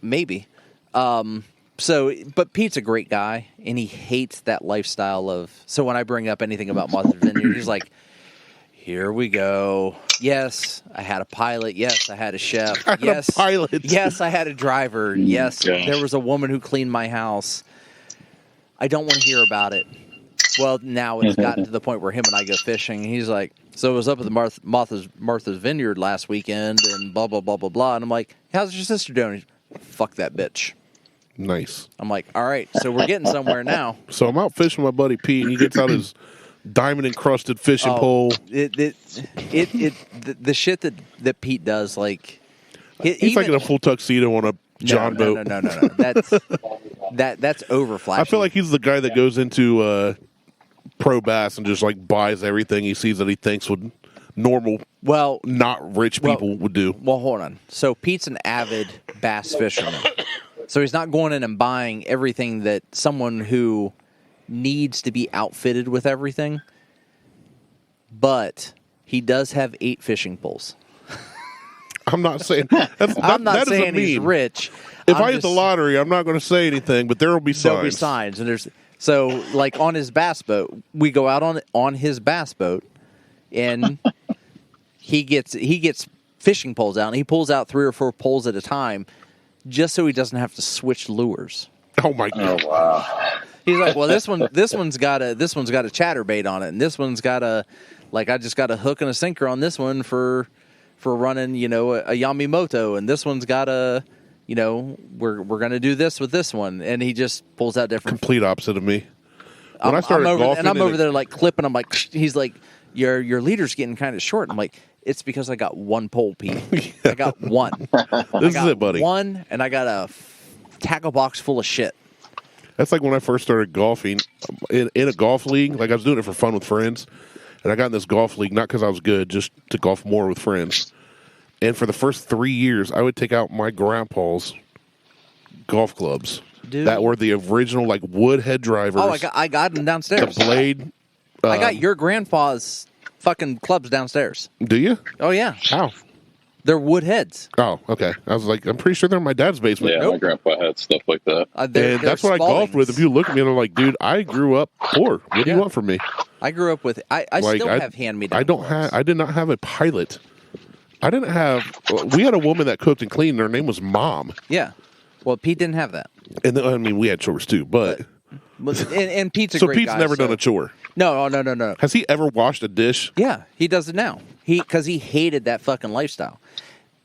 Maybe. But Pete's a great guy, and he hates that lifestyle of. So when I bring up anything about Martha's Vineyard, he's like, "Here we go. Yes, I had a pilot. Yes, I had a chef. Yes, a pilot. Yes, I had a driver. Yes, there was a woman who cleaned my house. I don't want to hear about it." Well, now it's gotten to the point where him and I go fishing. And he's like, "So I was up at the Martha's Vineyard last weekend, and blah blah blah blah blah." And I'm like, "How's your sister doing?" Fuck that bitch. Nice. I'm like, all right, so we're getting somewhere now. So I'm out fishing with my buddy Pete, and he gets out his diamond encrusted fishing pole. The shit that Pete does, like, He's like in a full tuxedo on a John boat. No. That's over flashing. I feel like he's the guy that goes into pro bass and just like buys everything he sees that he thinks would normal, not rich people would do. Well, hold on. So Pete's an avid bass fisherman. So he's not going in and buying everything that someone who needs to be outfitted with everything. But he does have 8 fishing poles. I'm not saying I'm not saying he's rich. If I hit the lottery, I'm not going to say anything, but there will be signs. There'll be signs, and there's so like on his bass boat, we go out on his bass boat, and he gets fishing poles out, and he pulls out 3 or 4 poles at a time, just so he doesn't have to switch lures. Oh my god! Oh wow! He's like, well, this one's got a chatterbait on it, and this one's got a I just got a hook and a sinker on this one for running, a Yamamoto, and this one's got a, we're gonna do this with this one, and he just pulls out different. Complete opposite of me. When I started golfing, and I'm over there like clipping. I'm like, he's like, your leader's getting kind of short. I'm like, it's because I got 1 pole, Pete. I got 1. This is it, buddy. 1, and I got a tackle box full of shit. That's like when I first started golfing in a golf league. Like I was doing it for fun with friends, and I got in this golf league not because I was good, just to golf more with friends. And for the first 3 years, I would take out my grandpa's golf clubs that were the original like wood head drivers. Oh, I got them downstairs. The blade. I got your grandpa's fucking clubs downstairs. Do you? Oh yeah. How? They're wood heads. Oh, okay. I was like, I'm pretty sure they're in my dad's basement. Yeah, my grandpa had stuff like that. And that's what I golfed with. If you look at me, and I'm like, dude, I grew up poor. What do you want from me? I grew up with. I still have hand-me-down. I did not have a pilot. I didn't have. We had a woman that cooked and cleaned. And her name was Mom. Yeah. Well, Pete didn't have that. And then, we had chores too, but and Pete's a so great Pete's guy, never done a chore. No. Has he ever washed a dish? Yeah, he does it now. Because he hated that fucking lifestyle.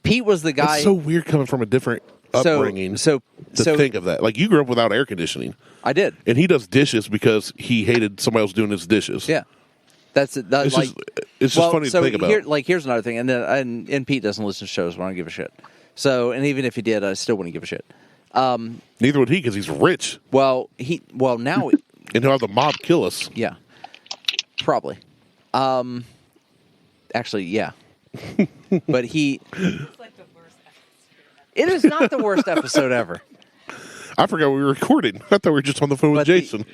Pete was the guy. It's so weird coming from a different upbringing. To think of that, like you grew up without air conditioning. I did, and he does dishes because he hated somebody else doing his dishes. Yeah, that's it. It's just funny to think about. Here's another thing, and Pete doesn't listen to shows, but I don't give a shit. So, and even if he did, I still wouldn't give a shit. Neither would he because he's rich. Now and he'll have the mob kill us. Yeah, probably. Actually, yeah. But he. It's like the worst episode. It is not the worst episode ever. I forgot we were recording. I thought we were just on the phone with Jason.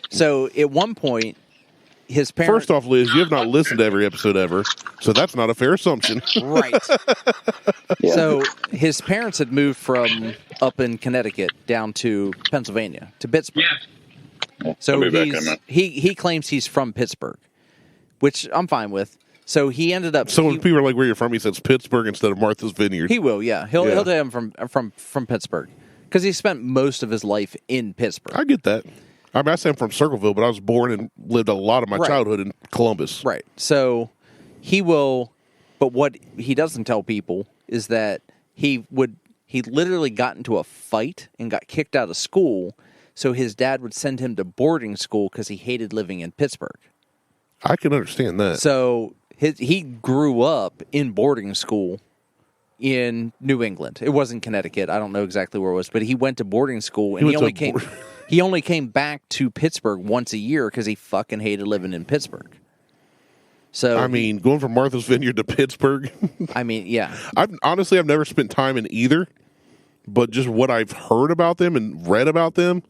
So at one point, his parents. First off, Liz, you have not listened to every episode ever, so that's not a fair assumption. Right. Yeah. So his parents had moved from up in Connecticut down to Pennsylvania, to Pittsburgh. Yeah. So he claims he's from Pittsburgh, which I'm fine with. So he ended up. So when people are like, "Where you're from?" he says Pittsburgh instead of Martha's Vineyard. He will, yeah. He'll tell him from Pittsburgh because he spent most of his life in Pittsburgh. I get that. I mean, I say I'm from Circleville, but I was born and lived a lot of my childhood in Columbus. Right. So he will, but what he doesn't tell people is that he literally got into a fight and got kicked out of school. So his dad would send him to boarding school because he hated living in Pittsburgh. I can understand that. So he grew up in boarding school in New England. It wasn't Connecticut. I don't know exactly where it was, but he went to boarding school, and he only came back to Pittsburgh once a year because he fucking hated living in Pittsburgh. So I mean, going from Martha's Vineyard to Pittsburgh. I mean, yeah. I've never spent time in either, but just what I've heard about them and read about them.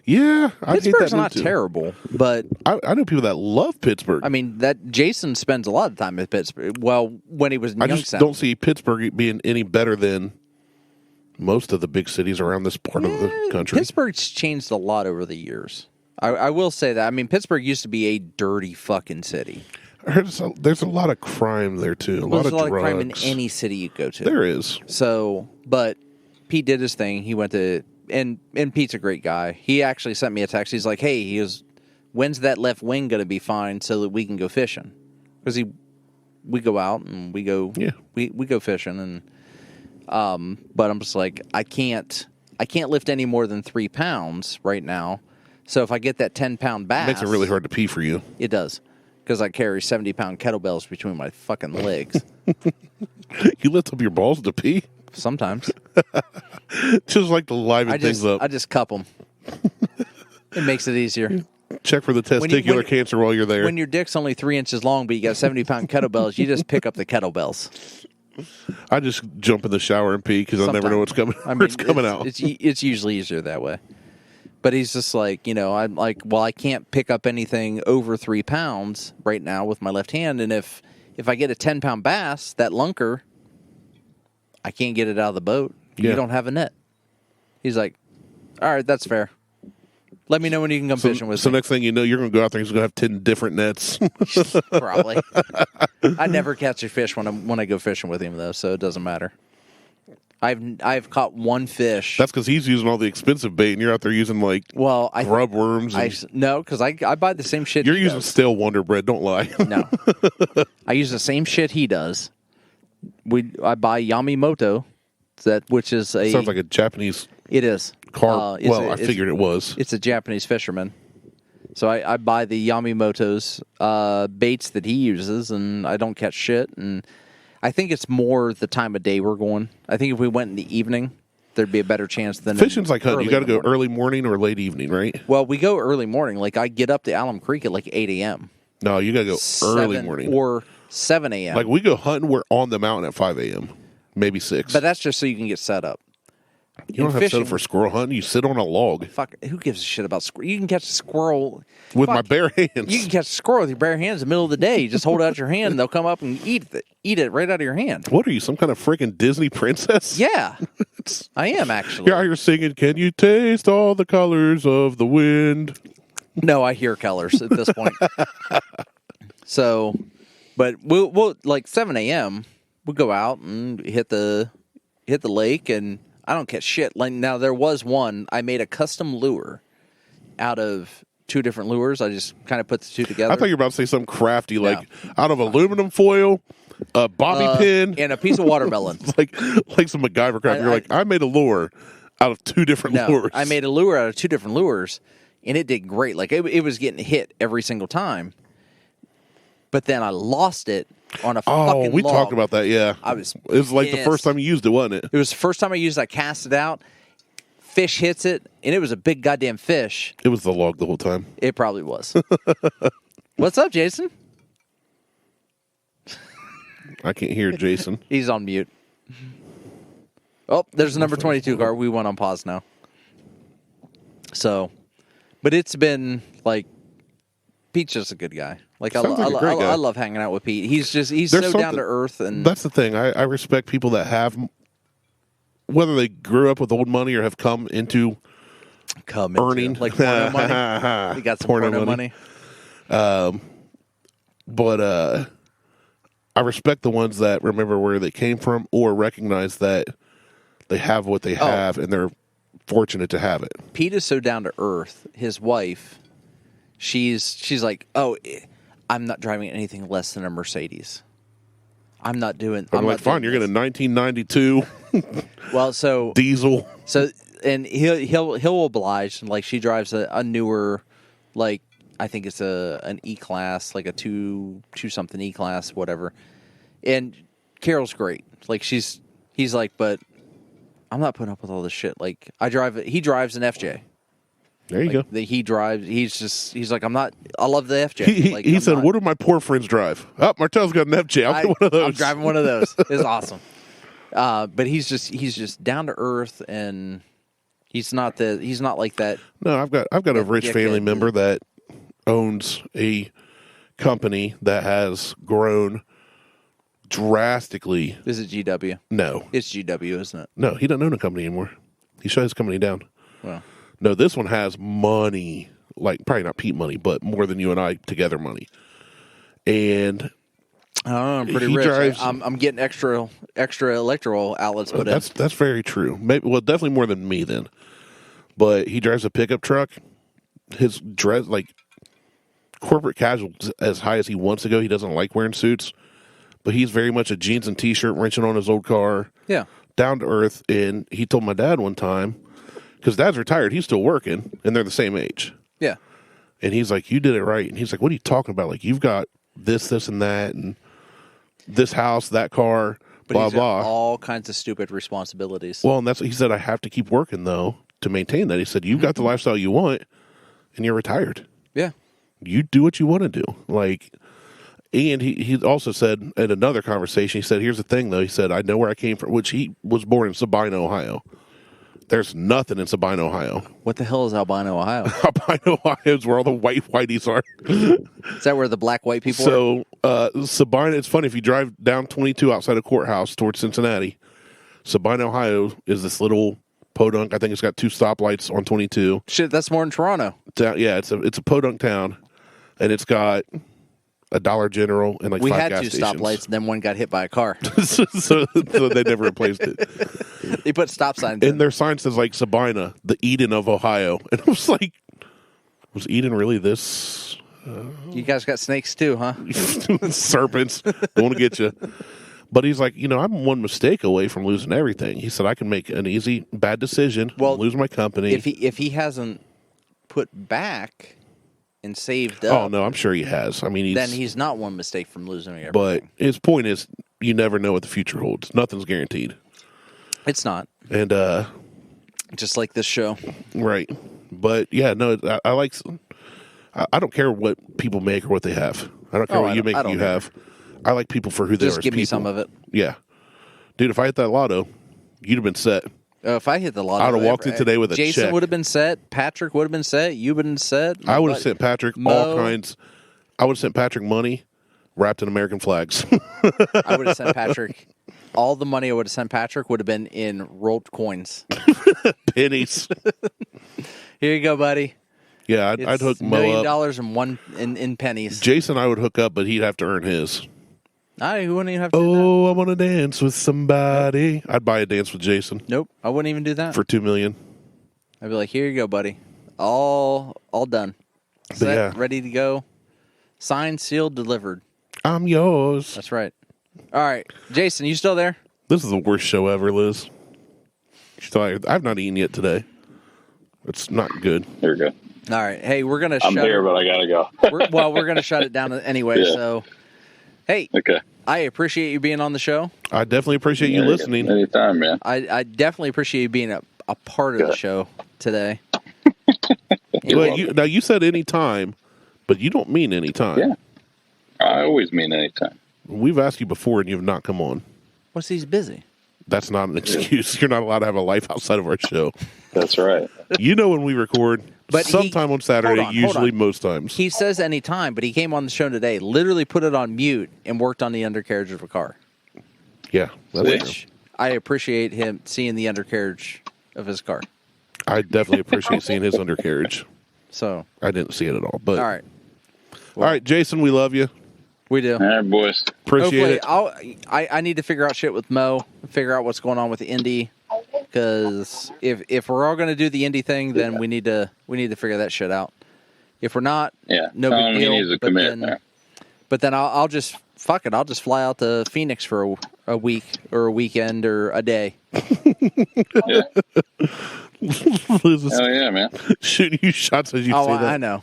Yeah, Pittsburgh's not terrible, but I know people that love Pittsburgh. I mean, that Jason spends a lot of time in Pittsburgh. Well, when he was in Youngstown. I just don't see Pittsburgh being any better than most of the big cities around this part of the country. Pittsburgh's changed a lot over the years. I will say that. I mean, Pittsburgh used to be a dirty fucking city. There's a lot of crime there too. There's a lot of crime in any city you go to. There is. So, but Pete did his thing. He went to. And Pete's a great guy. He actually sent me a text. He's like, "Hey, when's that left wing going to be fine so that we can go fishing?" Because we go out and we go we go fishing and but I'm just like, I can't lift any more than 3 pounds right now. So if I get that 10-pound bass, it makes it really hard to pee for you. It does, because I carry 70-pound kettlebells between my fucking legs. You lift up your balls to pee? Sometimes. Just like to liven things up. I just cup them. It makes it easier. Check for the testicular cancer while you're there. When your dick's only 3 inches long, but you got 70-pound kettlebells, you just pick up the kettlebells. I just jump in the shower and pee because I never know what's coming. It's coming out. It's usually easier that way. But he's just like, I'm like, well, I can't pick up anything over 3 pounds right now with my left hand, and if I get a 10-pound bass, that lunker, I can't get it out of the boat. You don't have a net. He's like, all right, that's fair. Let me know when you can come fishing with me. So next thing you know, you're going to go out there and he's going to have 10 different nets. Probably. I never catch a fish when I go fishing with him, though, so it doesn't matter. I've caught one fish. That's because he's using all the expensive bait, and you're out there using, grub worms. No, because I buy the same shit You're using stale Wonder Bread, don't lie. No. I use the same shit he does. I buy Yamamoto, which is a... Sounds like a Japanese... It is. I figured it was. It's a Japanese fisherman. So I buy the Yamamoto's baits that he uses, and I don't catch shit. And I think it's more the time of day we're going. I think if we went in the evening, there'd be a better chance than fishing's like hunting. You got to go early morning or late evening, right? Well, we go early morning. Like I get up to Alum Creek at like 8 a.m. No, you got to go early morning or 7 a.m. Like we go hunting, we're on the mountain at 5 a.m. Maybe 6. But that's just so you can get set up. You don't have to set up for squirrel hunting. You sit on a log. Fuck, who gives a shit about squirrel? You can catch a squirrel with my bare hands. You can catch a squirrel with your bare hands in the middle of the day. You just hold out your hand, and they'll come up and eat it right out of your hand. What are you, some kind of freaking Disney princess? Yeah, I am actually. You're out here singing, "Can you taste all the colors of the wind?" No, I hear colors at this point. So, but we'll like 7 a.m. We'll go out and hit the lake, and I don't catch shit. Like now, there was one. I made a custom lure out of 2 different lures. I just kind of put the 2 together. I thought you were about to say something crafty, like out of aluminum foil, a bobby pin, and a piece of watermelon. like some MacGyver crap. You're like, I made a lure out of 2 different lures. I made a lure out of 2 different lures, and it did great. Like it was getting hit every single time. But then I lost it on a fucking log. We talked about that, yeah. It was like the first time you used it, wasn't it? It was the first time I used it. I cast it out. Fish hits it, and it was a big goddamn fish. It was the log the whole time. It probably was. What's up, Jason? I can't hear Jason. He's on mute. Oh, there's a number 22 car. We went on pause now. So, but it's been like, Pete's just a good guy. Like I love hanging out with Pete. He's so down to earth, and that's the thing. I respect people that have, whether they grew up with old money or have come into earning like porno money. We got some porno money. But I respect the ones that remember where they came from or recognize that they have what they have and they're fortunate to have it. Pete is so down to earth. His wife, she's like, I'm not driving anything less than a Mercedes. I'm not doing. I'm like, fine. You're getting a 1992. Well, so diesel. So and he'll oblige. Like she drives a newer, like I think it's an E-Class, like a two something E-Class, whatever. And Carol's great. Like he's like, but I'm not putting up with all this shit. Like he drives an FJ. There you go. He drives. He's like, I'm not. I love the FJ. He said, "What do my poor friends drive?" Oh, Martelle's got an FJ. I'll get one of those. I'm driving one of those. It's awesome. But he's just down to earth, and he's not like that. No, I've got a rich family member that owns a company that has grown drastically. Is it GW? No, it's GW, isn't it? No, he doesn't own a company anymore. He shut his company down. Well. No, this one has money, like probably not Pete money, but more than you and I together money. And I'm pretty rich. I'm getting extra electoral outlets put in. That's very true. Maybe definitely more than me then. But he drives a pickup truck. His dress, like corporate casual, as high as he wants to go. He doesn't like wearing suits, but he's very much a jeans and t-shirt, wrenching on his old car. Yeah, down to earth. And he told my dad one time, because Dad's retired, he's still working, and they're the same age. Yeah. And he's like, you did it right. And he's like, what are you talking about? Like, you've got this, and that, and this house, that car, But blah he's got blah. all kinds of stupid responsibilities. Well, and that's what he said. I have to keep working though to maintain that. He said, "You've got the lifestyle you want, and you're retired. Yeah. You do what you want to do." Like, and he also said in another conversation, he said, "Here's the thing, though." He said, "I know where I came from," which he was born in Sabina, Ohio. There's nothing in Sabina, Ohio. What the hell is Albino, Ohio? Albina, Ohio is where all the whiteies are. Is that where the black white people are? So, Sabina, it's funny, if you drive down 22 outside of Courthouse towards Cincinnati, Sabina, Ohio is this little podunk. I think it's got 2 stoplights on 22. Shit, that's more in Toronto. Yeah, it's a podunk town, and it's got a Dollar General and like We 5 had gas 2 stations. stoplights, and then one got hit by a car. so they never replaced it. They put stop signs And in. their sign says like Sabina, the Eden of Ohio. And I was like, was Eden really this? You guys got snakes too, huh? Serpents going to get you. But he's like, I'm one mistake away from losing everything. He said I can make an easy bad decision, lose my company. If he hasn't put back and saved up, Oh no, I'm sure he has. I mean, then he's not one mistake from losing everything. But his point is, you never know what the future holds. Nothing's guaranteed. It's not. And just like this show, right? But yeah, no, I like. I don't care what people make or what they have. I don't care what you make or you have. I like people for who they are. just give me some of it. Yeah, dude. If I hit that lotto, you'd have been set. If I hit the lotto, I'd have walked in today with a Jason check. would have been set. Patrick would have been set. You would have been set. I would have sent Patrick Mo. all kinds. I would have sent Patrick money wrapped in American flags. I would have sent Patrick. All the money I would have sent Patrick would have been in rolled coins. Pennies. Here you go, buddy. Yeah, I'd hook Mo up. $1 in pennies. Jason, I would hook up, but he'd have to earn his. I wouldn't even have to do Oh, I want to dance with somebody. I'd buy a dance with Jason that. Nope, I wouldn't even do that. for $2 million. I'd be like, here you go, buddy. All done. Set, yeah. ready to go. Signed, sealed, delivered. I'm yours. That's right. All right. Jason, you still there? This is the worst show ever, Liz. I've not eaten yet today. It's not good. You're good. All right. Hey, we're going to I'm here, but I got to go. we're going to shut it down anyway. Yeah. So, hey, Okay. I appreciate you being on the show. I definitely appreciate you listening. Anytime, man. I definitely appreciate you being a part of the show today. Well, now, you said any time, but you don't mean any time. Yeah. I always mean anytime. We've asked you before, and you have not come on. What's he's busy? That's not an excuse. You're not allowed to have a life outside of our show. That's right. You know when we record, But sometime on Saturday, hold usually on. most times. He says any time, but he came on the show today, literally put it on mute, and worked on the undercarriage of a car. Yeah, that's true. Which I appreciate him seeing the undercarriage of his car. I definitely appreciate seeing his undercarriage. So, I didn't see it at all. But all right. all right, Jason, we love you. We do. All right, boys. Appreciate Hopefully, it. I need to figure out shit with Mo, figure out what's going on with the Indy, because if we're all going to do the Indy thing, then we need to figure that shit out. If we're not, no Tell big him he deal. needs to commit there. But then I'll just fuck it. I'll just fly out to Phoenix for a week or a weekend or a day. Yeah. Liz is Hell yeah, man. shooting you shots as you say that. I know.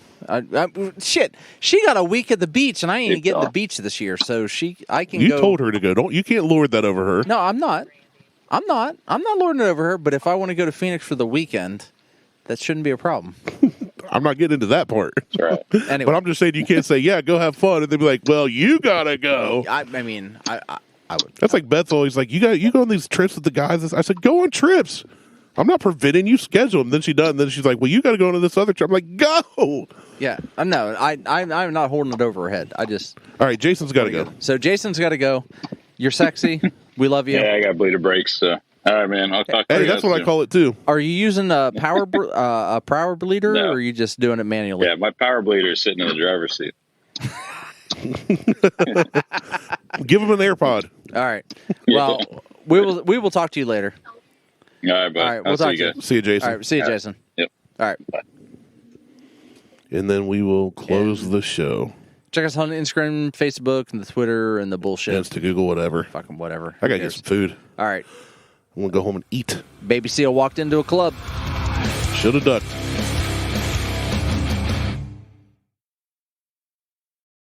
Shit, she got a week at the beach, and I ain't even getting the off. beach this year. So I can You go. told her to go. You can't lord that over her. No, I'm not. I'm not lording it over her. But if I want to go to Phoenix for the weekend, that shouldn't be a problem. I'm not getting into that part. That's right. Anyway, But I'm just saying you can't say, yeah, go have fun, and then be like, well, you gotta go. I mean, I would. That's like Beth's always like, you go on these trips with the guys. I said, go on trips. I'm not preventing you, schedule them. Then she does, and then she's like, well, you got to go on this other trip. I'm like, go. Yeah, no, I'm not holding it over her head. I just. All right, Jason's got to go. So Jason's got to go. You're sexy. We love you. Yeah, I got bleeder brakes. So, all right, man. I'll talk to you. Hey, that's what I call it too. Are you using a power bleeder, No. or are you just doing it manually? Yeah, my power bleeder is sitting in the driver's seat. Give him an AirPod. All right. Well, we will talk to you later. All right, bud. All right, we'll I'll talk see to you you. guys. See you, Jason. All right. See you, Jason. Yep. All right. And then we will close the show. Check us on Instagram, Facebook, and the Twitter, and the bullshit. Insta, Google, whatever. Fucking whatever. I got to Who get cares? some food. All right. I'm going to go home and eat. Baby Seal walked into a club. Should have ducked.